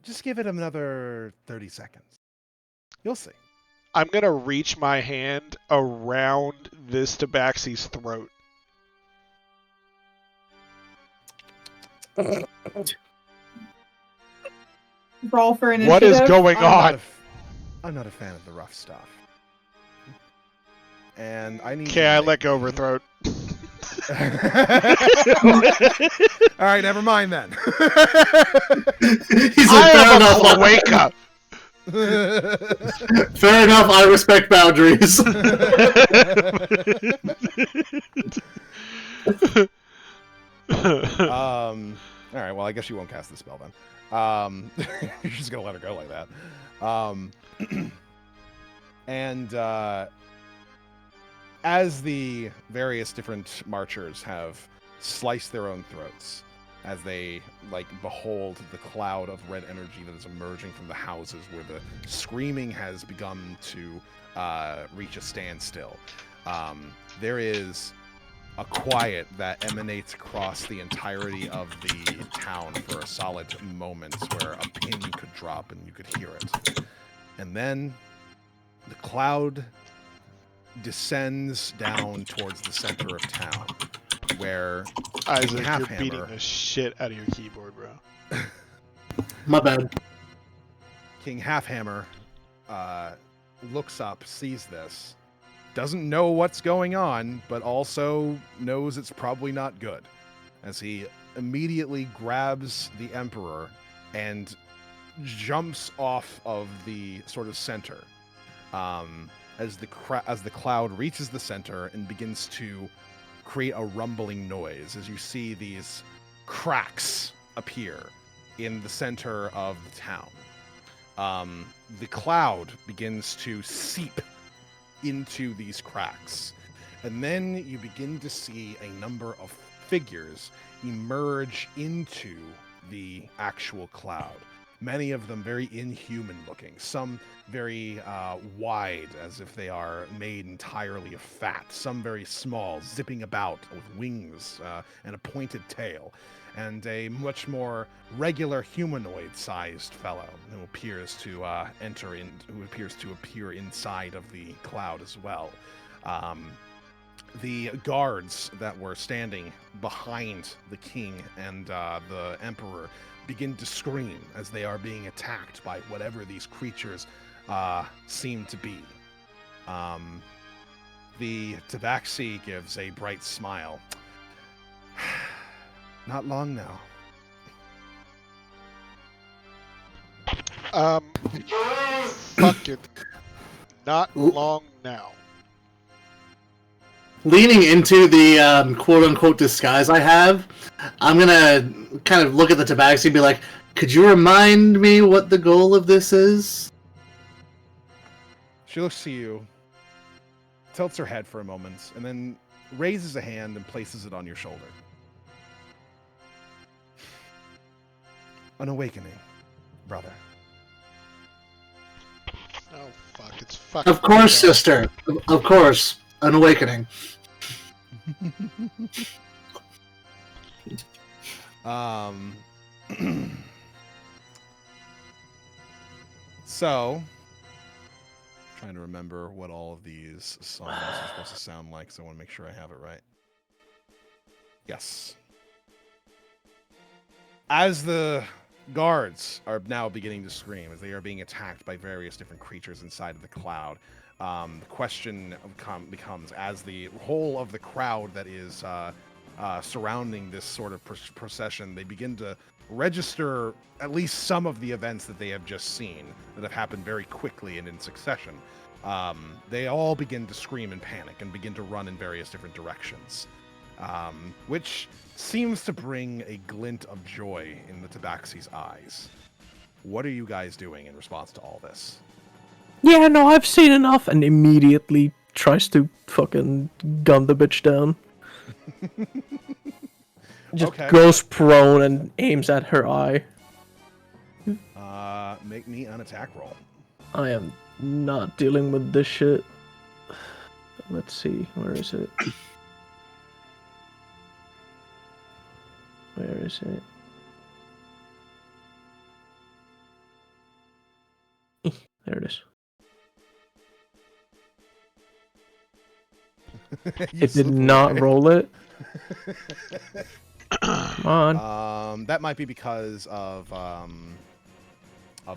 Just give it another 30 seconds. You'll see. I'm gonna reach my hand around this Tabaxi's throat. Roll for initiative. What is going on? I'm not a fan of the rough stuff. And I need. Okay, I let go of her throat. All right, never mind then. He's I like, am a cloaca. fair enough, I respect boundaries. All right, well, I guess you won't cast the spell then. You're just gonna let her go like that. And as the various different marchers have sliced their own throats, as they behold the cloud of red energy that is emerging from the houses where the screaming has begun to reach a standstill, there is a quiet that emanates across the entirety of the town for a solid moment, where a pin could drop and you could hear it. And then the cloud descends down towards the center of town, where Isaac, Half you're Hammer- beating the shit out of your keyboard, bro. My bad. King Halfhammer looks up, sees this, doesn't know what's going on, but also knows it's probably not good, as he immediately grabs the Emperor and jumps off of the sort of center. As the cloud reaches the center and begins to create a rumbling noise, as you see these cracks appear in the center of the town. The cloud begins to seep into these cracks, and then you begin to see a number of figures emerge into the actual cloud. Many of them very inhuman looking, some very wide, as if they are made entirely of fat, some very small, zipping about with wings and a pointed tail, and a much more regular humanoid-sized fellow who appears to appear inside of the cloud as well. The guards that were standing behind the king and the emperor begin to scream as they are being attacked by whatever these creatures seem to be. The Tabaxi gives a bright smile. Not long now. Fuck it. Not long now. Leaning into the quote-unquote disguise I have, I'm gonna kind of look at the Tabaxi and be like, could you remind me what the goal of this is? She looks to you, tilts her head for a moment, and then raises a hand and places it on your shoulder. An awakening, brother. Oh, fuck. It's fucking... Of course, sister. Of course. An awakening. So, trying to remember what all of these songs are supposed to sound like, so I want to make sure I have it right. Yes. As the guards are now beginning to scream, as they are being attacked by various different creatures inside of the cloud, the question becomes, as the whole of the crowd that is surrounding this sort of procession, they begin to register at least some of the events that they have just seen that have happened very quickly and in succession. They all begin to scream in panic and begin to run in various different directions, which seems to bring a glint of joy in the Tabaxi's eyes. What are you guys doing in response to all this? Yeah, no, I've seen enough, and immediately tries to fucking gun the bitch down. Just Okay. goes prone and aims at her eye. Make me an attack roll. I am not dealing with this shit. Let's see, where is it? Where is it? There it is. It did not roll it. Come on. That might be because of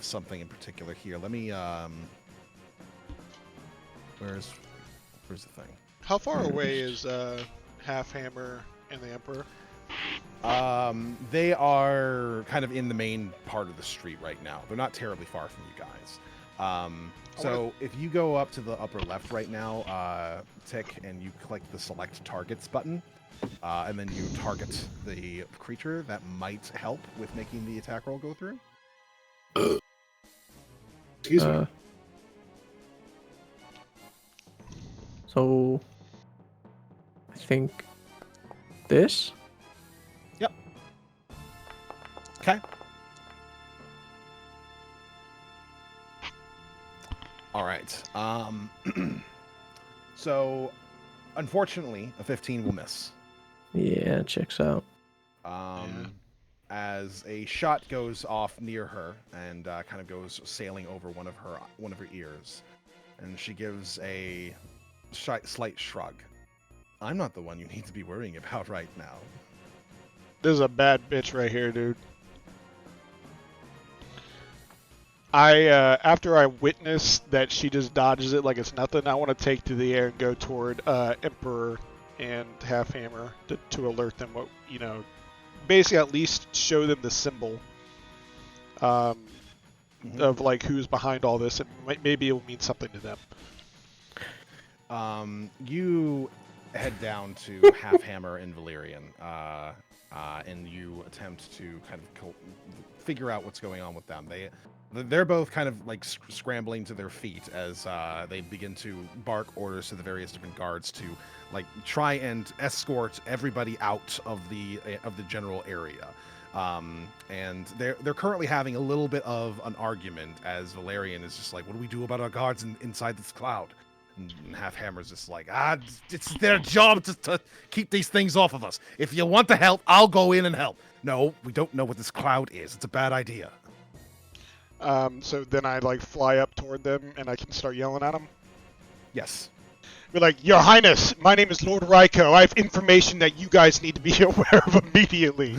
something in particular here. Let me where's the thing? How far away is Halfhammer and the Emperor? They are kind of in the main part of the street right now. They're not terribly far from you guys. So if you go up to the upper left right now, Tick, and you click the select targets button, and then you target the creature, that might help with making the attack roll go through. Excuse me. So I think this. Okay. All right. So, unfortunately, a 15 will miss. Yeah, checks out. As a shot goes off near her and kind of goes sailing over one of her ears, and she gives a slight shrug. I'm not the one you need to be worrying about right now. This is a bad bitch right here, dude. After I witness that she just dodges it like it's nothing, I want to take to the air and go toward Emperor and Halfhammer to alert them. What basically at least show them the symbol of like who's behind all this, and maybe it will mean something to them. You head down to Halfhammer and Valerian, and you attempt to kind of figure out what's going on with them. They're both kind of like scrambling to their feet as they begin to bark orders to the various different guards to like try and escort everybody out of the general area. And they're currently having a little bit of an argument as Valerian is just like, what do we do about our guards inside this cloud? And Halfhammer's just like, it's their job to keep these things off of us. If you want to help, I'll go in and help. No, we don't know what this cloud is. It's a bad idea. So then I like fly up toward them and I can start yelling at them. Yes. Be like, Your Highness, my name is Lord Ryko. I have information that you guys need to be aware of immediately.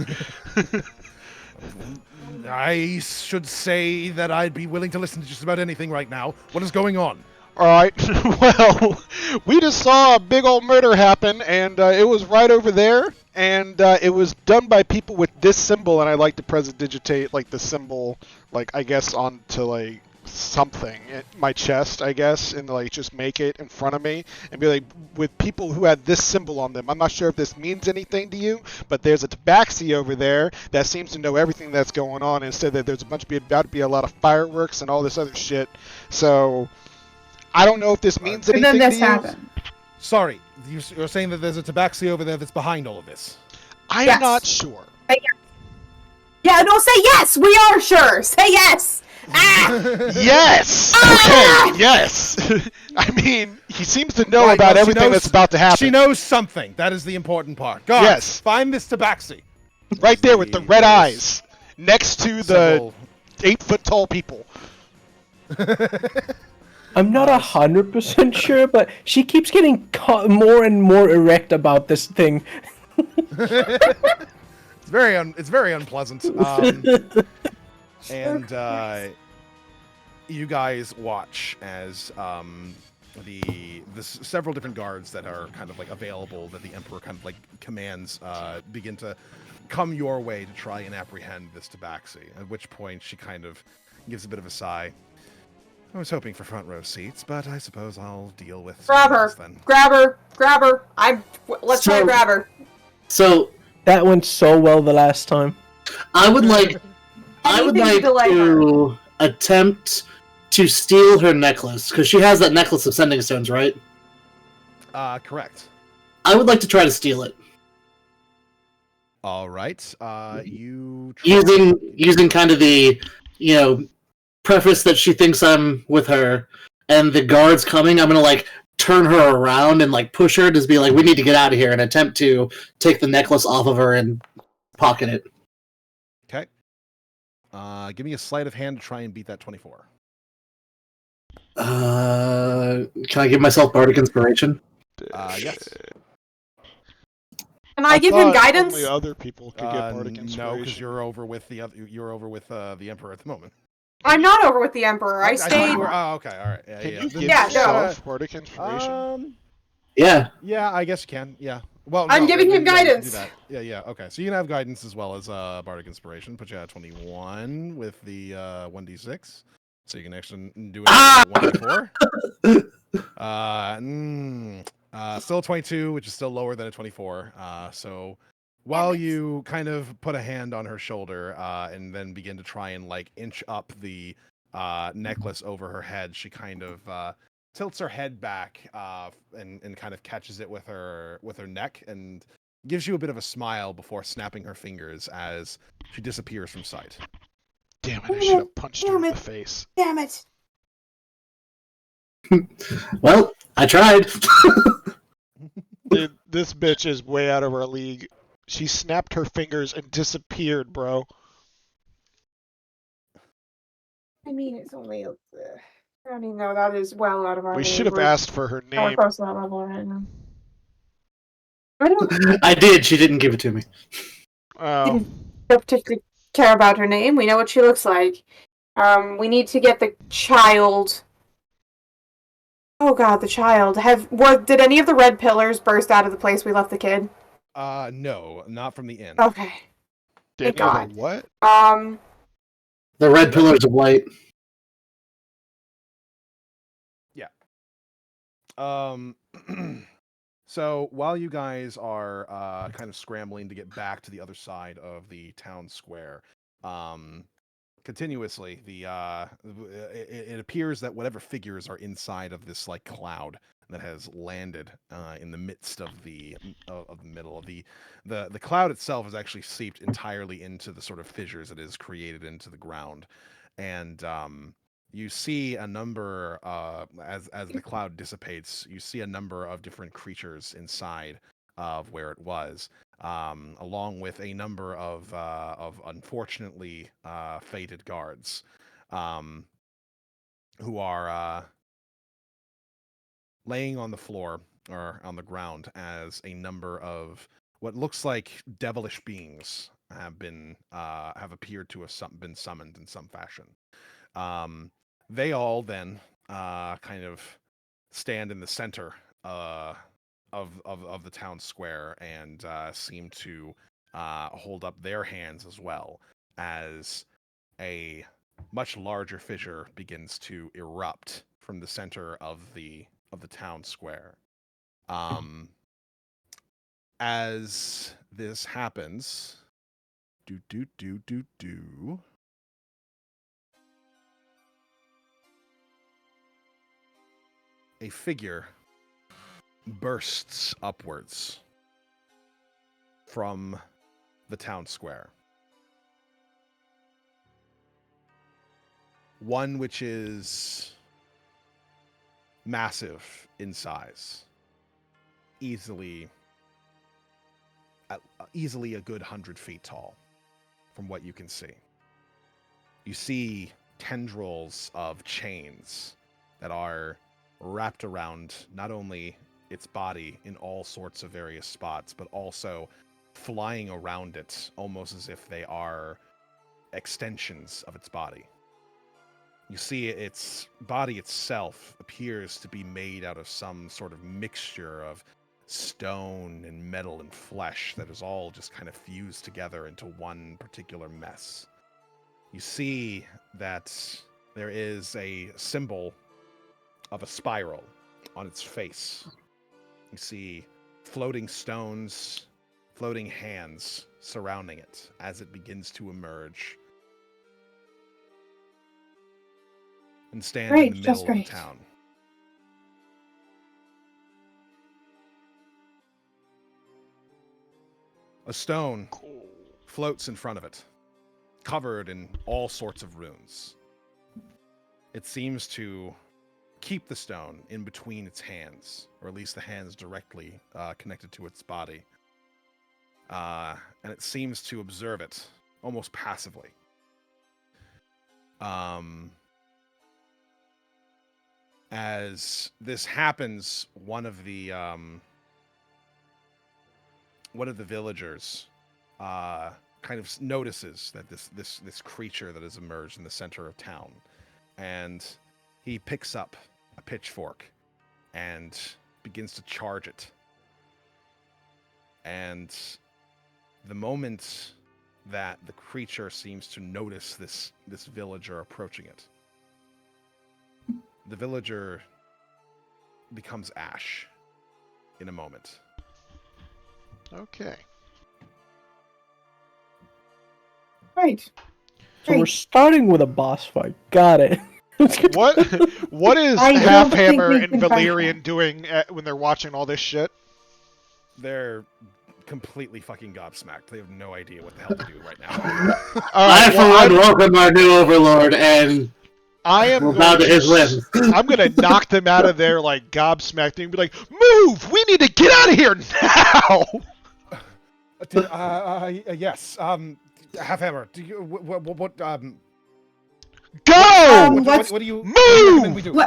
I should say that I'd be willing to listen to just about anything right now. What is going on? All right. Well, we just saw a big old murder happen, and it was right over there, and it was done by people with this symbol, and I like to prestidigitate like the symbol, like I guess onto like something in my chest, I guess, and like just make it in front of me and be like, with people who had this symbol on them. I'm not sure if this means anything to you, but there's a tabaxi over there that seems to know everything that's going on, and said that there's about to be a lot of fireworks and all this other shit. So I don't know if this means anything And then this to you. happened. Sorry, you're saying that there's a tabaxi over there that's behind all of this? I'm Yes. not sure. Yeah, no, say yes! We are sure! Say yes! Ah! Yes! Okay, yes! I mean, he seems to know Right, about well, she everything knows- that's about to happen. She knows something. That is the important part. Guards, Yes. find this tabaxi. Right there with the red There's eyes. Next to the several- 8-foot tall people. I'm not 100% sure, but she keeps getting more and more erect about this thing. It's very unpleasant. And you guys watch as the several different guards that are kind of like available that the Emperor kind of like commands begin to come your way to try and apprehend this tabaxi. At which point she kind of gives a bit of a sigh. I was hoping for front row seats, but I suppose I'll deal with Grab something her. else then. Grab her. Let's try So- to grab her. So That went so well the last time. I would like Anything to delay her. to attempt to steal her necklace because she has that necklace of sending stones, right? Correct. I would like to try to steal it All right. You try- using kind of the preface that she thinks I'm with her, and the guards coming. I'm gonna like turn her around and like push her to be like, we need to get out of here, and attempt to take the necklace off of her and pocket it. Okay. Give me a sleight of hand to try and beat that 24. Can I give myself bardic inspiration? Yes. Can I give him thought guidance? Only other people could get bardic No, inspiration. because you're over with the other. You're over with the Emperor at the moment. I'm not over with the Emperor. I thought stayed. you were- oh, okay. All right. Yeah, Can yeah. you give Yeah, no. yourself bardic inspiration? Yeah. Yeah, I guess you can. Yeah. Well, I'm no, giving him you can do guidance. that. Yeah, yeah. Okay, so you can have guidance as well as bardic inspiration. Put you at 21 with the 1d6, so you can actually do it at 1d4. Still 22, which is still lower than a 24. So while you kind of put a hand on her shoulder and then begin to try and like inch up the necklace over her head, she kind of tilts her head back and kind of catches it with her neck and gives you a bit of a smile before snapping her fingers as she disappears from sight. Damn it! I should have punched her in the face. Damn it! Well, I tried. Dude, this bitch is way out of our league. She snapped her fingers and disappeared, bro. I mean, it's only. I mean, no, that is well out of our We league. should have We're asked for her nowhere name. close to that level right now. I don't I did. She didn't give it to me. Oh, particularly care about her name. We know what she looks like. We need to get the child. Oh God, the child. Did any of the red pillars burst out of the place we left the kid? No, not from the inn. Okay. did God. the what? The red pillars of light. So while you guys are kind of scrambling to get back to the other side of the town square, continuously it appears that whatever figures are inside of this like cloud that has landed in the midst of the middle of the cloud itself is actually seeped entirely into the sort of fissures it is created into the ground, and you see a number as the cloud dissipates, you see a number of different creatures inside of where it was, along with a number of unfortunately fated guards, who are laying on the floor or on the ground as a number of what looks like devilish beings have appeared to have been summoned in some fashion. They all then kind of stand in the center of the town square and seem to hold up their hands as well as a much larger fissure begins to erupt from the center of the town square. As this happens, a figure bursts upwards from the town square. One which is massive in size, easily a good 100 feet tall, from what you can see. You see tendrils of chains that are wrapped around not only its body in all sorts of various spots, but also flying around it almost as if they are extensions of its body. You see its body itself appears to be made out of some sort of mixture of stone and metal and flesh that is all just kind of fused together into one particular mess. You see that there is a symbol of a spiral on its face. You see floating stones, floating hands surrounding it as it begins to emerge and stand in the middle of the town. A stone floats in front of it, covered in all sorts of runes. It seems to keep the stone in between its hands, or at least the hands directly connected to its body. And it seems to observe it almost passively. As this happens, one of the villagers kind of notices that this creature that has emerged in the center of town, and he picks up a pitchfork and begins to charge it. And the moment that the creature seems to notice this villager approaching it, the villager becomes ash in a moment. Okay. Right. So we're starting with a boss fight. Got it. What is I don't Halfhammer think we and can find Valerian doing when they're watching all this shit? They're completely fucking gobsmacked. They have no idea what the hell to do right now. All I, right, for well, one, welcome our new overlord, and I am we'll bow going to his whims. I'm gonna knock them out of there like gobsmacked and be like, "Move! We need to get out of here now!" Yes. Halfhammer. Do you what Go! what do you Move! recommend we do?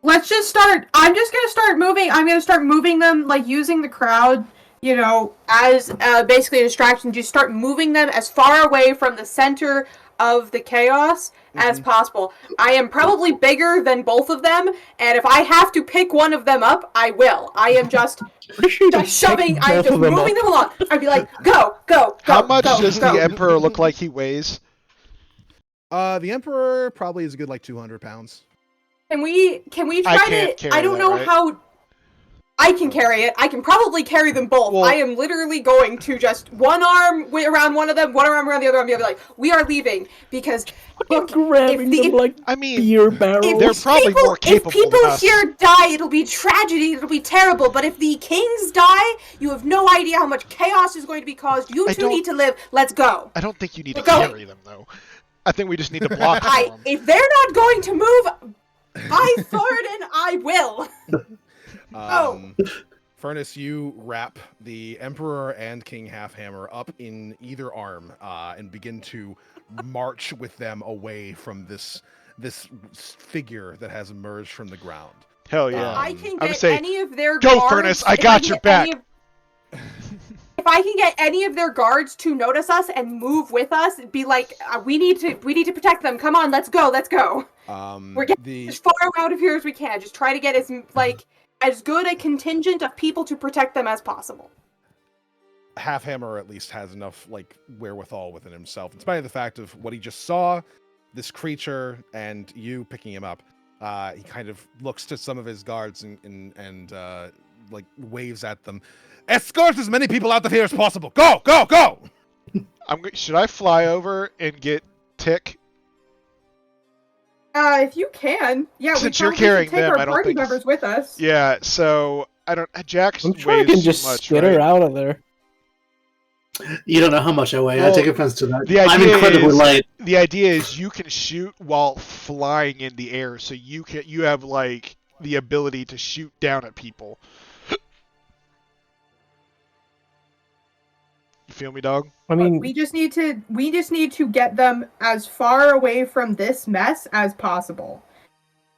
Let's just start. I'm just gonna start moving. I'm gonna start moving them, like using the crowd, as basically a distraction. Just start moving them as far away from the center of the chaos as possible. I am probably bigger than both of them, and if I have to pick one of them up, I will. I am just shoving. I am just moving them along. I'd be like, go, go, go. How much go, does go. the Emperor look like he weighs? The Emperor probably is a good like 200 pounds. Can we I try can't to? carry I don't that, know right? how. I can carry it. I can probably carry them both. Well- I am literally going to just one arm around one of them, one arm around the other arm. I'll be like, we are leaving because look, grabbing them like I mean, beer barrels. they're probably more capable if people than us. here die, it'll be tragedy. It'll be terrible. But if the kings die, you have no idea how much chaos is going to be caused. You I two don't- need to live. Let's go. I don't think you need to We're going. carry them though. I think we just need to block for them. If they're not going to move, by Thoradin, I will. Furnace, you wrap the Emperor and King Halfhammer up in either arm and begin to march with them away from this figure that has emerged from the ground. Hell yeah! I can I would get say, any of their go, guards. Furnace, I if got can your get back. If I can get any of their guards to notice us and move with us, be like, we need to protect them. Come on, let's go, let's go. We're getting as far out of here as we can. Just try to get as good a contingent of people to protect them as possible. Halfhammer at least has enough wherewithal within himself, in spite of the fact of what he just saw, this creature, and you picking him up. He kind of looks to some of his guards and waves at them. Escort as many people out of here as possible. Go, go, go! Should I fly over and get Tick? If you can, yeah. Since we you're carrying should take them, our I don't party think- members with us. Yeah. So I don't. Jack's I'm sure I weighs can too just much, spit right? her out of there. You don't know how much I weigh. I Well, take offense to that. the I'm idea incredibly is- light. The idea is you can shoot while flying in the air, so you have the ability to shoot down at people. You feel me, dog? I mean, We just need to get them as far away from this mess as possible.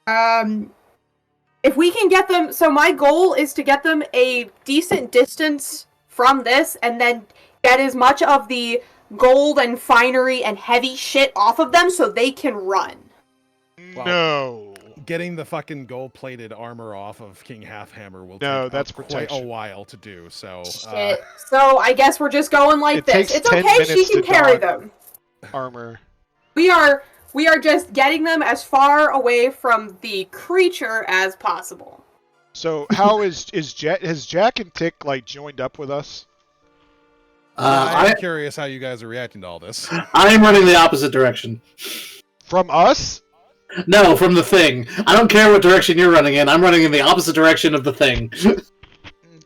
If we can get them, so my goal is to get them a decent distance from this, and then get as much of the gold and finery and heavy shit off of them so they can run. Wow. No. Getting the fucking gold-plated armor off of King Halfhammer will No, take that's quite protection. a while to do. So Shit. So I guess we're just going like It this. takes It's 10 okay, she minutes can to carry don- them. Armor. We are just getting them as far away from the creature as possible. So how has Jack and Tick joined up with us? I'm curious how you guys are reacting to all this. I'm running the opposite direction. From us? No, from the thing. I don't care what direction you're running in. I'm running in the opposite direction of the thing.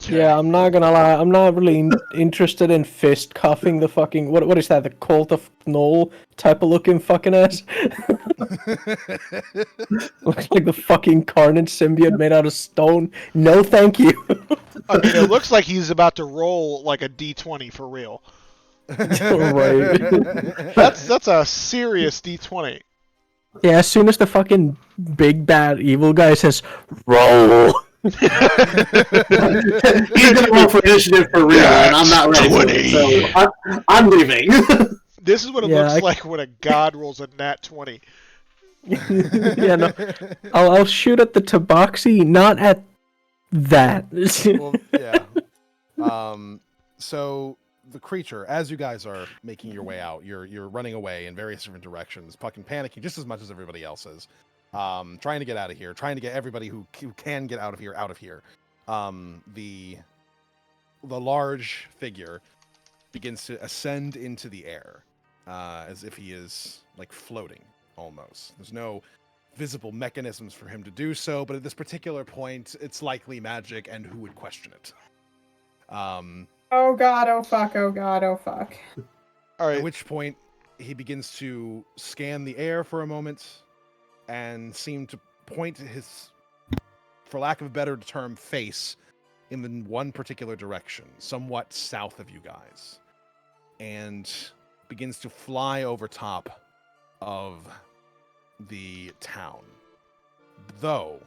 yeah, I'm not gonna lie. I'm not really interested in fist cuffing the fucking what is that? The Cult of Knoll type of looking fucking ass. Looks like the fucking Carnage symbiote made out of stone. No, thank you. I mean, it looks like he's about to roll like a D20 for real. Right. That's a serious D20. Yeah, as soon as the fucking big bad evil guy says roll. He's gonna roll for initiative for real, and I'm not ready for it, so I'm leaving. This is what it Yeah, looks like when a god rolls a nat 20. Yeah, no, I'll shoot at the tabaxi, not at that. Well, yeah. So the creature, as you guys are making your way out, you're running away in various different directions, fucking panicking just as much as everybody else is. Trying to get out of here, trying to get everybody who can get out of here out of here. The large figure begins to ascend into the air, as if he is floating almost. There's no visible mechanisms for him to do so, but at this particular point, it's likely magic, and who would question it? Oh god, oh fuck, oh god, oh fuck. All At right. which point, he begins to scan the air for a moment and seem to point his, for lack of a better term, face in one particular direction, somewhat south of you guys, and begins to fly over top of the town. Though,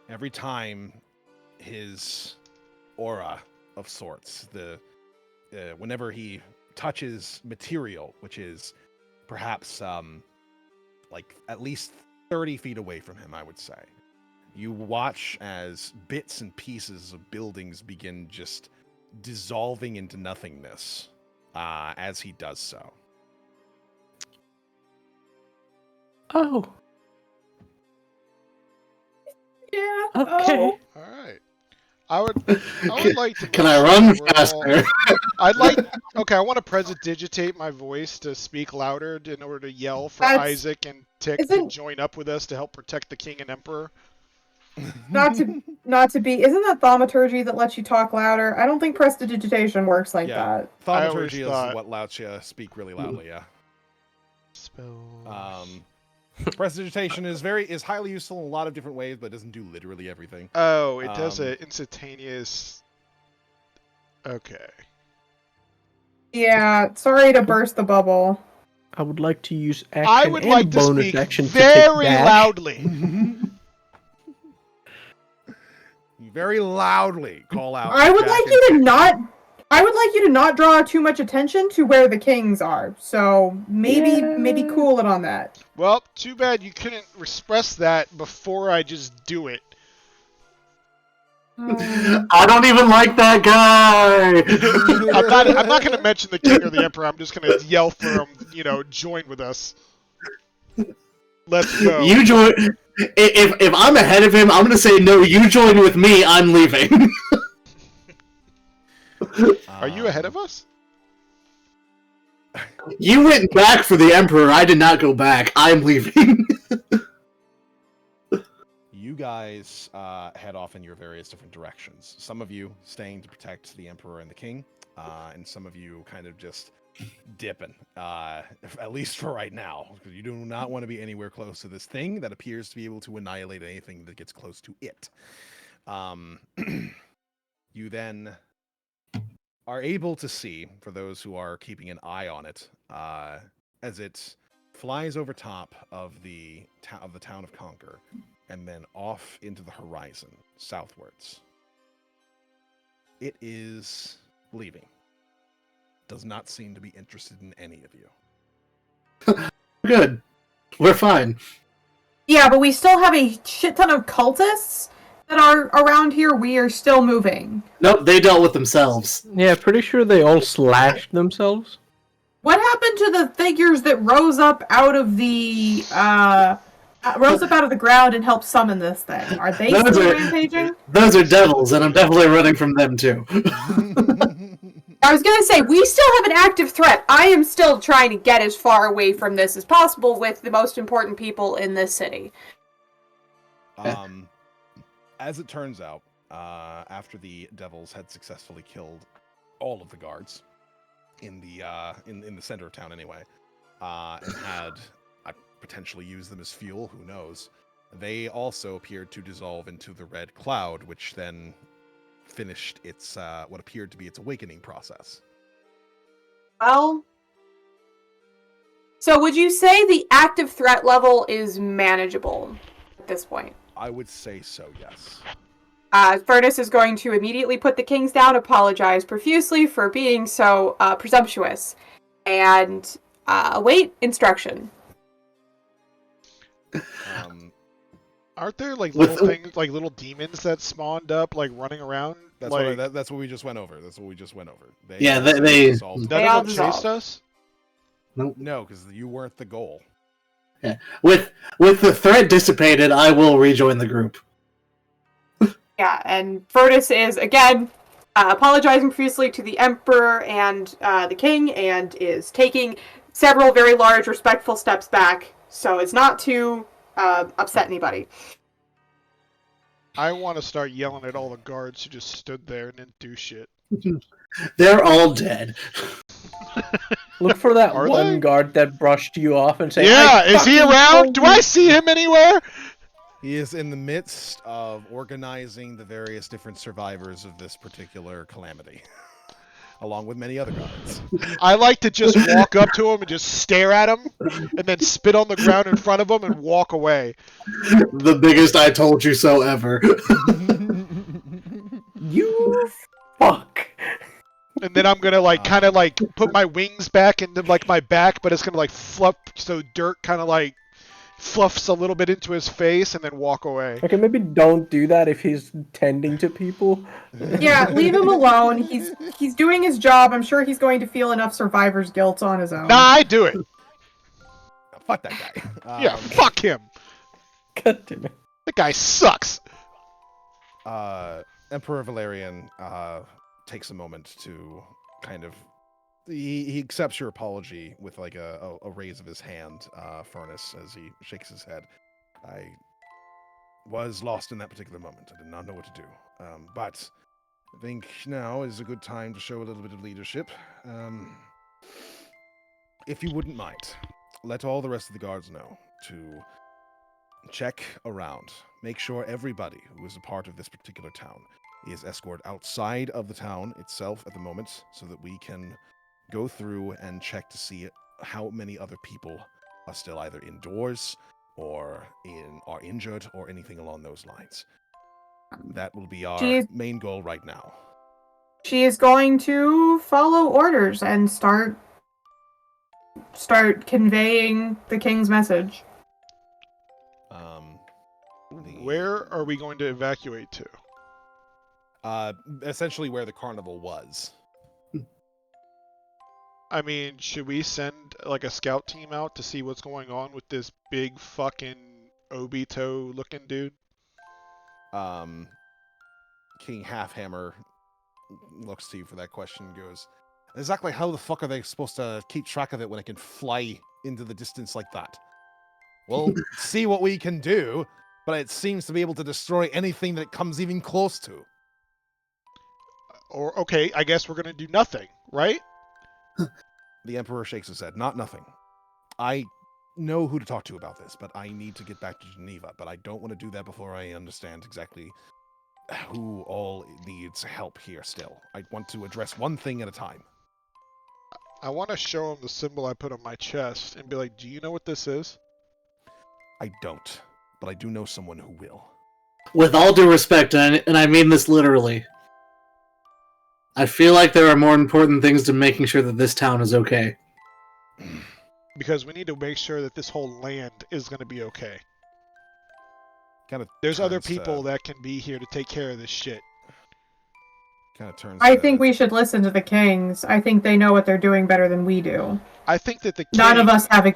every time his aura of sorts, whenever he touches material, which is perhaps like at least 30 feet away from him, I would say, you watch as bits and pieces of buildings begin just dissolving into nothingness as he does so. Oh, Yeah. okay. Oh. All right. I would like to. Can I mention run that we're all- faster? I'd like. Okay, I want to prestidigitate my voice to speak louder in order to yell for That's- Isaac and Tick to isn't- join up with us to help protect the king and emperor. Not to be. Isn't that thaumaturgy that lets you talk louder? I don't think prestidigitation works like Yeah. that. I always Thaumaturgy thought- is what lets you speak really loudly, yeah. Spells. Prestidigitation is highly useful in a lot of different ways, but it doesn't do literally everything. Oh, it does um, a instantaneous. Okay. Yeah, sorry to burst the bubble. I would like to use action I would and like to bonus speak action to very take dash. loudly. You very loudly call out. I would Jack like and you to Tick. not. I would like you to not draw too much attention to where the kings are. So maybe Yeah. cool it on that. Well, too bad you couldn't express that before I just do it. I don't even like that guy. I'm not going to mention the king or the emperor. I'm just going to yell for him. Join with us. Let's go. You join. If I'm ahead of him, I'm gonna say no. You join with me. I'm leaving. Are you ahead of us? You went back for the Emperor. I did not go back. I'm leaving. You guys head off in your various different directions. Some of you staying to protect the Emperor and the King, and some of you kind of just dipping, at least for right now, because you do not want to be anywhere close to this thing that appears to be able to annihilate anything that gets close to it. You then are able to see, for those who are keeping an eye on it, as it flies over top of the town of Conquer, and then off into the horizon, southwards. It is leaving. Does not seem to be interested in any of you. Good. We're fine. Yeah, but we still have a shit ton of cultists that are around here. We are still moving. Nope, they dealt with themselves. Yeah, pretty sure they all slashed themselves. What happened to the figures that rose up out of the ground and helped summon this thing? Are they Those still are- rampaging? Those are devils, and I'm definitely running from them too. I was gonna say, we still have an active threat. I am still trying to get as far away from this as possible with the most important people in this city. As it turns out, after the devils had successfully killed all of the guards in the center of town anyway, and had potentially used them as fuel, who knows, they also appeared to dissolve into the red cloud, which then finished its what appeared to be its awakening process. Well, so would you say the active threat level is manageable at this point? I would say so, yes. Furnace is going to immediately put the kings down, apologize profusely for being so presumptuous, and await instruction. Aren't there like With- little things, like little demons that spawned up, like running around? That's like, that's what we just went over. Yeah, they- dissolved. none They of all them dissolved. chased us. No, because you weren't the goal. With the threat dissipated, I will rejoin the group. Yeah, and Furnace is, again, apologizing profusely to the Emperor and the King, and is taking several very large, respectful steps back, so as not to upset anybody. I want to start yelling at all the guards who just stood there and didn't do shit. They're all dead. Look for that Are one they? guard that brushed you off and say, Yeah, "I is he fucking around? told Do you." I see him anywhere? He is in the midst of organizing the various different survivors of this particular calamity, along with many other guards. I like to just walk up to him and just stare at him, and then spit on the ground in front of him and walk away. The biggest "I told you so" ever. You fuck. And then I'm gonna kind of put my wings back into my back, but it's gonna fluff, so dirt kind of fluffs a little bit into his face, and then walk away. Okay, maybe don't do that if he's tending to people. Yeah, leave him alone. He's doing his job. I'm sure he's going to feel enough survivor's guilt on his own. Nah, I do it. Fuck that guy. Yeah, fuck him. God damn it. That guy sucks. Emperor Valerian takes a moment to kind of he accepts your apology with a raise of his hand, Furnace, as he shakes his head. I was lost in that particular moment. I did not know what to do. But I think now is a good time to show a little bit of leadership. If you wouldn't mind, let all the rest of the guards know to check around. Make sure everybody who is a part of this particular town is escorted outside of the town itself at the moment so that we can go through and check to see how many other people are still either indoors or are injured or anything along those lines. That will be our main goal right now. She is going to follow orders and start conveying the king's message. Where are we going to evacuate to? Essentially where the carnival was. I mean, should we send a scout team out to see what's going on with this big fucking Obito looking dude? King Halfhammer looks to you for that question and goes, exactly how the fuck are they supposed to keep track of it when it can fly into the distance like that? We'll see what we can do, but it seems to be able to destroy anything that it comes even close to. Or, okay, I guess we're gonna do nothing, right? The Emperor shakes his head. Not nothing. I know who to talk to about this, but I need to get back to Geneva. But I don't want to do that before I understand exactly who all needs help here still. I want to address one thing at a time. I want to show him the symbol I put on my chest and be like, do you know what this is? I don't, but I do know someone who will. With all due respect, and I mean this literally, I feel like there are more important things to making sure that this town is okay. Because we need to make sure that this whole land is going to be okay. Kind of. There's other people that can be here to take care of this shit. Kind of turns. I think we should listen to the kings. I think they know what they're doing better than we do. I think that the king None of us have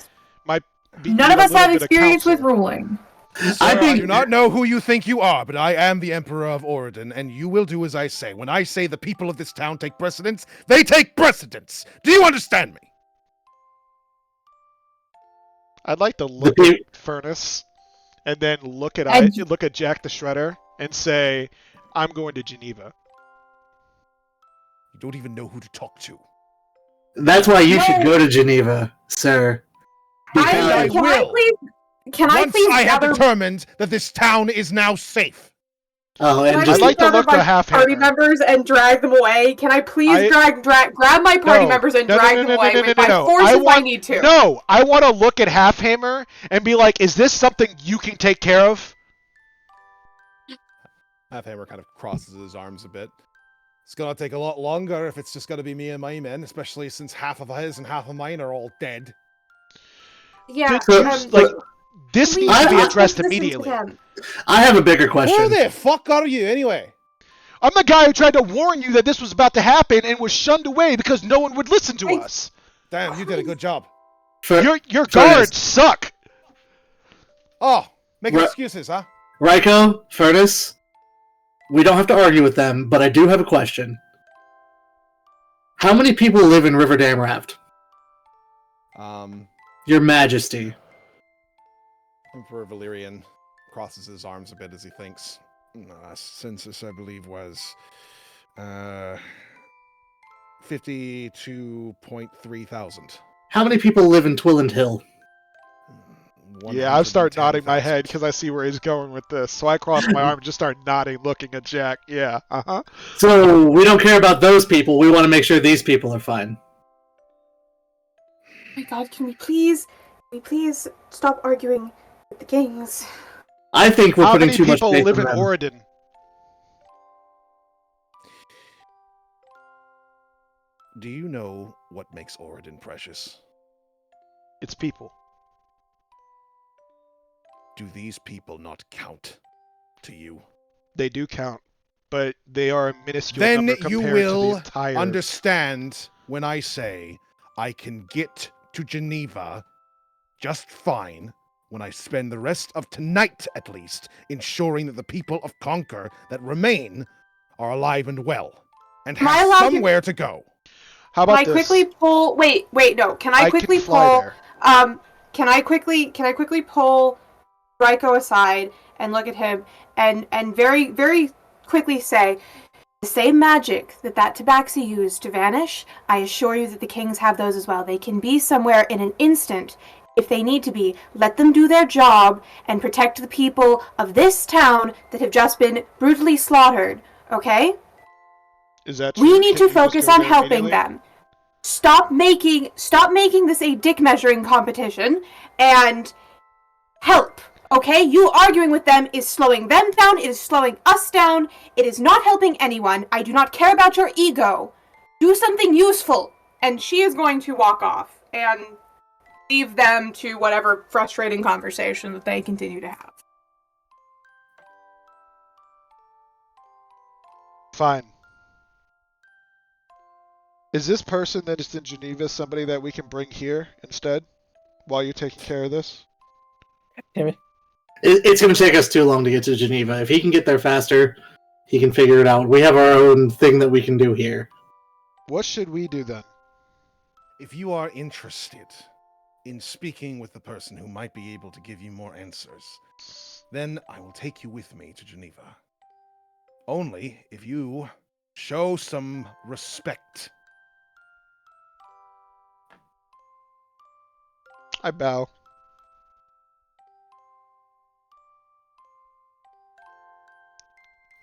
experience with ruling. Sir, I do not know who you think you are, but I am the Emperor of Oridon, and you will do as I say. When I say the people of this town take precedence, they take precedence. Do you understand me? I'd like to look at Furnace and then look at Jack the Shredder and say, I'm going to Geneva. You don't even know who to talk to. That's why you should go to Geneva, sir. Can I please I have determined that this town is now safe. Oh, and I'd like to look to Halfhammer. Party members and drag them away. Can I please grab my party members and drag them away with my forces if I need to? No, I want to look at Halfhammer and be like, is this something you can take care of? Halfhammer kind of crosses his arms a bit. It's gonna take a lot longer if it's just gonna be me and my men, especially since half of his and half of mine are all dead. Yeah, this needs to be addressed immediately. I have a bigger question. Who the fuck are you, anyway? I'm the guy who tried to warn you that this was about to happen and was shunned away because no one would listen to us. Damn, you did a good job. Your guards suck. Oh, making excuses, huh? Raiko, Furnace, we don't have to argue with them, but I do have a question. How many people live in Riverdam Raft? Your Majesty. Emperor Valerian crosses his arms a bit as he thinks. Census, I believe, was 52.3 thousand. How many people live in Twilland Hill? Yeah, I start nodding my 110,000. head because I see where he's going with this. So I cross my arm and just start nodding, looking at Jack. Yeah, uh-huh. So we don't care about those people. We want to make sure these people are fine. Oh my god, can we please stop arguing with the kings? I think we're How putting many too much people faith live in in them. Oregon? Do you know what makes Oregon precious? It's people. Do these people not count to you? They do count, but they are a minuscule Then number you compared to the will entire. understand when I say I can get to Geneva just fine when I spend the rest of tonight, at least, ensuring that the people of Conquer that remain are alive and well and Am I have allowed to- somewhere to go. How Can about I this? quickly pull? Wait, no. Can I quickly can fly pull? there. Can I quickly pull Ryko aside and look at him and very very quickly say, the same magic that Tabaxi used to vanish, I assure you that the kings have those as well. They can be somewhere in an instant if they need to be. Let them do their job and protect the people of this town that have just been brutally slaughtered. Okay? Is that We true? need Can to you just focus go on there helping immediately? them. Stop making this a dick measuring competition and help. Okay? You arguing with them is slowing them down, it is slowing us down, it is not helping anyone. I do not care about your ego. Do something useful. And she is going to walk off and leave them to whatever frustrating conversation that they continue to have. Fine. Is this person that is in Geneva somebody that we can bring here instead while you're taking care of this? Damn it. It's going to take us too long to get to Geneva. If he can get there faster, he can figure it out. We have our own thing that we can do here. What should we do then? If you are interested in speaking with the person who might be able to give you more answers, then I will take you with me to Geneva. Only if you show some respect. I bow.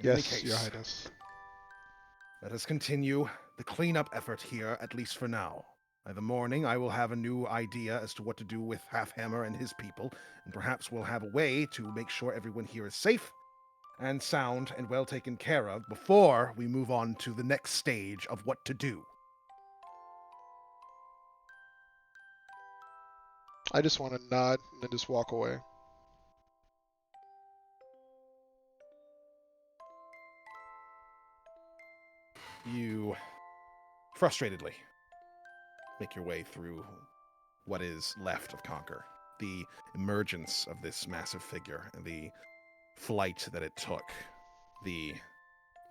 In any Yes, Your case, Highness. let us continue the cleanup effort here, at least for now. By the morning, I will have a new idea as to what to do with Halfhammer and his people, and perhaps we'll have a way to make sure everyone here is safe and sound and well taken care of before we move on to the next stage of what to do. I just want to nod and then just walk away. You frustratedly make your way through what is left of Conquer. The emergence of this massive figure and the flight that it took, the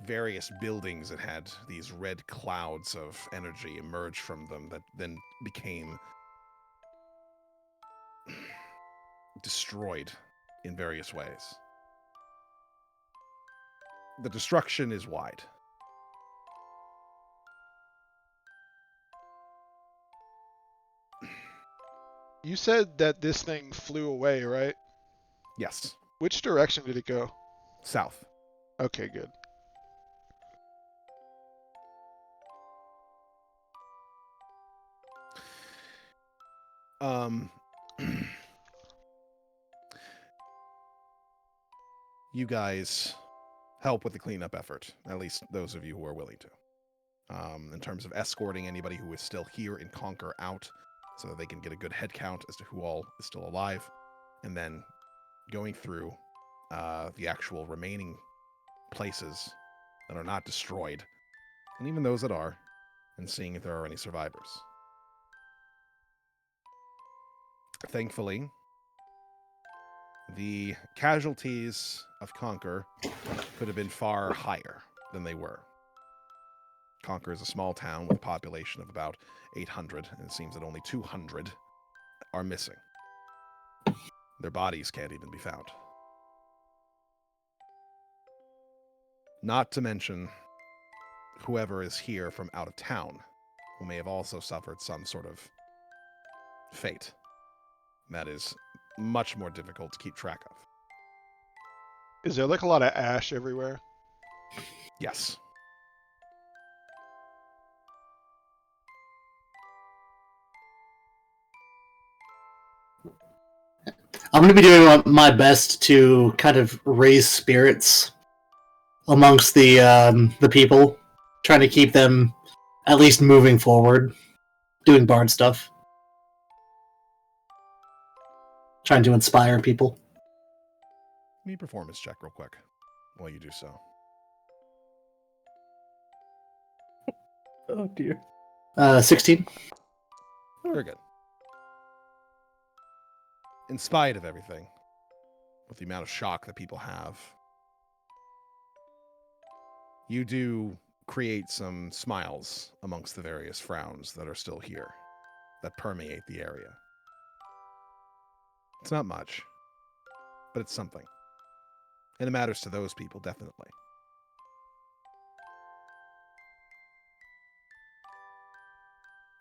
various buildings that had these red clouds of energy emerge from them that then became destroyed in various ways. The destruction is wide. You said that this thing flew away, right? Yes, Which direction did it go? south. Okay, good. You guys help with the cleanup effort, at least those of you who are willing to. In terms of escorting anybody who is still here in Conquer out, so that they can get a good head count as to who all is still alive, and then going through the actual remaining places that are not destroyed, and even those that are, and seeing if there are any survivors. Thankfully, the casualties of Conquer could have been far higher than they were. Conquer is a small town with a population of about 800, and it seems that only 200 are missing. Their bodies can't even be found. Not to mention whoever is here from out of town, who may have also suffered some sort of fate that is much more difficult to keep track of. Is there like a lot of ash everywhere? Yes. I'm going to be doing my best to kind of raise spirits amongst the people, trying to keep them at least moving forward, doing bard stuff, trying to inspire people. Give me a performance check real quick while you do so. Oh dear. 16. Very good. In spite of everything, with the amount of shock that people have, you do create some smiles amongst the various frowns that are still here, that permeate the area. It's not much, but it's something. And it matters to those people, definitely.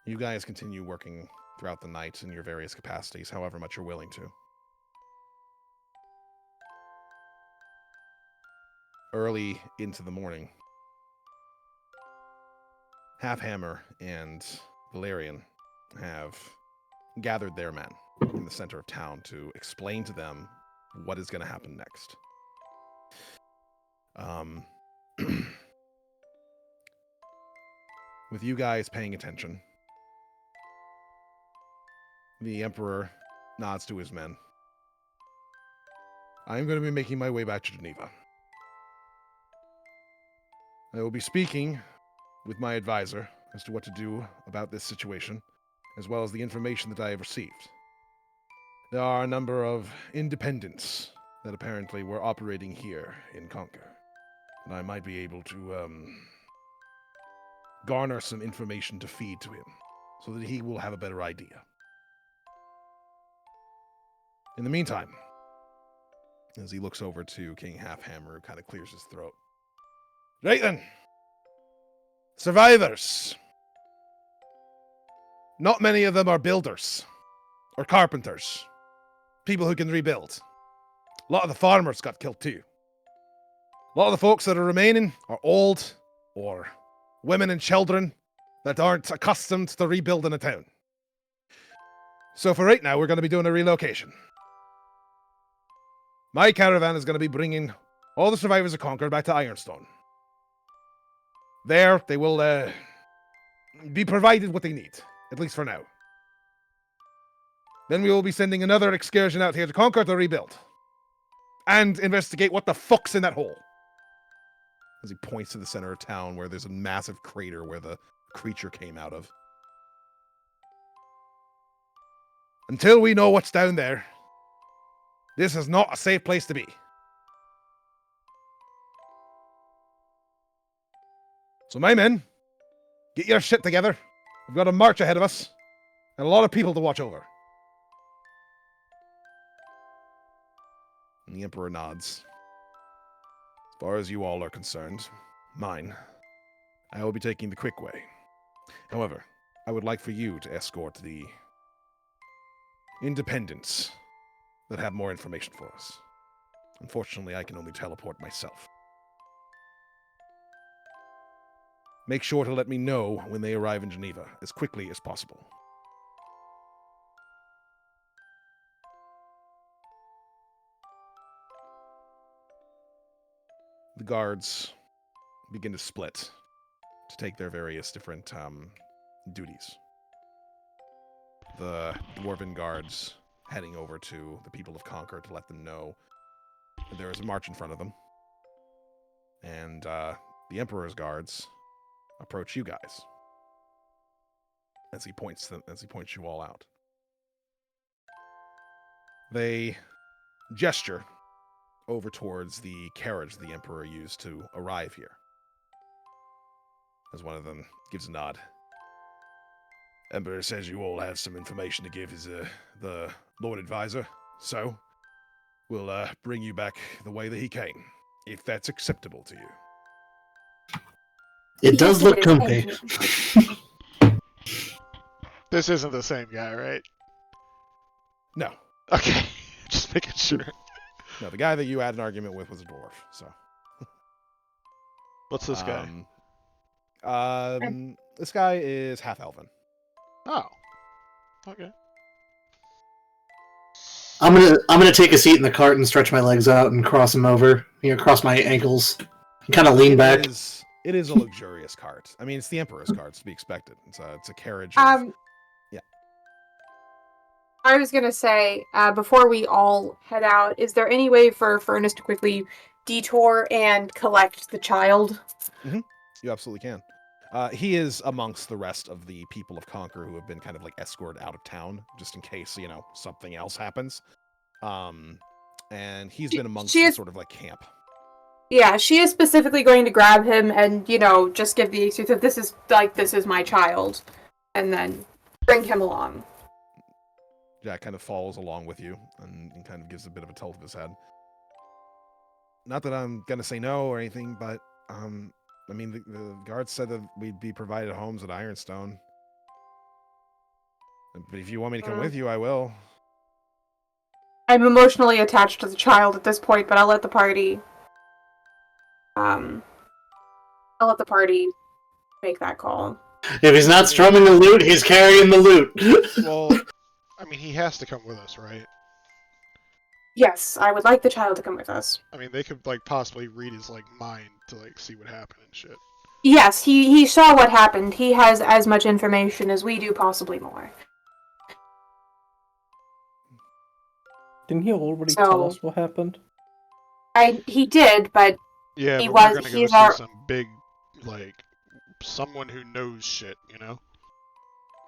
You guys continue working throughout the night in your various capacities, however much you're willing to. Early into the morning, Halfhammer and Valerian have gathered their men in the center of town to explain to them what is going to happen next. With you guys paying attention, the Emperor nods to his men. I am going to be making my way back to Geneva. I will be speaking with my advisor as to what to do about this situation, as well as the information that I have received. There are a number of independents that apparently were operating here in Conquer, and I might be able to garner some information to feed to him, so that he will have a better idea. In the meantime, as he looks over to King Halfhammer, who kind of clears his throat. Right then. Survivors. Not many of them are builders or carpenters. People who can rebuild. A lot of the farmers got killed too. A lot of the folks that are remaining are old or women and children that aren't accustomed to rebuilding a town. So for right now, we're going to be doing a relocation. My caravan is going to be bringing all the survivors of Conquer back to Ironstone. There, they will be provided what they need, at least for now. Then we will be sending another excursion out here to Conquer to rebuild. And investigate what the fuck's in that hole. As he points to the center of town where there's a massive crater where the creature came out of. Until we know what's down there, this is not a safe place to be. So my men, get your shit together. We've got a march ahead of us, and a lot of people to watch over. And the Emperor nods. As far as you all are concerned, mine, I will be taking the quick way. However, I would like for you to escort the independents that have more information for us. Unfortunately, I can only teleport myself. Make sure to let me know when they arrive in Geneva, as quickly as possible. The guards begin to split to take their various different duties. The dwarven guards heading over to the people of Conquer to let them know that there is a march in front of them. And the Emperor's guards approach you guys as he points you all out. They gesture over towards the carriage the Emperor used to arrive here. As one of them gives a nod. Emperor says you all have some information to give his the Lord Advisor. So, will bring you back the way that he came, if that's acceptable to you. It Yes, does it look is. comfy. Thank you. This isn't the same guy, right? No, Okay, just making sure. no, the guy that you had an argument with was a dwarf. So, What's this guy? This guy is half elven. Oh, okay. I'm gonna take a seat in the cart and stretch my legs out and cross them over. Cross my ankles, and kind of lean back. It is a luxurious cart. I mean, it's the Emperor's cart, to be expected. It's a carriage. Of, yeah. I was gonna say, before we all head out, is there any way for Furnace to quickly detour and collect the child? You absolutely can. He is amongst the rest of the people of Conquer who have been kind of like escorted out of town, just in case, something else happens. And he's been amongst the sort of like camp. Yeah, she is specifically going to grab him and, just give the excuse of this is my child, and then bring him along. Jack kind of follows along with you and kind of gives a bit of a tilt of his head. Not that I'm gonna say no or anything, but I mean, the guards said that we'd be provided homes at Ironstone. But if you want me to come with you, I will. I'm emotionally attached to the child at this point, but I'll let the party make that call. If he's not strumming the lute, he's carrying the lute. Well, I mean, he has to come with us, right? Yes, I would like the child to come with us. I mean, they could possibly read his mind to see what happened and shit. Yes, he saw what happened. He has as much information as we do, possibly more. Didn't he already tell us what happened? He did, but yeah, he but was. We're gonna He's go our. see some big, someone who knows shit,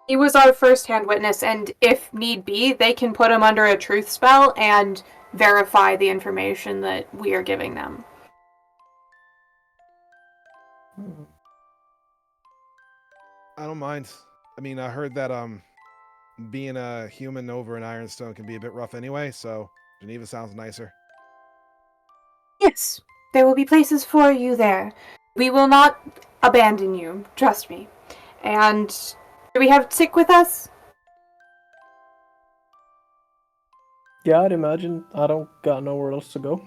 He was our first-hand witness, and if need be, they can put him under a truth spell and verify the information that we are giving them. I don't mind. I mean, I heard that being a human over in Ironstone can be a bit rough anyway, so Geneva sounds nicer. Yes, there will be places for you there. We will not abandon you, trust me. And do we have Tick with us? Yeah, I'd imagine. I don't got nowhere else to go.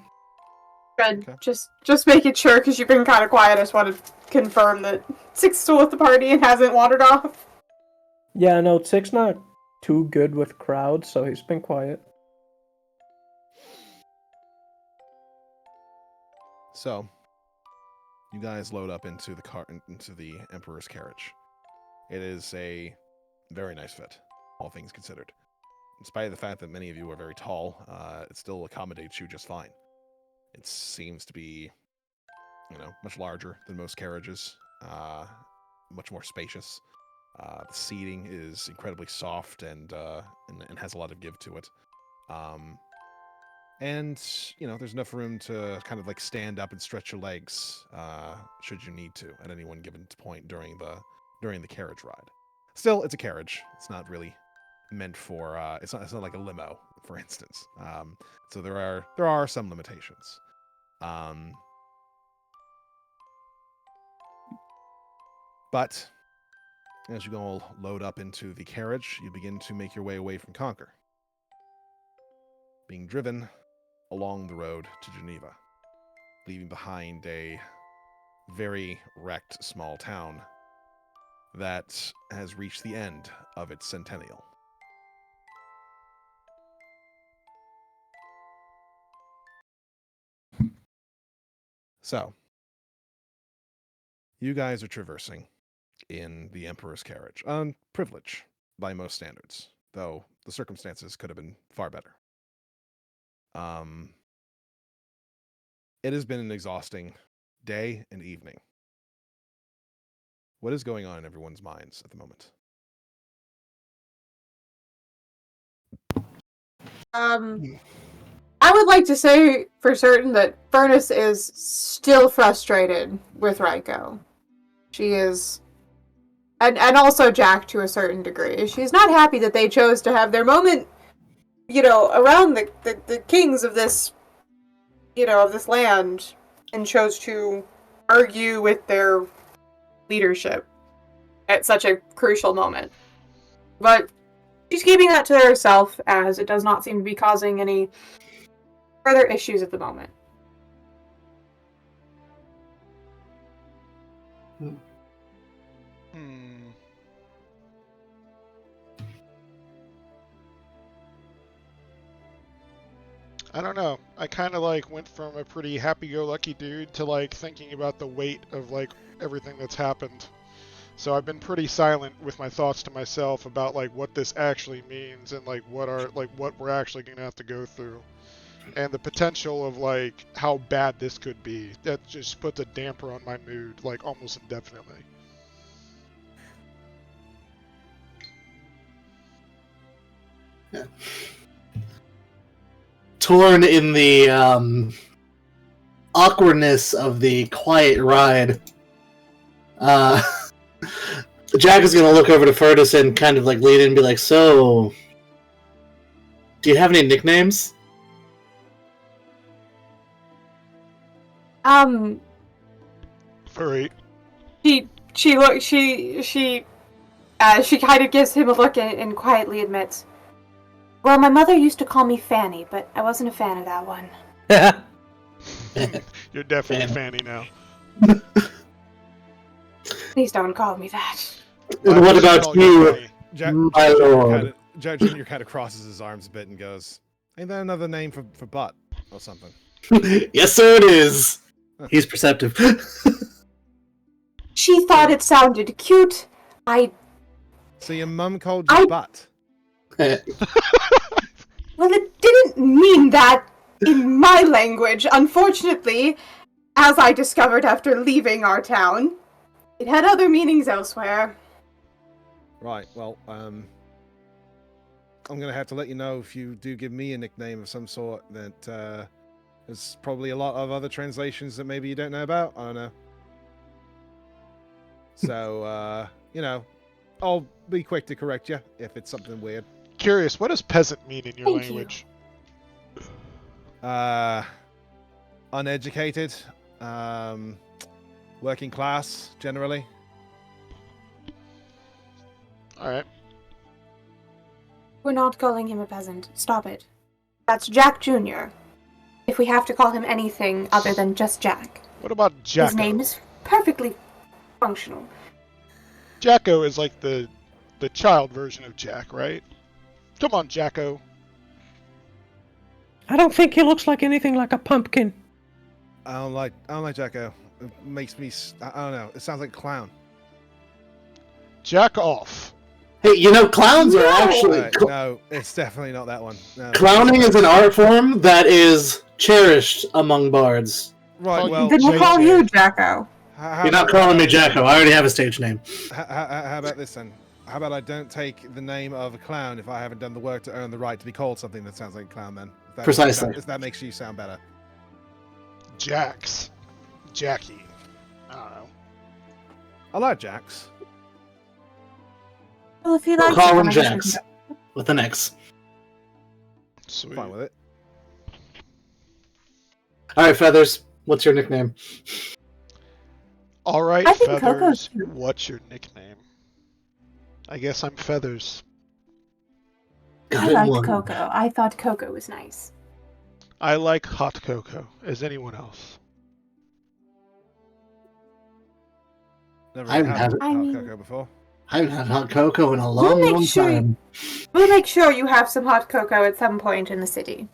Good. Okay. Just making sure, because you've been kind of quiet. I just want to confirm that Tick's still with the party and hasn't wandered off. Yeah, no, Tick's not too good with crowds, so he's been quiet. So, you guys load up into the car, into the Emperor's carriage. It is a very nice fit, all things considered. In spite of the fact that many of you are very tall, it still accommodates you just fine. It seems to be, much larger than most carriages, much more spacious. The seating is incredibly soft and has a lot of give to it. And there's enough room to kind of stand up and stretch your legs, should you need to at any one given point during the carriage ride. Still, it's a carriage. It's not really meant for. It's not like a limo, for instance. So there are some limitations. But as you all load up into the carriage, you begin to make your way away from Conquer, being driven along the road to Geneva, leaving behind a very wrecked small town that has reached the end of its centennial. So, you guys are traversing in the Emperor's carriage. Privilege by most standards, though the circumstances could have been far better. It has been an exhausting day and evening. What is going on in everyone's minds at the moment? I would like to say for certain that Furnace is still frustrated with Raiko. She is, and also Jack to a certain degree. She's not happy that they chose to have their moment around the kings of this, of this land, and chose to argue with their leadership at such a crucial moment. But she's keeping that to herself, as it does not seem to be causing any further issues at the moment. I don't know. I kind of like went from a pretty happy-go-lucky dude to like thinking about the weight of like everything that's happened. So I've been pretty silent with my thoughts to myself about like what this actually means and like what we're actually gonna have to go through, and the potential of like how bad this could be. That just puts a damper on my mood like almost indefinitely. Yeah. Torn in the awkwardness of the quiet ride, Jack is going to look over to Furtis and kind of like lean in and be like, "So, do you have any nicknames?" Furry. She kind of gives him a look and quietly admits, "Well, my mother used to call me Fanny, but I wasn't a fan of that one." You're definitely Fanny now. Please don't call me that. And what about you, my lord? Jack Jr. kind of crosses his arms a bit and goes, "Ain't that another name for butt or something?" Yes, sir, it is. He's perceptive. She thought it sounded cute. So your mum called you butt? Well, it didn't mean that in my language, unfortunately, as I discovered after leaving our town. It had other meanings elsewhere. Right, well, I'm gonna have to let you know if you do give me a nickname of some sort that, there's probably a lot of other translations that maybe you don't know about. I don't know. So, I'll be quick to correct you if it's something weird. Curious, what does peasant mean in your Thank language? Uneducated, working class, generally. Alright. We're not calling him a peasant. Stop it. That's Jack Jr. If we have to call him anything other than just Jack. What about Jacko? His name is perfectly functional. Jacko is like the child version of Jack, right? Come on, Jacko. I don't think he looks like anything like a pumpkin. I don't like Jacko. It makes me, I don't know. It sounds like a clown. Jack off. Hey, clowns are actually... No, it's definitely not that one. No. Clowning is an art form that is cherished among bards. Right, well... Then we'll call you Jacko. You're not calling me Jacko. I already have a stage name. How about this then? How about I don't take the name of a clown if I haven't done the work to earn the right to be called something that sounds like a clown then? Precisely. If that makes you sound better. Jax. Jackie. I don't know. I like Jax. Well, if you We'll like call him to, Jax. With an X. Sweet. Fine with it. Alright, Feathers. What's your nickname? Alright, I think Feathers. Coco's cute. What's your nickname? I guess I'm Feathers. Got I it, liked one. Coco. I thought Coco was nice. I like hot cocoa. As anyone else? Never I haven't had had it. hot I cocoa before. I haven't had hot cocoa in a long, make long sure- time. We'll make sure you have some hot cocoa at some point in the city.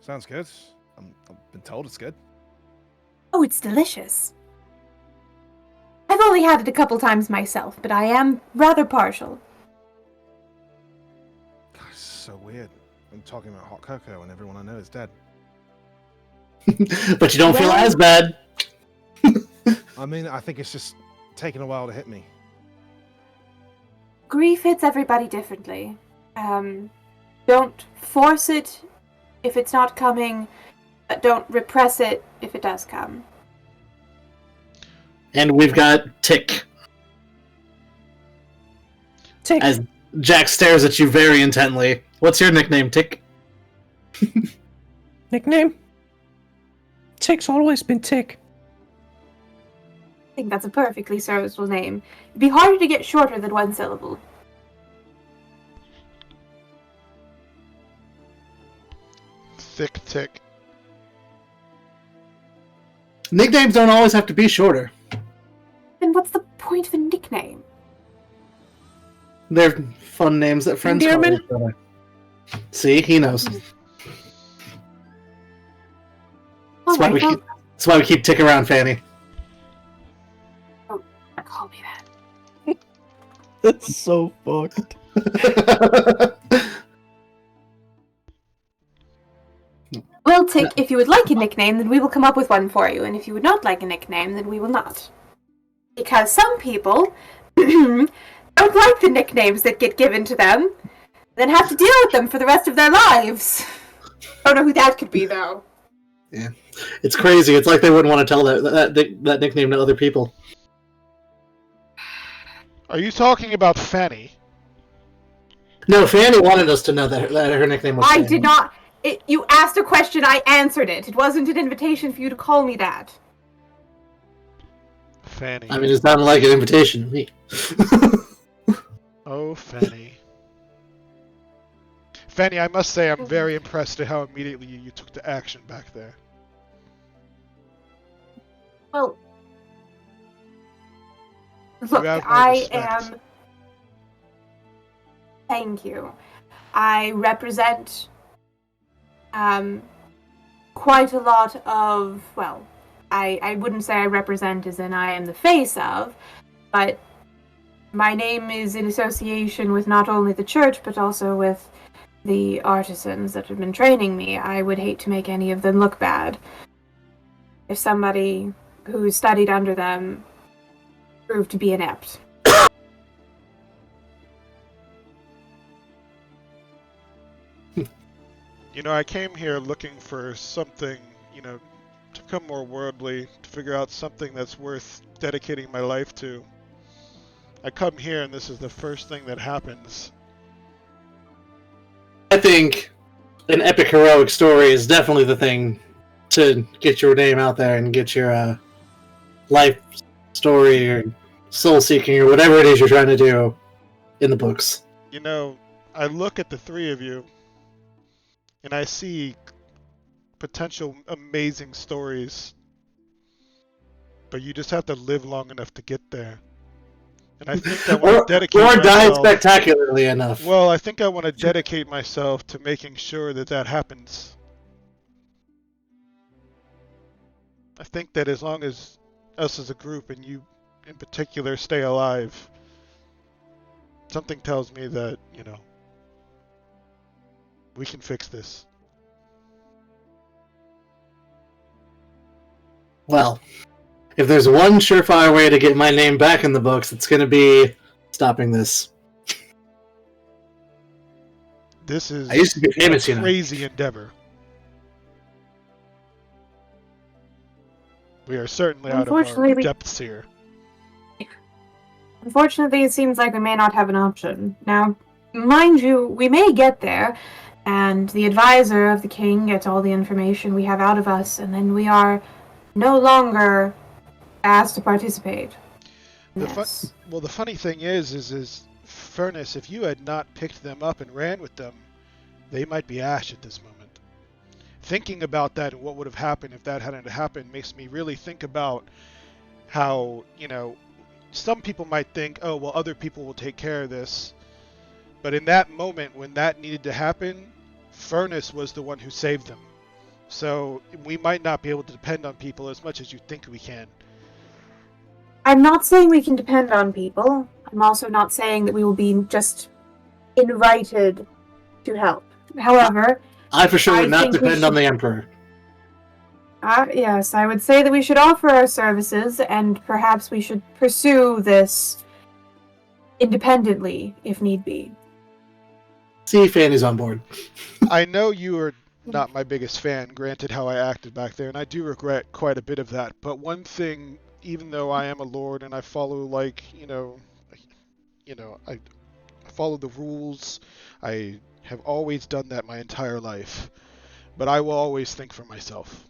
Sounds good. I've been told it's good. Oh, it's delicious. I've only had it a couple times myself, but I am rather partial. God, it's so weird. I'm talking about hot cocoa and everyone I know is dead. But you don't feel Well- as bad. I mean, I think it's just taking a while to hit me. Grief hits everybody differently. Don't force it if it's not coming, but don't repress it if it does come. And we've got Tick Tick. as Jack stares at you very intently. What's your nickname, Tick? Nickname? Tick's always been Tick. I think that's a perfectly serviceable name. It'd be harder to get shorter than one syllable. Thick Tick. Nicknames don't always have to be shorter. Then what's the point of a nickname? They're fun names that friends call Endearment? each other. See, he knows. Oh, That's why we keep Tick around, Fanny. call me that. That's so fucked. Well, Tick, if you would like a nickname, then we will come up with one for you, and if you would not like a nickname, then we will not. Because some people don't like the nicknames that get given to them, then have to deal with them for the rest of their lives. Don't know who that could be, though. Yeah, it's crazy. It's like they wouldn't want to tell that nickname to other people. Are you talking about Fanny? No, Fanny wanted us to know that her nickname was I Fanny. did not. You asked a question, I answered it. It wasn't an invitation for you to call me that. Fanny. I mean, it sounded like an invitation to me. Oh, Fanny. Fanny, I must say I'm very impressed at how immediately you took to action back there. Well, Look, have my I respect. am. Thank you. I represent quite a lot of, well, I wouldn't say I represent as in I am the face of, but my name is in association with not only the church, but also with the artisans that have been training me. I would hate to make any of them look bad. If somebody who studied under them proved to be inept. You know, I came here looking for something, to become more worldly, to figure out something that's worth dedicating my life to. I come here and this is the first thing that happens. I think an epic heroic story is definitely the thing to get your name out there and get your life story or soul seeking or whatever it is you're trying to do in the books. I look at the three of you and I see potential amazing stories, but you just have to live long enough to get there. And I think I want to dedicate or die myself. spectacularly enough. Well, I think I want to dedicate myself to making sure that happens. I think that as long as us as a group, and you in particular, stay alive, something tells me that, we can fix this. Well, if there's one surefire way to get my name back in the books, it's going to be stopping this. This is I used to be famous, a crazy endeavor. We are certainly out of our Unfortunately, depths here. Unfortunately, it seems like we may not have an option. Now, mind you, we may get there, and the advisor of the king gets all the information we have out of us, and then we are no longer asked to participate. The Yes. the funny thing is Furnace, if you had not picked them up and ran with them, they might be ash at this moment. Thinking about that and what would have happened if that hadn't happened makes me really think about how, some people might think, oh, well, other people will take care of this. But in that moment when that needed to happen, Furnace was the one who saved them. So we might not be able to depend on people as much as you think we can. I'm not saying we can depend on people. I'm also not saying that we will be just invited to help. However, I for sure I would not think we depend on should- the Emperor. yes, I would say that we should offer our services, and perhaps we should pursue this independently, if need be. See, Fanny's on board. I know you are not my biggest fan, granted how I acted back there, and I do regret quite a bit of that. But one thing, even though I am a lord and I follow I follow the rules. I have always done that my entire life. But I will always think for myself.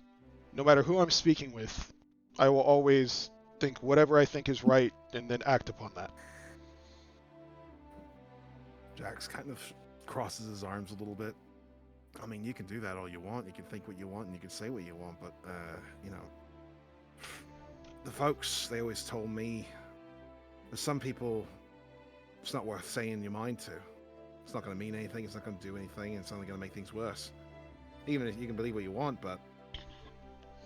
No matter who I'm speaking with, I will always think whatever I think is right and then act upon that. Jax kind of crosses his arms a little bit. I mean, you can do that all you want. You can think what you want and you can say what you want, but, you know, the folks, they always told me there's some people it's not worth saying your mind to. It's not going to mean anything. It's not going to do anything. It's only going to make things worse. Even if you can believe what you want, but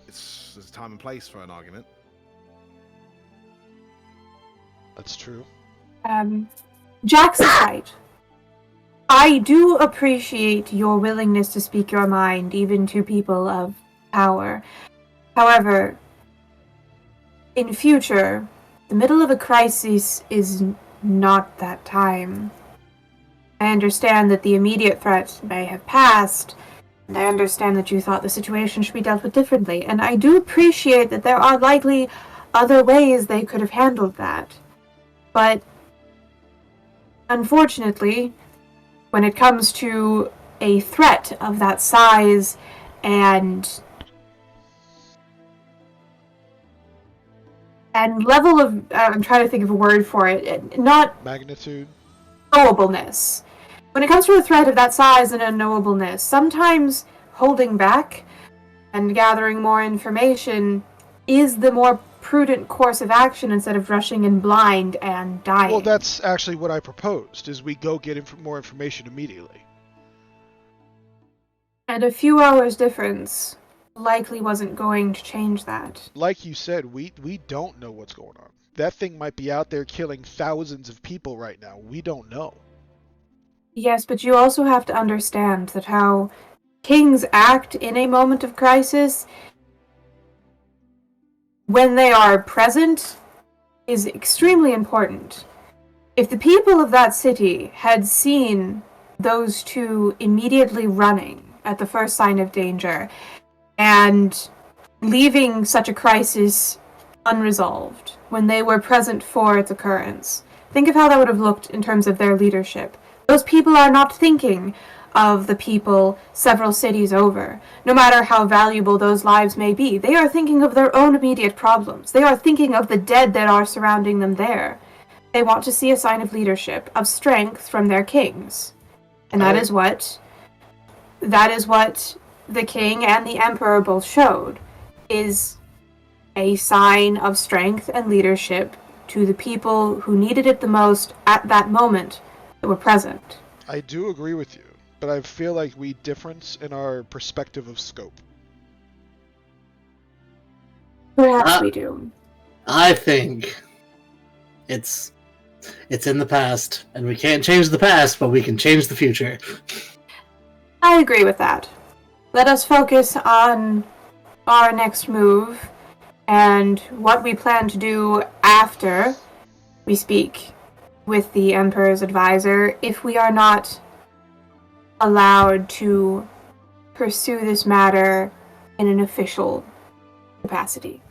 there's a time and place for an argument. That's true. Jax is right. I do appreciate your willingness to speak your mind, even to people of power. However, in future, the middle of a crisis is not that time. I understand that the immediate threat may have passed, and I understand that you thought the situation should be dealt with differently, and I do appreciate that there are likely other ways they could have handled that. But, unfortunately, when it comes to a threat of that size and level of, I'm trying to think of a word for it, not Magnitude. knowableness. When it comes to a threat of that size and unknowableness, sometimes holding back and gathering more information is the more prudent course of action instead of rushing in blind and dying. Well, that's actually what I proposed, is we go get more information immediately. And a few hours difference likely wasn't going to change that. Like you said, we don't know what's going on. That thing might be out there killing thousands of people right now. We don't know. Yes, but you also have to understand that how kings act in a moment of crisis, when they are present, is extremely important. If the people of that city had seen those two immediately running at the first sign of danger and leaving such a crisis unresolved when they were present for its occurrence, think of how that would have looked in terms of their leadership. Those people are not thinking of the people several cities over, no matter how valuable those lives may be. They are thinking of their own immediate problems. They are thinking of the dead that are surrounding them there. They want to see a sign of leadership, of strength from their kings. And that is what the king and the emperor both showed, is a sign of strength and leadership to the people who needed it the most at that moment that were present. I do agree with you, but I feel like we difference in our perspective of scope. Perhaps we do. I think it's in the past, and we can't change the past, but we can change the future. I agree with that. Let us focus on our next move and what we plan to do after we speak with the Emperor's advisor if we are not allowed to pursue this matter in an official capacity.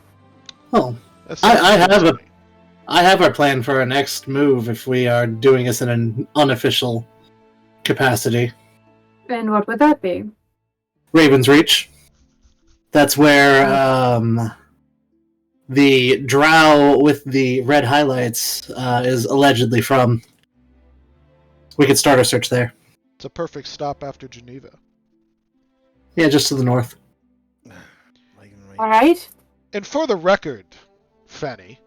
Oh, That I sounds good to me. have our plan for our next move if we are doing this in an unofficial capacity. And what would that be? Raven's Reach. That's where the drow with the red highlights is allegedly from. We could start our search there. It's a perfect stop after Geneva. Yeah, just to the north. All right. And for the record, Fanny,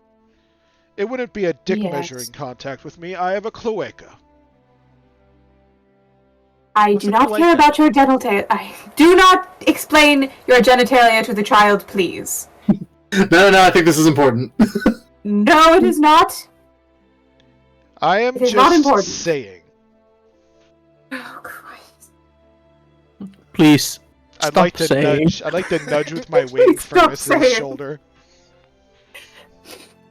it wouldn't be a dick Yes. measuring contact with me. I have a cloaca. I What's do a not cloaca? care about your genitalia. I do not explain your genitalia to the child, please. No, I think this is important. No, it is not. I am It is not just important. saying. Oh, Christ. Please I'd stop like to saying. nudge. I'd like to nudge with my wing Please from stop his saying. shoulder,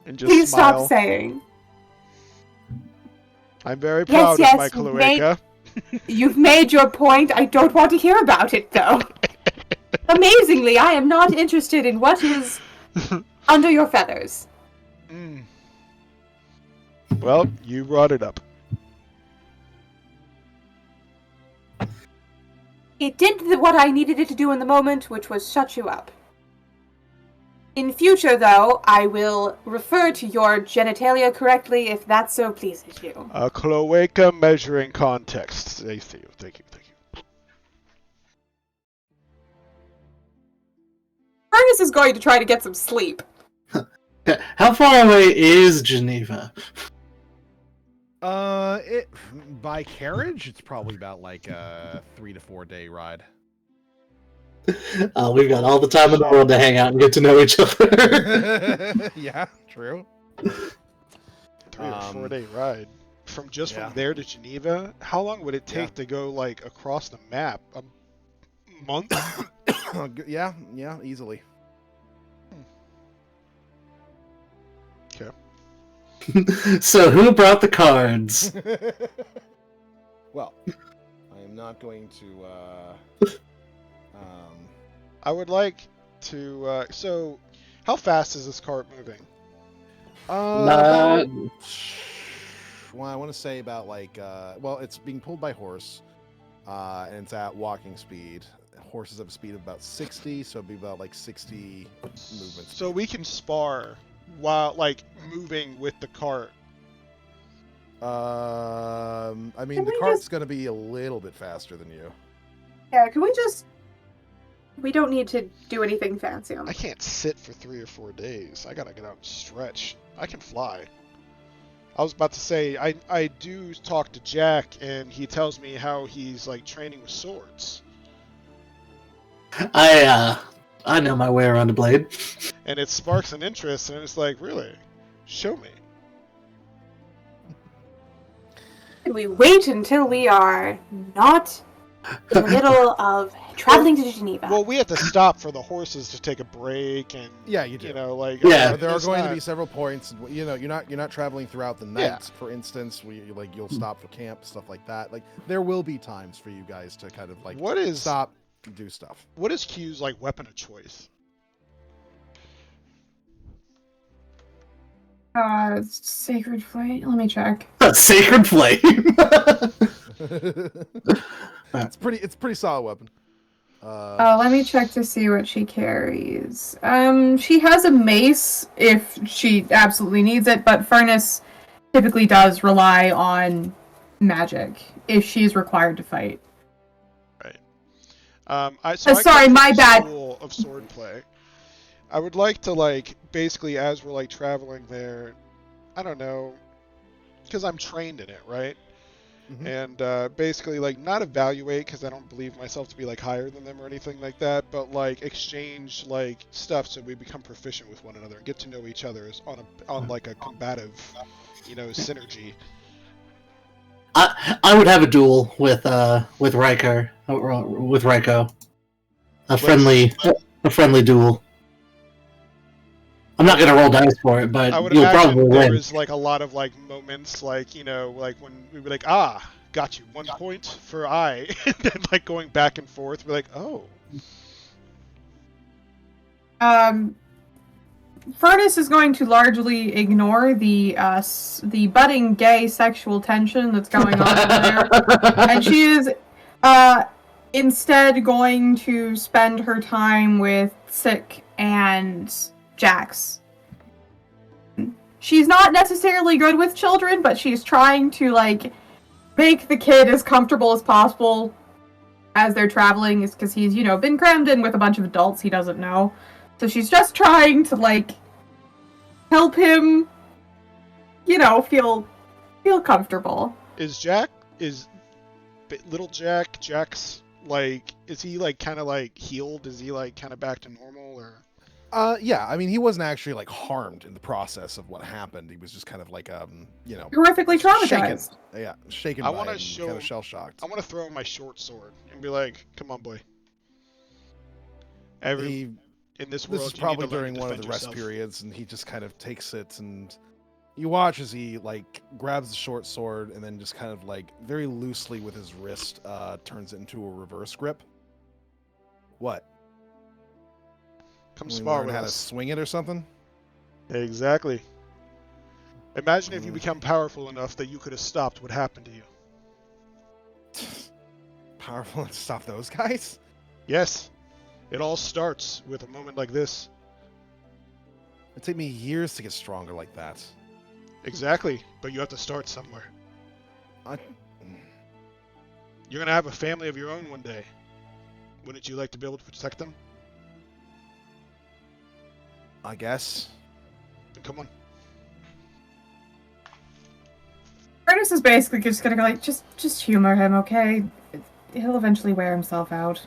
and just Please smile. stop saying. I'm very proud Yes, of my you've made- cloaca. You've made your point. I don't want to hear about it, though. Amazingly, I am not interested in what is under your feathers. Well, you brought it up. It did what I needed it to do in the moment, which was shut you up. In future, though, I will refer to your genitalia correctly if that so pleases you. A cloaca measuring context. Thank you. Ernest is going to try to get some sleep. How far away is Geneva? By carriage, it's probably about like a 3 to 4 day ride. We've got all the time in the world to hang out and get to know each other. Yeah, true. 3 or 4 day ride from there to Geneva. How long would it take to go like across the map? A month? Yeah, easily. Okay. So who brought the cards? Well, I am not going to. I would like to. So, how fast is this cart moving? About, well, I want to say about like. Well, it's being pulled by horse, and it's at walking speed. Horses have a speed of about 60, so it'd be about like 60 movements. So we can spar while like moving with the cart. I mean, Can the we cart's just- going to be a little bit faster than you. Yeah, can we just... We don't need to do anything fancy on I can't sit for 3 or 4 days. I gotta get out and stretch. I can fly. I was about to say, I do talk to Jack, and he tells me how he's like training with swords. I know my way around a blade. And it sparks an interest, and it's like, really? Show me. Can we wait until we are not in the middle of traveling to Geneva? Well, we have to stop for the horses to take a break, and Yeah, you do. you know, like Yeah. There are it's going not- to be several points. You know, you're not traveling throughout the night. Yeah. For instance, you'll stop for camp, stuff like that. Like there will be times for you guys to kind of like What is stop, do stuff. What is Q's like weapon of choice? Sacred Flame? Let me check. A sacred flame. It's pretty solid weapon. Let me check to see what she carries. She has a mace if she absolutely needs it, but Furnace typically does rely on magic if she's required to fight. I sorry, come from my the bad. School of swordplay. I would like to like basically as we're like traveling there, I don't know, because I'm trained in it, right? Mhm. And basically like not evaluate because I don't believe myself to be like higher than them or anything like that, but like exchange like stuff so we become proficient with one another and get to know each other as on like a combative, synergy. I would have a duel with Riker with Ryko. A friendly duel. I'm not gonna roll dice for it, but I would you'll imagine probably there win. was like a lot of like moments like like when we were like got you 1 point for I and then like going back and forth we're like Furnace is going to largely ignore the budding gay sexual tension that's going on over there, and she is instead going to spend her time with Sick and Jax. She's not necessarily good with children, but she's trying to like make the kid as comfortable as possible as they're traveling, is because he's been crammed in with a bunch of adults he doesn't know. So she's just trying to like help him, feel comfortable. is little Jack's like is he like kind of like healed? Is he like kind of back to normal or? Yeah. I mean, he wasn't actually like harmed in the process of what happened. He was just kind of like Horrifically traumatized. shaken I by wanna it and show- kind of shell shocked. I want to throw him my short sword and be like, come on, boy. In this world, This is you need probably to learn during to one of defend the rest yourself. periods, and he just kind of takes it, and you watch as he like grabs the short sword and then just kind of like very loosely with his wrist turns it into a reverse grip. What? Come We spar learn with how to us. swing it or something? Exactly. Imagine if you Mm. become powerful enough that you could have stopped what happened to you. powerful enough to stop those guys? Yes, it all starts with a moment like this. It'd take me years to get stronger like that. Exactly, but you have to start somewhere. I, You're gonna have a family of your own one day. Wouldn't you like to be able to protect them? I guess. Then come on. Ernest is basically just gonna go like, just humor him, okay? He'll eventually wear himself out.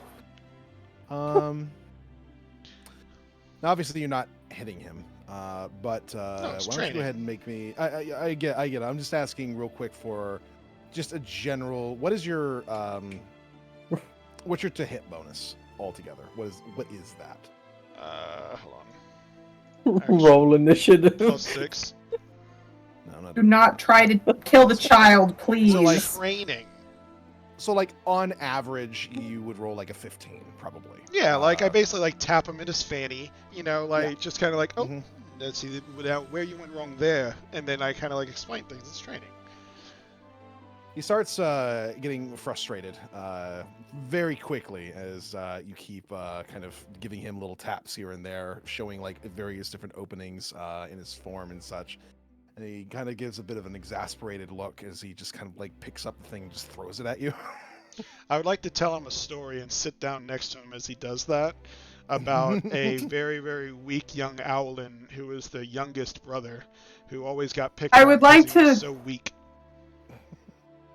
Obviously you're not hitting him, but it's why don't you training. go ahead and make me? I get it. I'm just asking real quick for just a general. What is your what's your to hit bonus altogether? What is that? Hold on. Actually, Roll initiative. +6. No, I'm not. Do not try to kill the child, please. So, like- Training. So like on average, you would roll like a 15, probably. Yeah, like I basically like tap him in his fanny, you know, like Yeah. just kind of like, oh, Mhm. let's see without where you went wrong there, and then I kind of like explain things. It's training. He starts getting frustrated very quickly as you keep kind of giving him little taps here and there, showing like various different openings in his form and such. And he kind of gives a bit of an exasperated look as he just kind of like picks up the thing and just throws it at you. I would like to tell him a story and sit down next to him as he does that about a very, very weak young owlin who was the youngest brother who always got picked I on would because like he was to- so weak.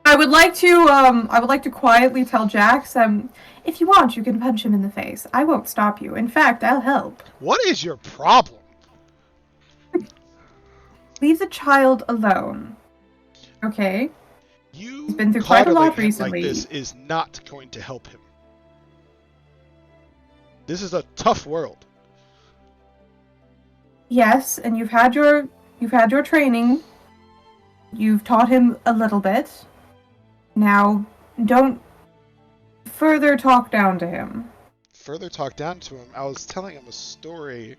I would like to quietly tell Jax, if you want, you can punch him in the face. I won't stop you. In fact, I'll help. What is your problem? Leave the child alone. Okay? You He's been through quite a coddling lot him recently. like this is not going to help him. This is a tough world. Yes, and you've had your training. You've taught him a little bit. Now, don't further talk down to him. Further talk down to him, I was telling him a story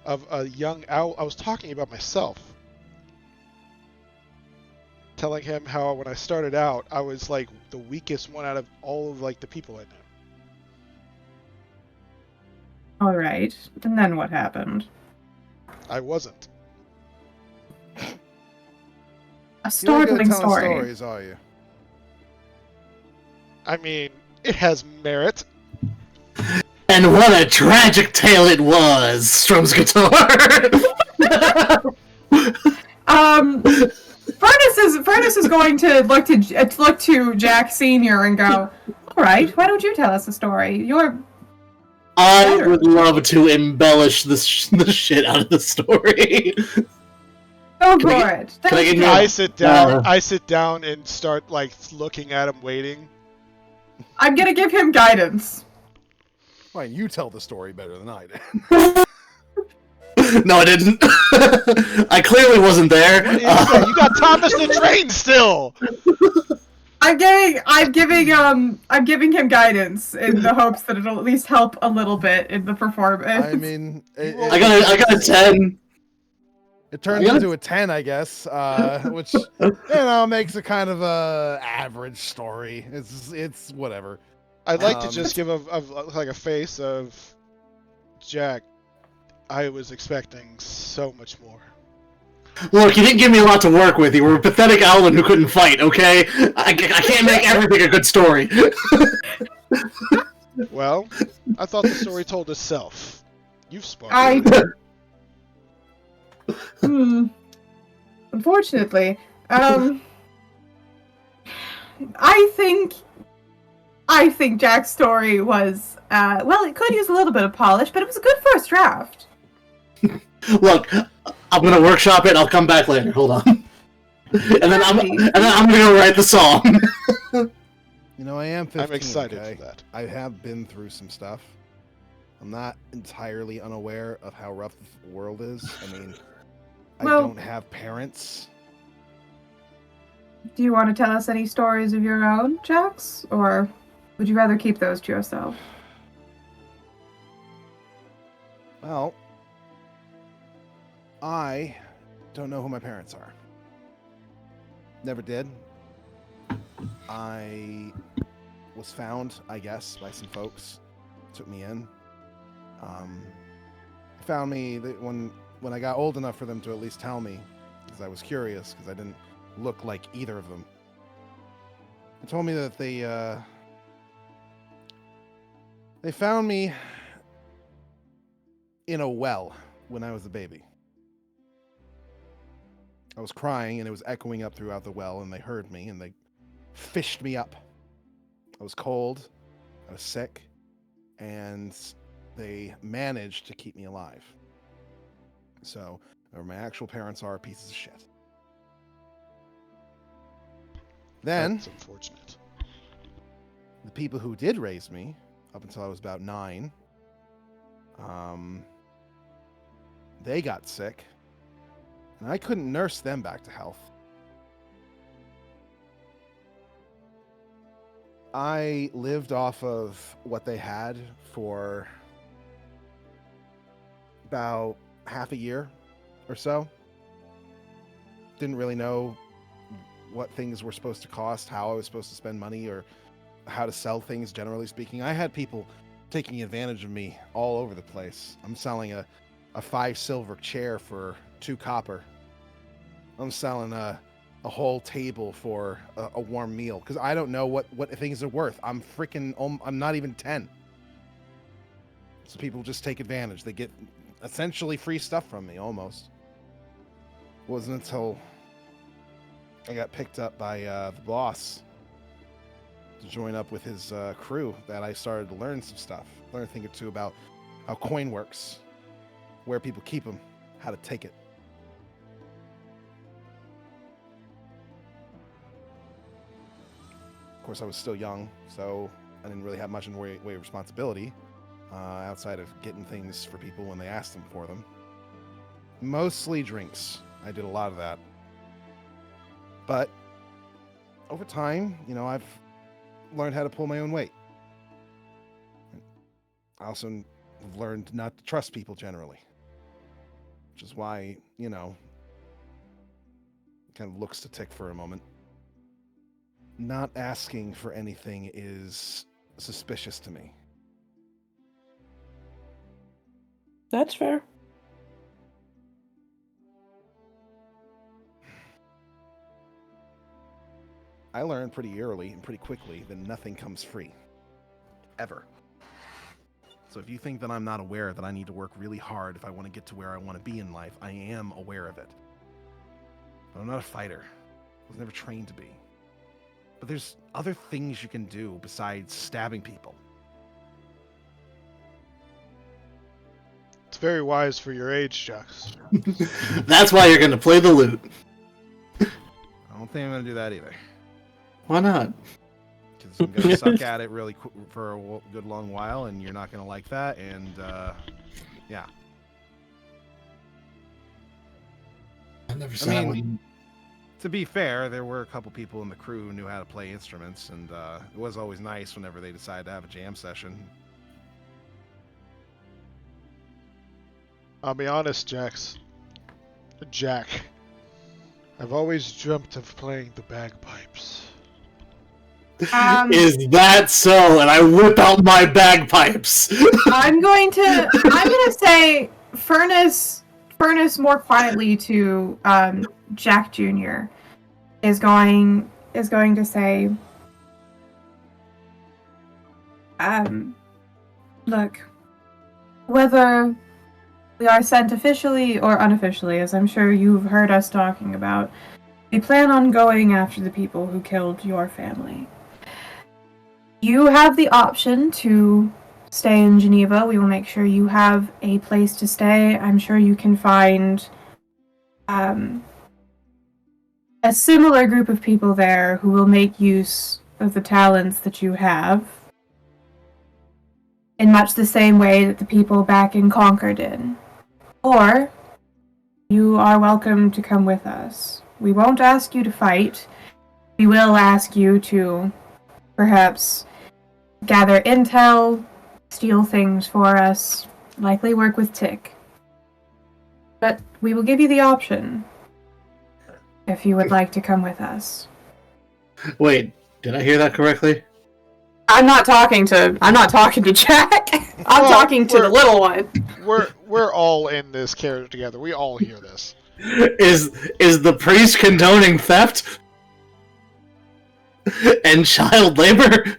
of a young owl. I was talking about myself. Telling him how when I started out, I was like the weakest one out of all of like the people I knew. All right. And then what happened? I wasn't. A You're not good at startling telling story. stories, are you? I mean, it has merit. And what a tragic tale it was, strums guitar. Furnace is going to look to Jack Senior and go, all right, why don't you tell us a story? I would love to embellish the shit out of the story. Go Can I for it. can I get I Yeah. sit down. I sit down and start like looking at him, waiting. I'm gonna give him guidance. Fine, you tell the story better than I did. No, I didn't. I clearly wasn't there. What is that? You got Thomas the Train still. I'm giving him guidance in the hopes that it'll at least help a little bit in the performance. I mean, I got a 10. It turns into a 10, I guess, which makes a kind of a average story. It's whatever. I'd like to just give a face of Jack. I was expecting so much more. Look, you didn't give me a lot to work with. You were a pathetic owlin who couldn't fight, okay? I can't make everything a good story. Well, I thought the story told itself. You've sparked. Unfortunately, I think Jack's story was it could use a little bit of polish, but it was a good first draft. Look, I'm gonna workshop it. I'll come back later. Hold on. And then I'm gonna write the song. I am 15. I'm excited okay? for that. I have been through some stuff. I'm not entirely unaware of how rough the world is. I mean, I Well- don't have parents. Do you want to tell us any stories of your own, Jax, or would you rather keep those to yourself? Well, I don't know who my parents are. Never did. I was found, I guess, by some folks. Took me in. Found me when I got old enough for them to at least tell me, because I was curious, because I didn't look like either of them. They told me that they found me in a well when I was a baby. I was crying, and it was echoing up throughout the well, and they heard me, and they fished me up. I was cold, I was sick, and they managed to keep me alive. So, whoever my actual parents are pieces of shit. Then, That's unfortunate. the people who did raise me, up until I was about 9, they got sick, and I couldn't nurse them back to health. I lived off of what they had for about half a year or so. Didn't really know what things were supposed to cost, how I was supposed to spend money, or how to sell things, generally speaking. I had people taking advantage of me all over the place. I'm selling a 5 silver chair for 2 copper. I'm selling a whole table for a warm meal, because I don't know what things are worth. I'm not even 10. So people just take advantage. They get essentially free stuff from me, almost. It wasn't until I got picked up by the boss to join up with his crew that I started to learn some stuff. Learn a thing or two about how coin works, where people keep them, how to take it. Of course, I was still young, so I didn't really have much in the way of responsibility outside of getting things for people when they asked them for them. Mostly drinks. I did a lot of that. But over time, I've learned how to pull my own weight. I also have learned not to trust people generally, which is why, it kind of looks to tick for a moment. Not asking for anything is suspicious to me. That's fair. I learned pretty early and pretty quickly that nothing comes free. Ever. So if you think that I'm not aware that I need to work really hard if I want to get to where I want to be in life, I am aware of it. But I'm not a fighter. I was never trained to be. But there's other things you can do besides stabbing people. It's very wise for your age, Jux. That's why you're going to play the lute. I don't think I'm going to do that either. Why not? Because I'm going to suck at it really for a good long while, and you're not going to like that, and yeah. I never said To be fair, there were a couple people in the crew who knew how to play instruments, and it was always nice whenever they decided to have a jam session. I'll be honest, Jack. I've always dreamt of playing the bagpipes. Is that so? And I whip out my bagpipes. I'm gonna say Furnace more quietly to Jack Jr. is going to say, look, whether we are sent officially or unofficially, as I'm sure you've heard us talking about, we plan on going after the people who killed your family. You have the option to stay in Geneva. We will make sure you have a place to stay. I'm sure you can find a similar group of people there who will make use of the talents that you have in much the same way that the people back in Conquer did. Or you are welcome to come with us. We won't ask you to fight. We will ask you to perhaps gather intel, steal things for us, likely work with Tick. But we will give you the option if you would like to come with us. Wait, did I hear that correctly? I'm not talking to Jack. I'm Well, talking to the little one. We're all in this character together. We all hear this. Is the priest condoning theft and child labor?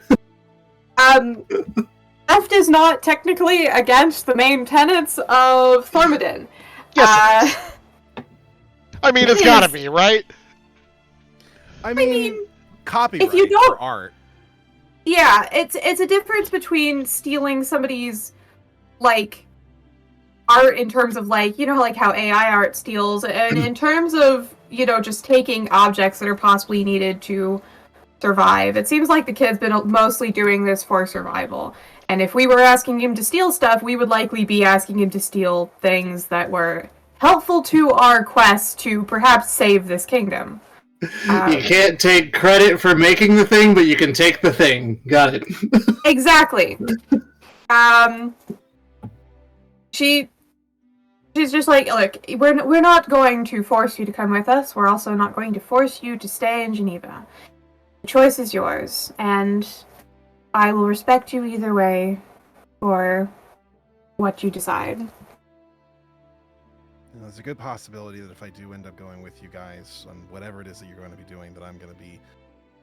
Theft is not technically against the main tenets of Thormodin. Yes, I mean, it's gotta be, right? I mean, mean, copyright if you don't- for art. Yeah, it's a difference between stealing somebody's like art in terms of like, you know, like how AI art steals, and in terms of, you know, just taking objects that are possibly needed to survive. It seems like the kid's been mostly doing this for survival. And if we were asking him to steal stuff, we would likely be asking him to steal things that were helpful to our quest to perhaps save this kingdom. You can't take credit for making the thing, but you can take the thing. Got it. Exactly. She's just like, look, we're not going to force you to come with us. We're also not going to force you to stay in Geneva. The choice is yours, and I will respect you either way for what you decide. There's a good possibility that if I do end up going with you guys on whatever it is that you're going to be doing, that I'm going to be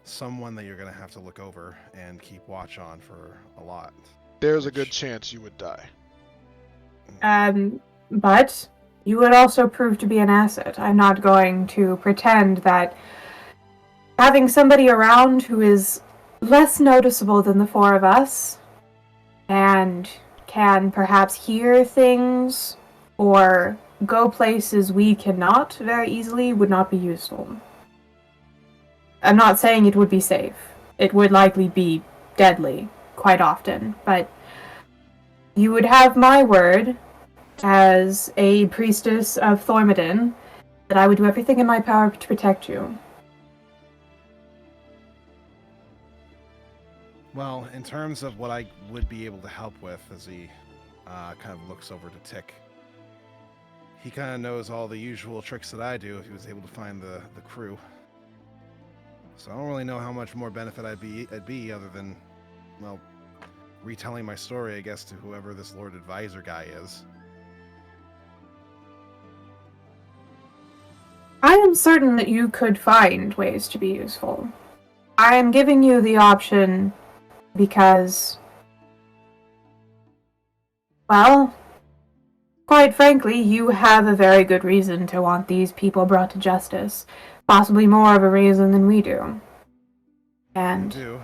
someone that you're going to have to look over and keep watch on for a lot. There's a good chance you would die. But you would also prove to be an asset. I'm not going to pretend that having somebody around who is less noticeable than the four of us and can perhaps hear things or go places we cannot very easily would not be useful. I'm not saying it would be safe. It would likely be deadly quite often, but you would have my word as a priestess of Thormodin that I would do everything in my power to protect you. Well, in terms of what I would be able to help with, as he kind of looks over to Tick, he kind of knows all the usual tricks that I do if he was able to find the crew. So I don't really know how much more benefit I'd be other than, well, retelling my story, I guess, to whoever this Lord Advisor guy is. I am certain that you could find ways to be useful. I am giving you the option because, well, quite frankly, you have a very good reason to want these people brought to justice. Possibly more of a reason than we do. And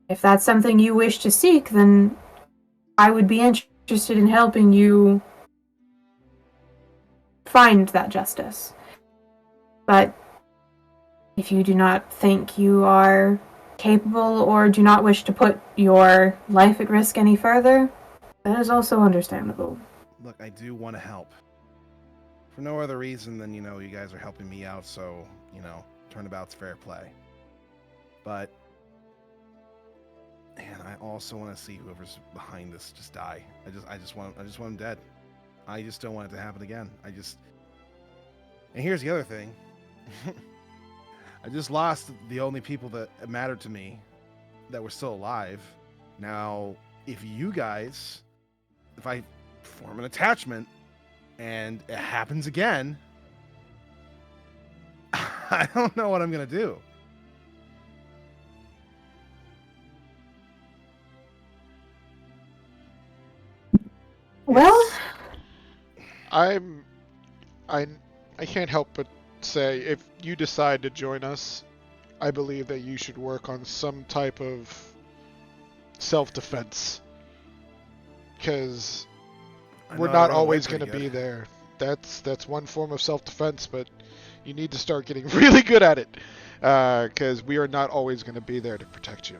if that's something you wish to seek, then I would be interested in helping you find that justice. But if you do not think you are capable or do not wish to put your life at risk any further, that is also understandable. Look, I do want to help. For no other reason than, you know, you guys are helping me out, so, you know, turnabout's fair play. But, man, I also want to see whoever's behind this just die. I just want him dead. I just don't want it to happen again. And here's the other thing. I just lost the only people that mattered to me that were still alive. Now, if I form an attachment and it happens again, I don't know what I'm going to do. Well, I can't help but say, if you decide to join us, I believe that you should work on some type of self-defense. Because we're not always going to be there. That's one form of self-defense, but you need to start getting really good at it. Because we are not always going to be there to protect you.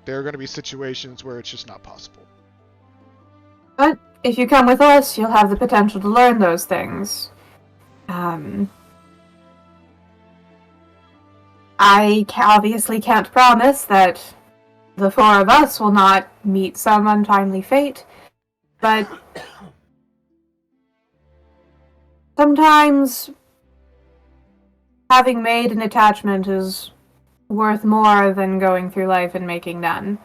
There are going to be situations where it's just not possible. but if you come with us, you'll have the potential to learn those things. I obviously can't promise that the four of us will not meet some untimely fate, but sometimes having made an attachment is worth more than going through life and making none.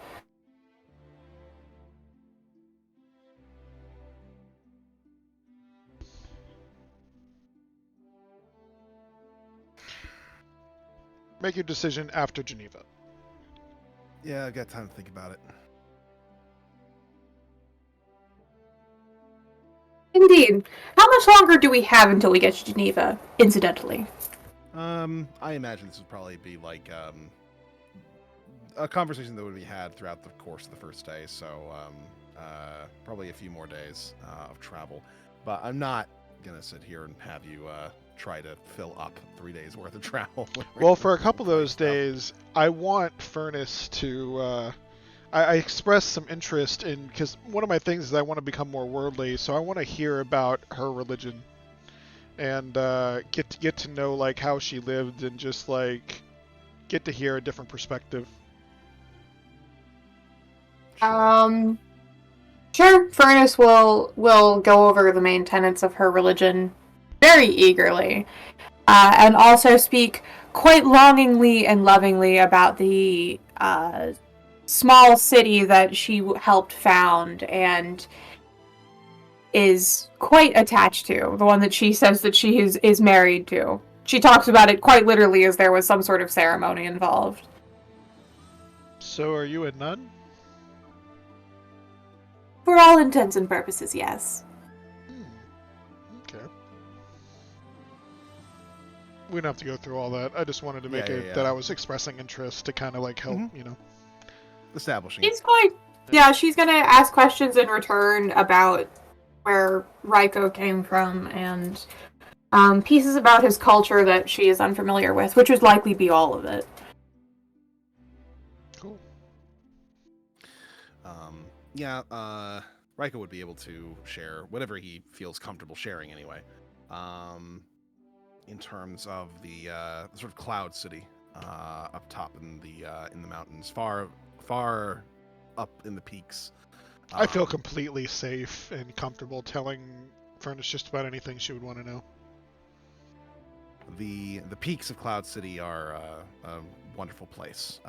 Make your decision after Geneva. Yeah, I've got time to think about it. Indeed. How much longer do we have until we get to Geneva, incidentally? I imagine this would probably be like a conversation that would be had throughout the course of the first day, so probably a few more days of travel. But I'm not gonna sit here and have you try to fill up 3 days worth of travel. Well, for a couple of those days, I want Furnace to. I expressed some interest in, because one of my things is I want to become more worldly, so I want to hear about her religion and get to know like how she lived and just like get to hear a different perspective. Sure. Sure. Furnace will go over the main tenets of her religion very eagerly, and also speak quite longingly and lovingly about the small city that she helped found and is quite attached to, the one that she says that she is married to. She talks about it quite literally as there was some sort of ceremony involved. So, are you a nun? For all intents and purposes, yes. Okay. We don't have to go through all that. I just wanted to make Yeah. that I was expressing interest to kind of like help, Establishing She's going. Yeah, she's gonna ask questions in return about where Raiko came from and pieces about his culture that she is unfamiliar with, which would likely be all of it. Cool. Raiko would be able to share whatever he feels comfortable sharing anyway. In terms of the sort of cloud city up top in the mountains, far up in the peaks. I feel completely safe and comfortable telling Furnace just about anything she would want to know. The peaks of Cloud City are a wonderful place.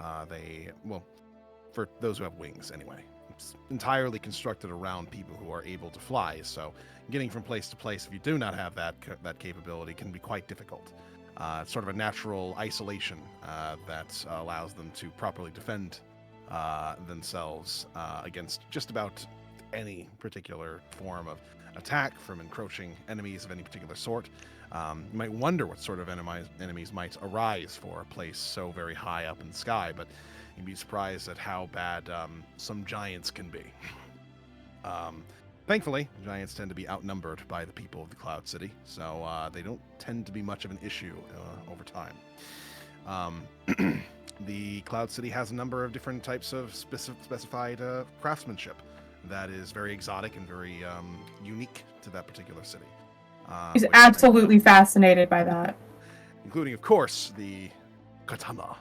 For those who have wings anyway. It's entirely constructed around people who are able to fly, so getting from place to place if you do not have that capability can be quite difficult. It's sort of a natural isolation that allows them to properly defend themselves against just about any particular form of attack from encroaching enemies of any particular sort. You might wonder what sort of enemies might arise for a place so very high up in the sky, but you'd be surprised at how bad some giants can be. Thankfully, giants tend to be outnumbered by the people of the Cloud City, so they don't tend to be much of an issue over time. The Cloud City has a number of different types of specified craftsmanship that is very exotic and very unique to that particular city. He's absolutely fascinated by that. Including, of course, the katana.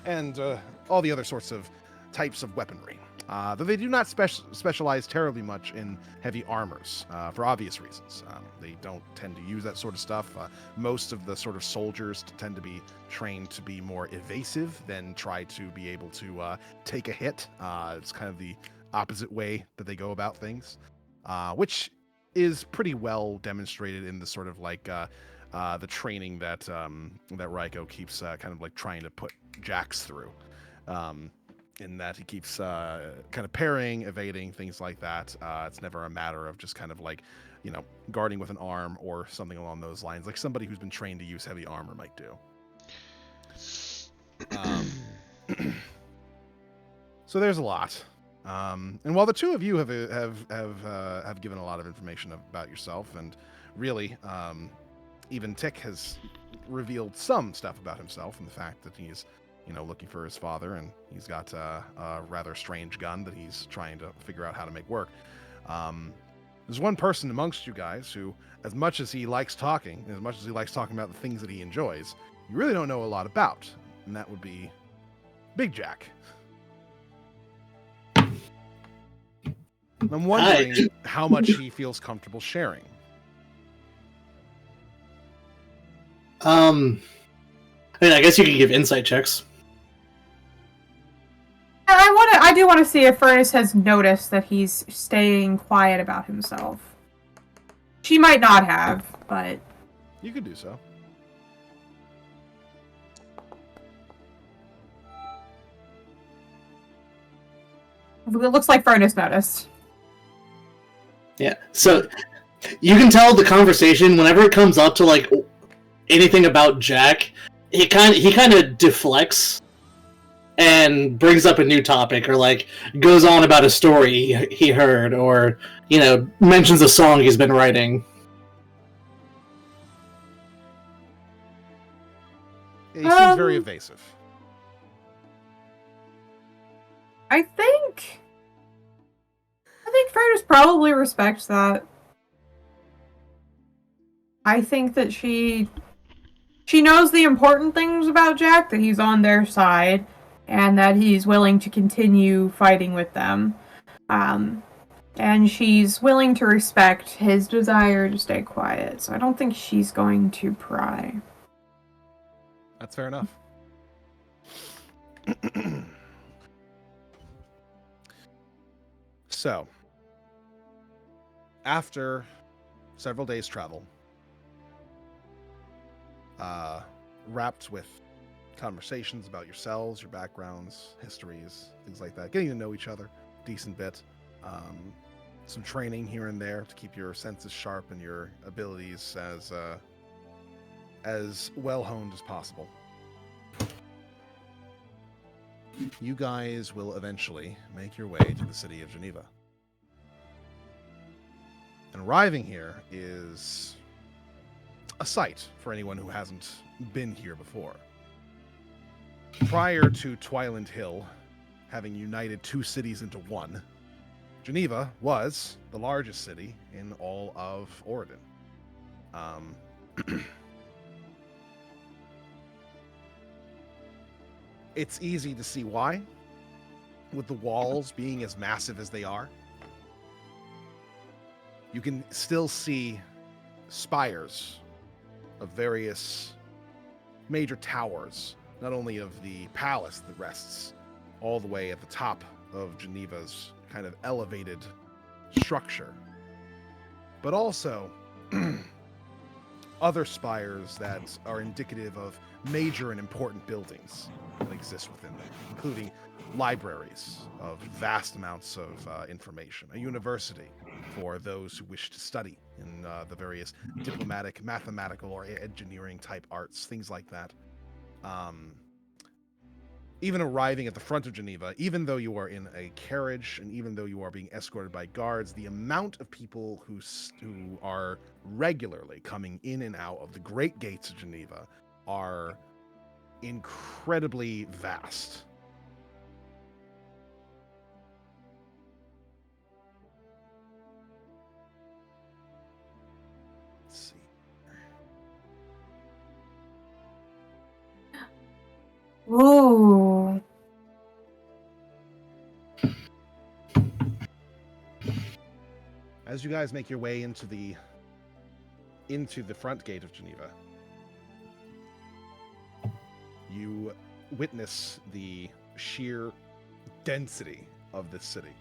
And all the other sorts of types of weaponry. Though they do not specialize terribly much in heavy armors, for obvious reasons. They don't tend to use that sort of stuff. Most of the sort of soldiers tend to be trained to be more evasive than try to be able to take a hit. It's kind of the opposite way that they go about things, which is pretty well demonstrated in the sort of like the training that Raiko keeps kind of like trying to put Jax through. In that he keeps kind of parrying, evading, things like that. It's never a matter of just kind of like, guarding with an arm or something along those lines, like somebody who's been trained to use heavy armor might do. So there's a lot. And while the two of you have given a lot of information about yourself, and really, even Tick has revealed some stuff about himself and the fact that he's looking for his father, and he's got a rather strange gun that he's trying to figure out how to make work. There's one person amongst you guys who, as much as he likes talking, as much as he likes talking about the things that he enjoys, you really don't know a lot about, and that would be Big Jack. I'm wondering how much he feels comfortable sharing. I mean, I guess you could give insight checks. I do want to see if Furnace has noticed that he's staying quiet about himself. She might not have, but You could do so. it looks like Furnace noticed. Yeah. So you can tell the conversation whenever it comes up to like anything about Jack, he kind of deflects and brings up a new topic, or like goes on about a story he heard, or mentions a song he's been writing. He seems very evasive. I think Furnace probably respects that. I think that she knows the important things about Jack, that he's on their side, and that he's willing to continue fighting with them. And she's willing to respect his desire to stay quiet, so I don't think she's going to pry. That's fair enough. So, after several days' travel, wrapped with conversations about yourselves, your backgrounds, histories, things like that, getting to know each other a decent bit, some training here and there to keep your senses sharp and your abilities as well honed as possible. You guys will eventually make your way to the city of Geneva. And arriving here is a sight for anyone who hasn't been here before. Prior to Twiland Hill having united two cities into one, Geneva was the largest city in all of Oregon. It's easy to see why, with the walls being as massive as they are. You can still see spires of various major towers, not only of the palace that rests all the way at the top of Geneva's kind of elevated structure, but also other spires that are indicative of major and important buildings that exist within them, including libraries of vast amounts of information, a university for those who wish to study in the various diplomatic, mathematical, or engineering type arts, things like that. Even arriving at the front of Geneva, even though you are in a carriage and even though you are being escorted by guards, the amount of people who are regularly coming in and out of the great gates of Geneva are incredibly vast. Let's see. Ooh. As you guys make your way into the front gate of Geneva, you witness the sheer density of this city,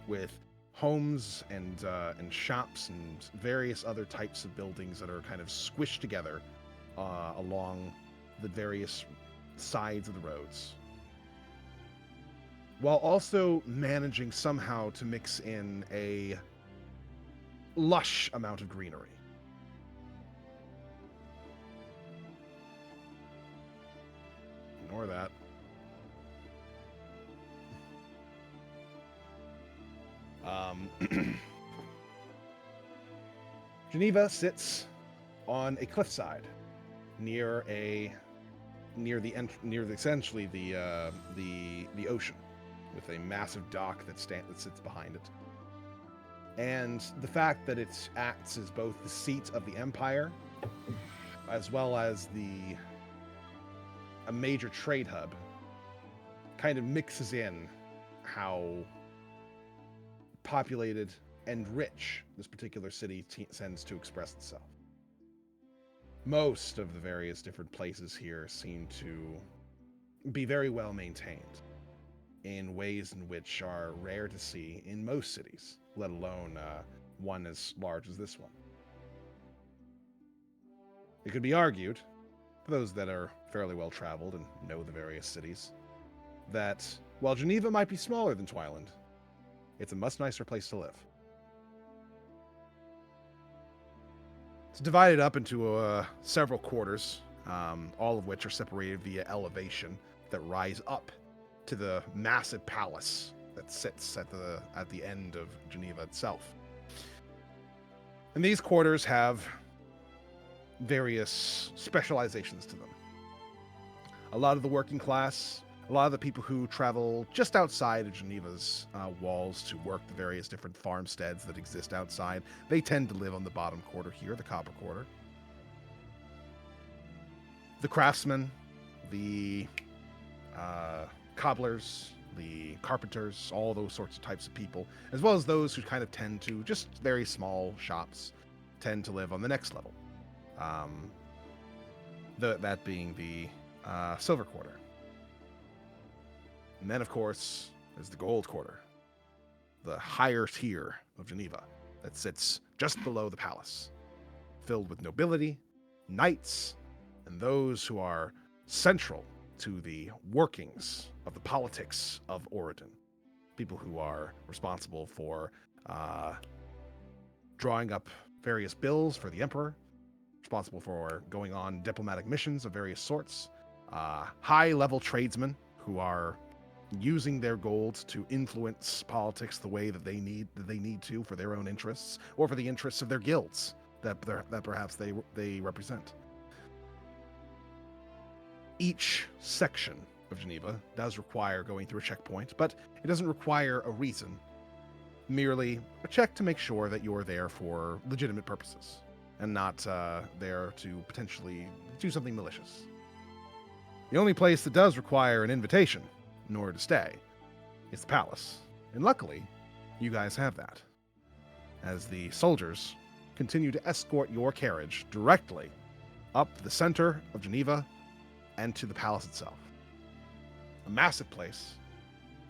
with homes and shops and various other types of buildings that are kind of squished together along the various sides of the roads, while also managing somehow to mix in a lush amount of greenery. Ignore that. Geneva sits on a cliffside near essentially the ocean, with a massive dock that sits behind it. And the fact that it acts as both the seat of the empire as well as a major trade hub kind of mixes in how populated and rich this particular city tends to express itself. most of the various different places here seem to be very well maintained in ways in which are rare to see in most cities, let alone one as large as this one. It could be argued, for those that are fairly well traveled and know the various cities, that while Geneva might be smaller than Twyland, it's a much nicer place to live. It's divided up into several quarters, all of which are separated via elevation that rise up to the massive palace that sits at the end of Geneva itself. And these quarters have various specializations to them. A lot of the working class, a lot of the people who travel just outside of Geneva's walls to work the various different farmsteads that exist outside, they tend to live on the bottom quarter here, the copper quarter. The craftsmen, the cobblers, the carpenters, all those sorts of types of people, as well as those who kind of tend to, just very small shops, tend to live on the next level. That being the silver quarter. And then, of course, is the gold quarter, the higher tier of Geneva that sits just below the palace, filled with nobility, knights, and those who are central to the workings of the politics of Oregon. People who are responsible for drawing up various bills for the emperor, responsible for going on diplomatic missions of various sorts, high-level tradesmen who are using their gold to influence politics the way that they need to for their own interests or for the interests of their guilds that perhaps they represent. Each section of Geneva does require going through a checkpoint, but it doesn't require a reason, merely a check to make sure that you're there for legitimate purposes and not there to potentially do something malicious. The only place that does require an invitation in order to stay is the palace. And luckily, you guys have that, as the soldiers continue to escort your carriage directly up the center of Geneva and to the palace itself. A massive place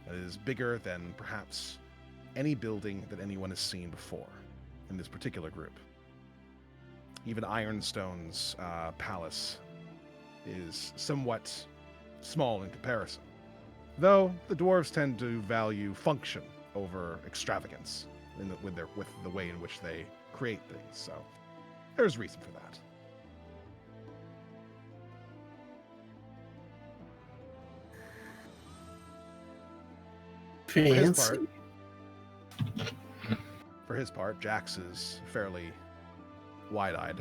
that is bigger than perhaps any building that anyone has seen before in this particular group. Even Ironstone's palace is somewhat small in comparison, though the dwarves tend to value function over extravagance with the way in which they create things, so there's reason for that. Fancy. For his part, Jax is fairly wide-eyed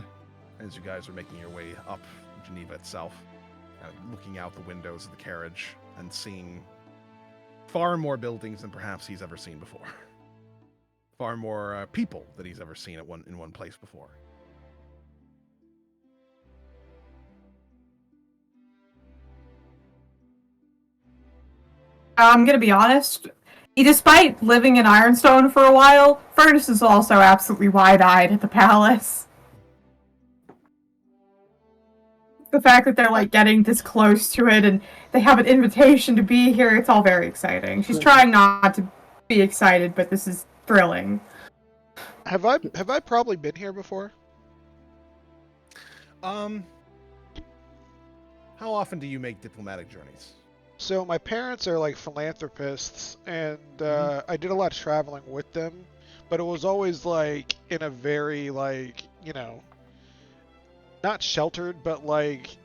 as you guys are making your way up Geneva itself, looking out the windows of the carriage and seeing far more buildings than perhaps he's ever seen before. Far more people that he's ever seen in one place before. I'm gonna be honest. Despite living in Ironstone for a while, Furnace is also absolutely wide-eyed at the palace. The fact that they're like getting this close to it and they have an invitation to be here, it's all very exciting. She's trying not to be excited, but this is thrilling. Have I probably been here before? How often do you make diplomatic journeys? So my parents are like philanthropists, and I did a lot of traveling with them, but it was always like in a very like, you know, not sheltered, but like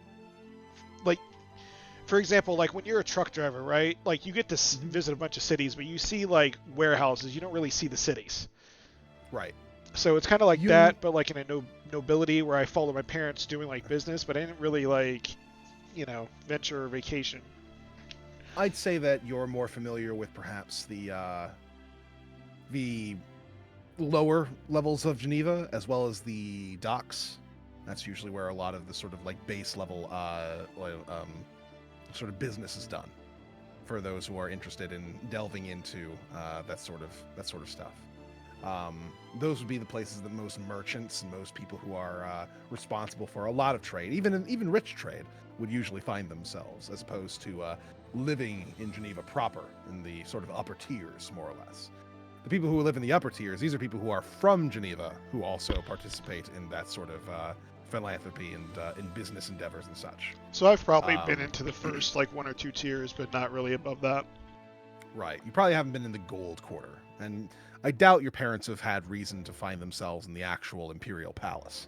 for example, like when you're a truck driver, right? Like you get to visit a bunch of cities, but you see like warehouses, you don't really see the cities. Right. So it's kind of like that, but like in a nobility where I follow my parents doing like business, but I didn't really like, you know, venture or vacation. I'd say that you're more familiar with perhaps the lower levels of Geneva, as well as the docks. That's usually where a lot of the sort of like base level sort of business is done for those who are interested in delving into that sort of stuff. Those would be the places that most merchants and most people who are responsible for a lot of trade, even rich trade, would usually find themselves, as opposed to living in Geneva proper, in the sort of upper tiers, more or less. The people who live in the upper tiers, these are people who are from Geneva, who also participate in that sort of philanthropy and in business endeavors and such. So I've probably been into the first like 1 or 2 tiers, but not really above that. Right. You probably haven't been in the gold quarter, and I doubt your parents have had reason to find themselves in the actual imperial palace.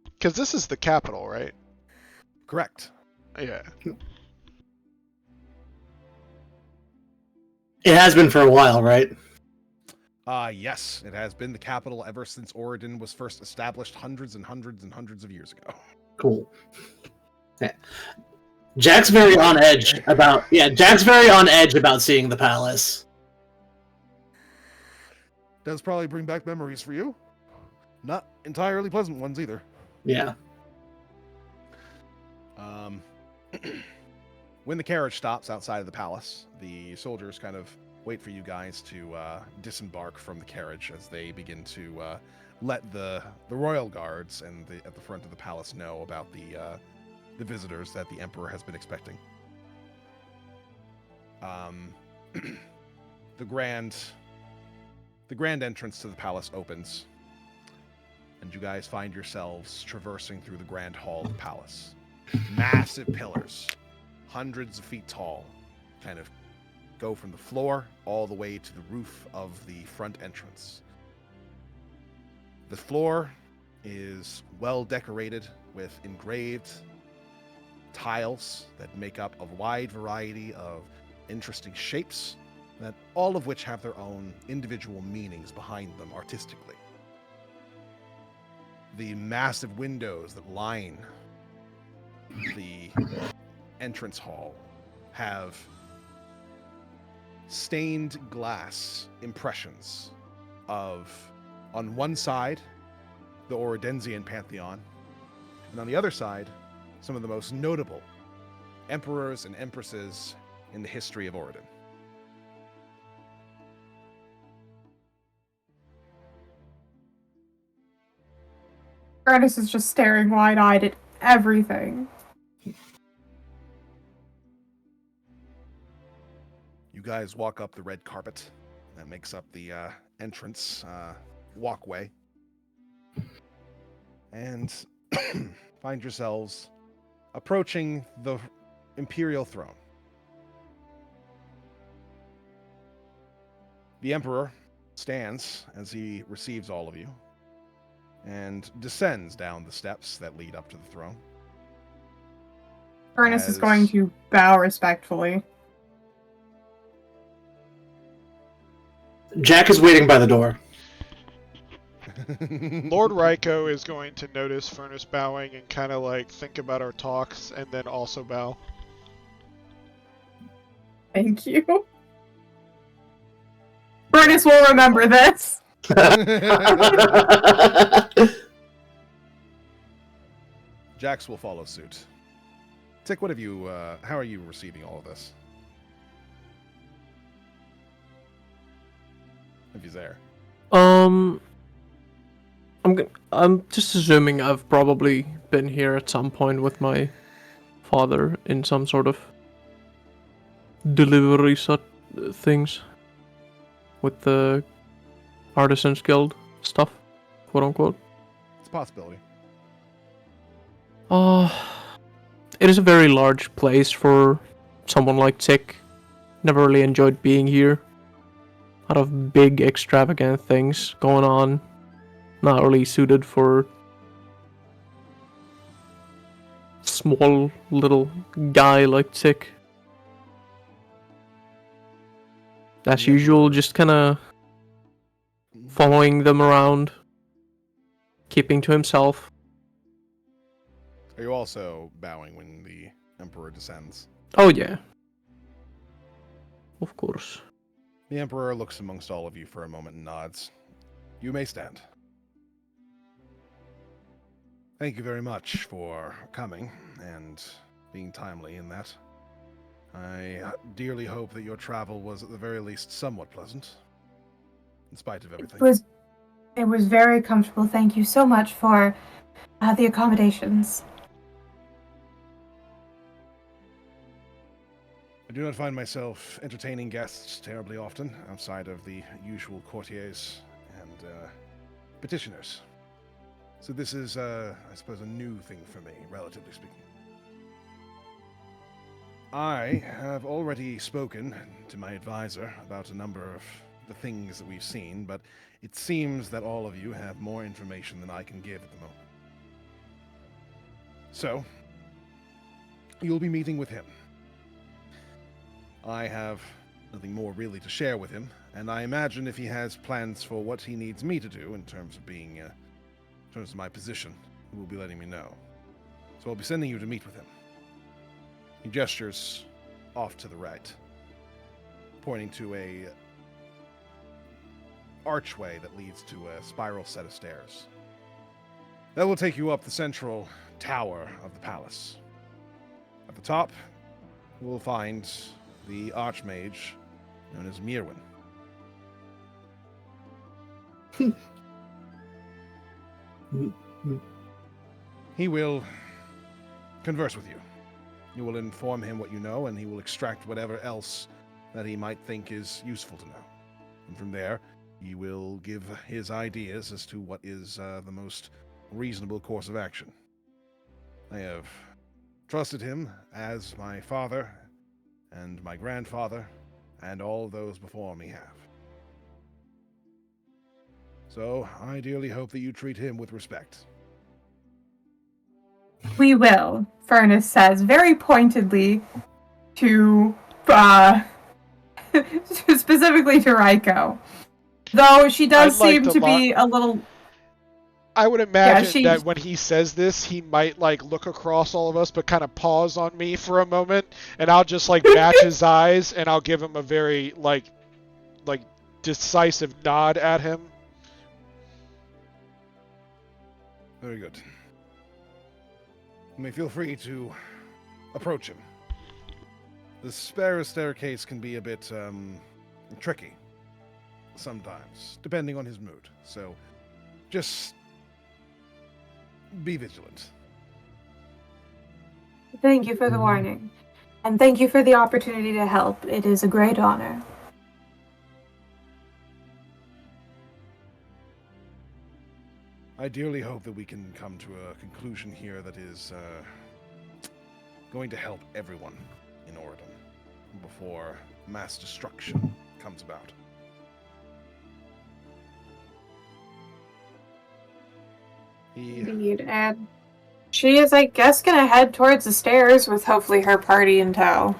Because this is the capital, right? Correct. Yeah. It has been for a while, right? Yes, it has been the capital ever since Oregon was first established hundreds and hundreds and hundreds of years ago. Cool. Yeah. Jack's very on edge about seeing the palace. Does probably bring back memories for you. Not entirely pleasant ones either. Yeah. When the carriage stops outside of the palace, the soldiers kind of wait for you guys to disembark from the carriage as they begin to let the royal guards and at the front of the palace know about the visitors that the emperor has been expecting. The grand entrance to the palace opens, and you guys find yourselves traversing through the grand hall of the palace. Massive pillars, hundreds of feet tall, kind of go from the floor all the way to the roof of the front entrance. The floor is well decorated with engraved tiles that make up a wide variety of interesting shapes, that all of which have their own individual meanings behind them artistically. The massive windows that line the entrance hall have stained glass impressions of, on one side, the Orodensian pantheon, and on the other side, some of the most notable emperors and empresses in the history of Oregon. Ernest is just staring wide-eyed at everything. You guys walk up the red carpet that makes up the entrance walkway and find yourselves approaching the imperial throne. The emperor stands as he receives all of you and descends down the steps that lead up to the throne. Ernest is going to bow respectfully. Jack is waiting by the door. Lord Ryko is going to notice Furnace bowing and kind of like think about our talks and then also bow. Thank you. Ernest will remember this. Jax will follow suit. Tick, what have you? How are you receiving all of this? If he's there. I'm just assuming I've probably been here at some point with my father in some sort of delivery things with the Artisans Guild stuff, quote unquote. It's a possibility. It is a very large place for someone like Tick. Never really enjoyed being here. A lot of big, extravagant things going on. Not really suited for small, little guy like Tick. As usual, just kind of following them around, keeping to himself. Are you also bowing when the Emperor descends? Oh yeah. Of course. The Emperor looks amongst all of you for a moment and nods. You may stand. Thank you very much for coming and being timely in that. I dearly hope that your travel was at the very least somewhat pleasant. in spite of everything. It was very comfortable. Thank you so much for the accommodations. I do not find myself entertaining guests terribly often, outside of the usual courtiers and petitioners. So this is, I suppose, a new thing for me, relatively speaking. I have already spoken to my advisor about a number of the things that we've seen, but it seems that all of you have more information than I can give at the moment. So, you'll be meeting with him. I have nothing more really to share with him, and I imagine if he has plans for what he needs me to do in terms of being, in terms of my position, he will be letting me know. So I'll be sending you to meet with him. He gestures off to the right, pointing to a archway that leads to a spiral set of stairs. That will take you up the central tower of the palace. At the top, you will find the Archmage known as Mirwin. He will converse with you. You will inform him what you know, and he will extract whatever else that he might think is useful to know. And from there, he will give his ideas as to what is the most reasonable course of action. I have trusted him as my father and my grandfather and all those before me have. So I dearly hope that you treat him with respect. We will, Furnace says very pointedly to specifically to Raiko. Though she does seem to be a little... I would imagine that when he says this, he might look across all of us, but kind of pause on me for a moment, and I'll just match his eyes, and I'll give him a very decisive nod at him. Very good. You may feel free to approach him. The spiral staircase can be a bit tricky sometimes, depending on his mood. So just be vigilant. Thank you for the warning. And thank you for the opportunity to help. It is a great honor. I dearly hope that we can come to a conclusion here that is going to help everyone in Oregon before mass destruction comes about. Indeed, and she is, I guess, gonna head towards the stairs with hopefully her party in tow.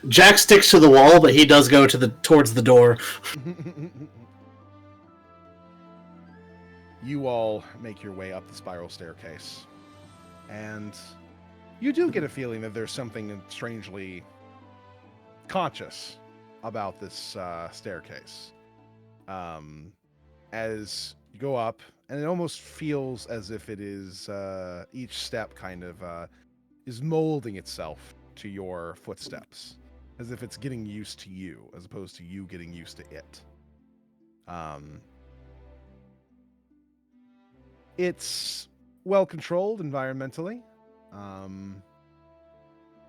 Jack sticks to the wall, but he does go towards the door. You all make your way up the spiral staircase, and you do get a feeling that there's something strangely conscious about this staircase. As you go up, and it almost feels as if it is each step kind of is molding itself to your footsteps, as if it's getting used to you, as opposed to you getting used to it. It's well controlled environmentally.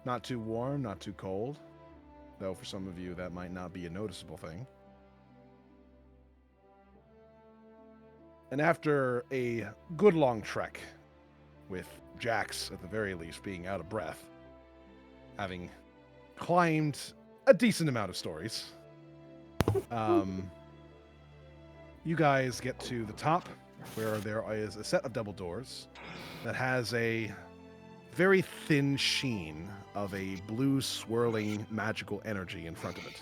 Not too warm, not too cold, though for some of you that might not be a noticeable thing. And after a good long trek, with Jax at the very least being out of breath, having climbed a decent amount of stories, you guys get to the top, where there is a set of double doors that has a very thin sheen of a blue swirling magical energy in front of it.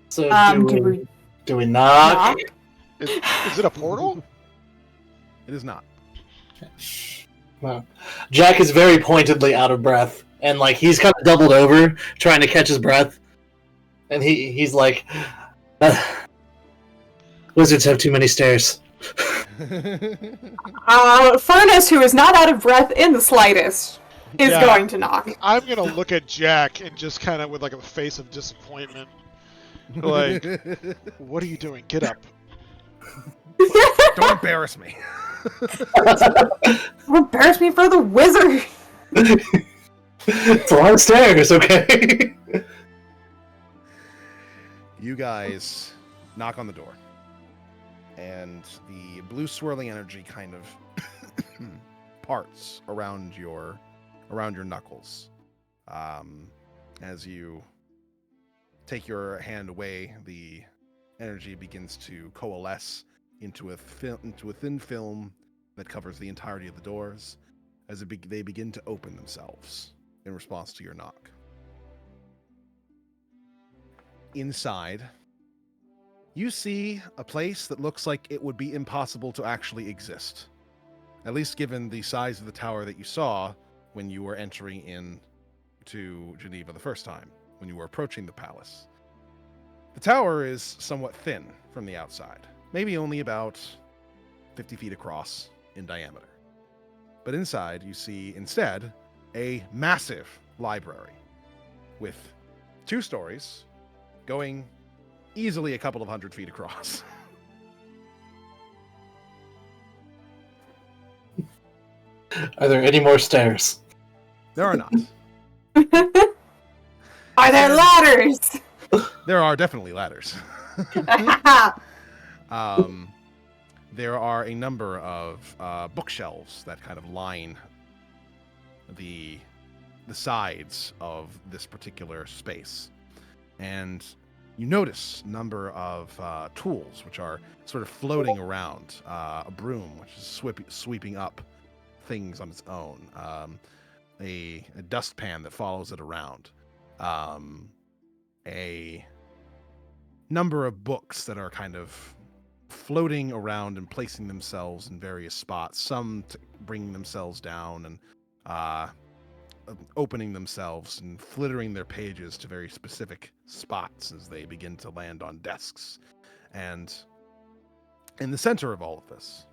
So do we knock? Is it a portal? It is not. Well, Jack is very pointedly out of breath, and he's kind of doubled over, trying to catch his breath, and he's like, "Wizards have too many stairs." Furnace, who is not out of breath in the slightest, is Yeah. going to knock. I'm gonna look at Jack and just kind of with like a face of disappointment. Like, what are you doing? Get up. Don't embarrass me. Don't embarrass me for the wizard. It's a lot of stairs, okay? You guys knock on the door, and the blue swirling energy kind of parts around your knuckles. As you take your hand away, the energy begins to coalesce into a thin film that covers the entirety of the doors, as they begin to open themselves in response to your knock. Inside, you see a place that looks like it would be impossible to actually exist. At least given the size of the tower that you saw when you were entering in to Geneva the first time, when you were approaching the palace. The tower is somewhat thin from the outside, maybe only about 50 feet across in diameter. But inside, you see instead a massive library with 2 stories going easily a couple of 100 feet across. Are there any more stairs? There are not. Are there ladders? There are definitely ladders. There are a number of bookshelves that kind of line the sides of this particular space. And you notice a number of tools which are sort of floating around. A broom, which is sweeping up things on its own. A dustpan that follows it around. A number of books that are kind of floating around and placing themselves in various spots. Some bringing themselves down and opening themselves and flittering their pages to very specific spots as they begin to land on desks. And in the center of all of this,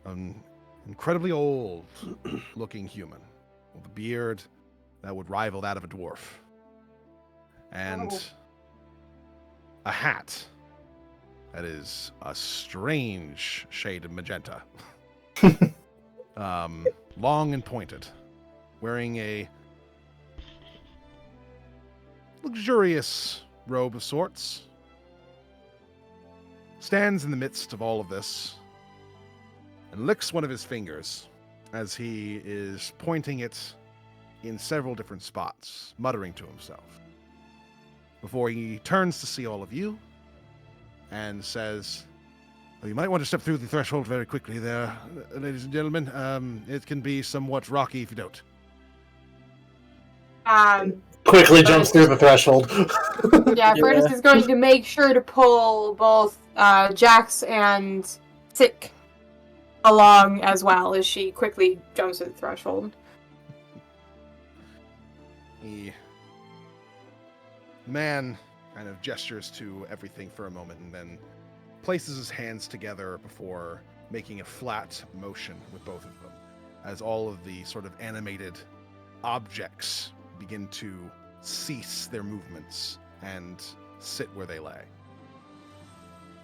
an incredibly old looking human with a beard that would rival that of a dwarf. And a hat that is a strange shade of magenta. Long and pointed. Wearing a luxurious robe of sorts. Stands in the midst of all of this and licks one of his fingers as he is pointing it in several different spots, muttering to himself. Before he turns to see all of you and says, well, you might want to step through the threshold very quickly there, ladies and gentlemen. It can be somewhat rocky if you don't. Quickly jumps through the threshold. Yeah, Furnace is going to make sure to pull both Jax and Sick along as well as she quickly jumps through the threshold. The man kind of gestures to everything for a moment and then places his hands together before making a flat motion with both of them, as all of the sort of animated objects begin to cease their movements and sit where they lay.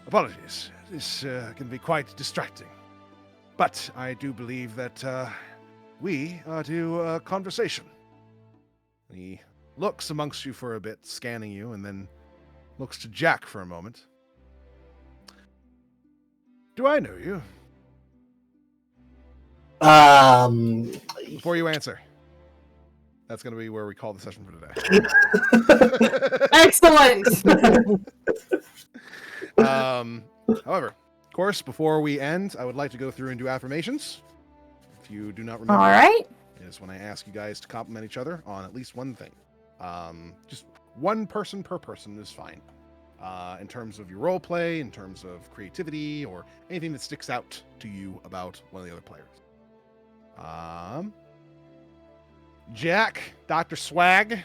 Apologies, this can be quite distracting, but I do believe that we are to a conversation. He looks amongst you for a bit, scanning you, and then looks to Jack for a moment. Do I know you? Before you answer, that's going to be where we call the session for today. Excellent! However, of course, before we end, I would like to go through and do affirmations. If you do not remember, Alright. is when I ask you guys to compliment each other on at least one thing. Just one person per person is fine. In terms of your role play, in terms of creativity, or anything that sticks out to you about one of the other players. Jack, Dr. Swag,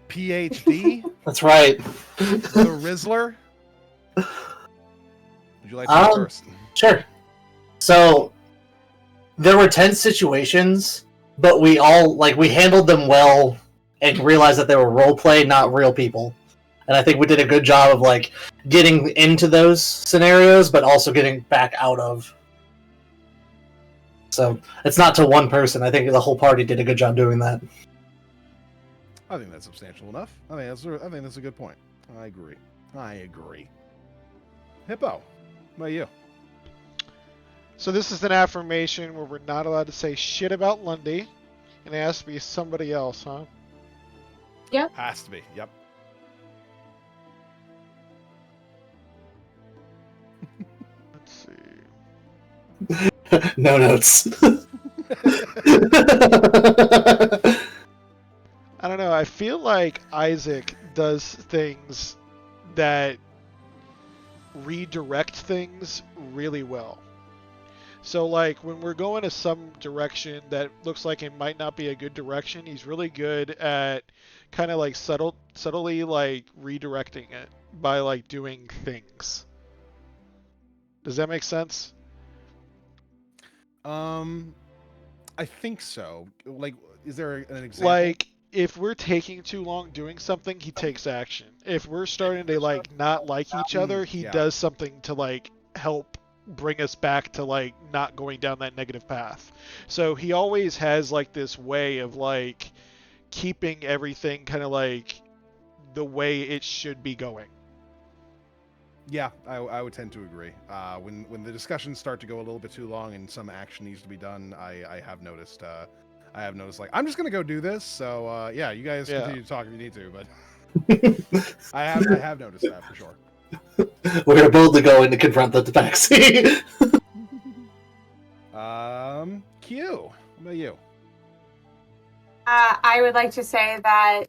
PhD, That's right. the Rizzler. Would you like to go first? Sure. So, there were 10 situations but we all we handled them well and realized that they were role play, not real people. And I think we did a good job of getting into those scenarios, but also getting back out of. So it's not to one person. I think the whole party did a good job doing that. I think that's substantial enough. I think that's a good point. I agree. Hippo, what about you? So this is an affirmation where we're not allowed to say shit about Lundy, and it has to be somebody else, huh? Has to be. Yep. Let's see. No notes. I don't know. I feel like Isaac does things that redirect things really well. So when we're going to some direction that looks like it might not be a good direction, he's really good at kind of subtly redirecting it by doing things. Does that make sense? I think so. Is there an example? If we're taking too long doing something, he takes action. If we're starting to not like each other, he does something to help bring us back to not going down that negative path. So he always has this way of keeping everything kind of the way it should be going. Yeah, I would tend to agree. When the discussions start to go a little bit too long and some action needs to be done, I have noticed. I'm just gonna go do this. So yeah, you guys continue to talk if you need to, but I have noticed that for sure. We're gonna boldly go in to confront the tabaxi. Q, what about you? I would like to say that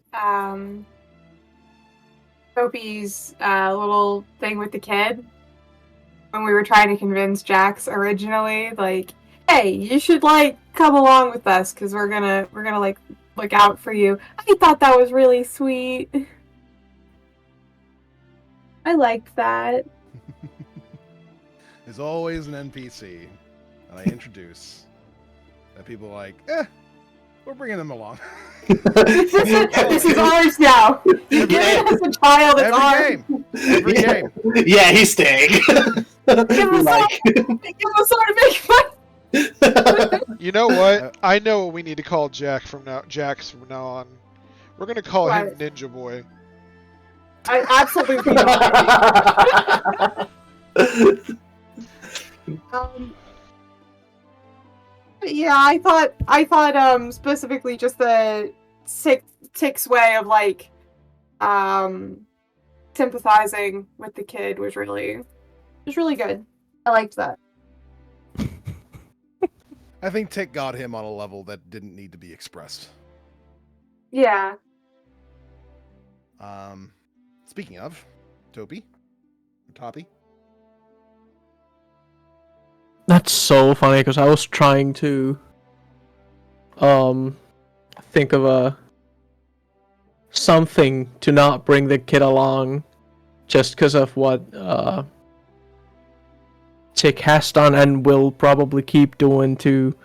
Sophie's little thing with the kid, when we were trying to convince Jax originally, hey, you should come along with us because we're gonna look out for you. I thought that was really sweet. I liked that. There's always an NPC, and I introduce that people are we're bringing them along. This is ours now. You get it as a child, it's ours. Every game. Yeah, he's staying. Give us something to make fun. You know what? I know what we need to call Jax from now on. We're gonna call him Ninja Boy. I absolutely yeah, I thought specifically just the Tick's way of sympathizing with the kid was really good. I liked that. I think Tick got him on a level that didn't need to be expressed. Yeah. Speaking of, Toppy. That's so funny because I was trying to think of something to not bring the kid along just because of what Tick has done and will probably keep doing to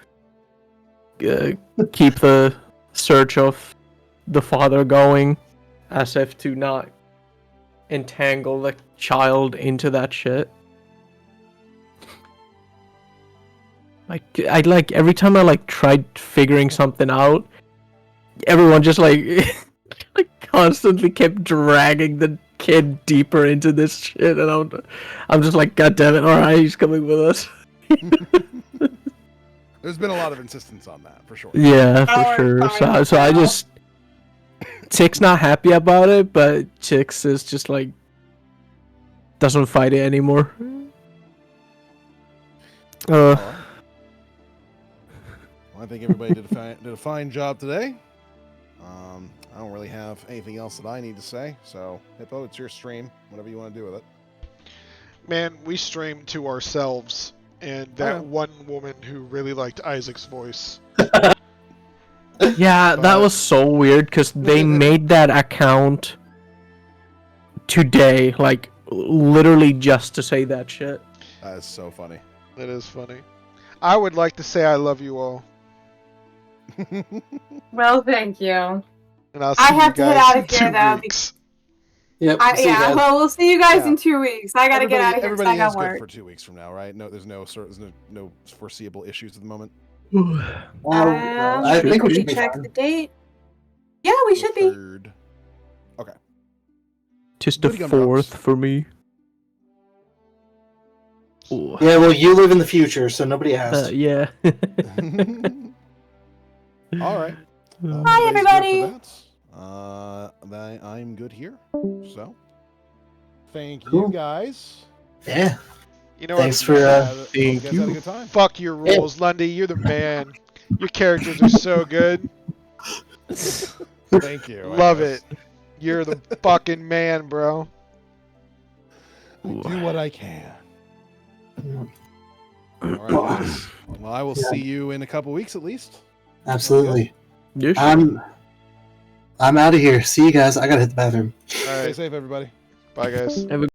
keep the search of the father going, as if to not entangle the child into that shit. Every time I tried figuring something out, everyone just constantly kept dragging the kid deeper into this shit, and I'm just God damn it! All right, he's coming with us. There's been a lot of insistence on that for sure. Yeah, for sure. So I just Tick's not happy about it, but Chicks is just doesn't fight it anymore. Well, I think everybody did a fine job today. I don't really have anything else that I need to say, so Hippo, it's your stream. Whatever you want to do with it. Man, we streamed to ourselves and that one woman who really liked Isaac's voice. Yeah, that was so weird because they made that account today, literally just to say that shit. That is so funny. That is funny. I would like to say I love you all. Well, thank you. And I'll see I have you to get guys out in of here 2 now. weeks. Yep. see you Yeah, guys. well, we'll see you guys Yeah. in 2 weeks. I gotta get out of here because Everybody I is got good work. for 2 weeks from now, right? No, there's no foreseeable issues at the moment. I think we should be check fine. the date. Yeah, we should be. 3rd. Okay. Just the Booty gumdrops. 4th for me. Ooh. Yeah, well, you live in the future, so nobody asked. Yeah. All right. Bye, Everybody's everybody. good for that. I'm good here. So, thank you Cool. guys. Yeah. You know Thanks what? for Hope you Thank guys you. had a good time. Fuck your rules, Lundy. You're the man. Your characters are so good. Thank you. I Love guess. it. You're the fucking man, bro. I do what I can. All right, guys. Well, I will see you in a couple weeks at least. Absolutely. Yeah, sure. I'm out of here. See you guys. I gotta hit the bathroom. All Stay right. safe, everybody. Bye, guys. Have a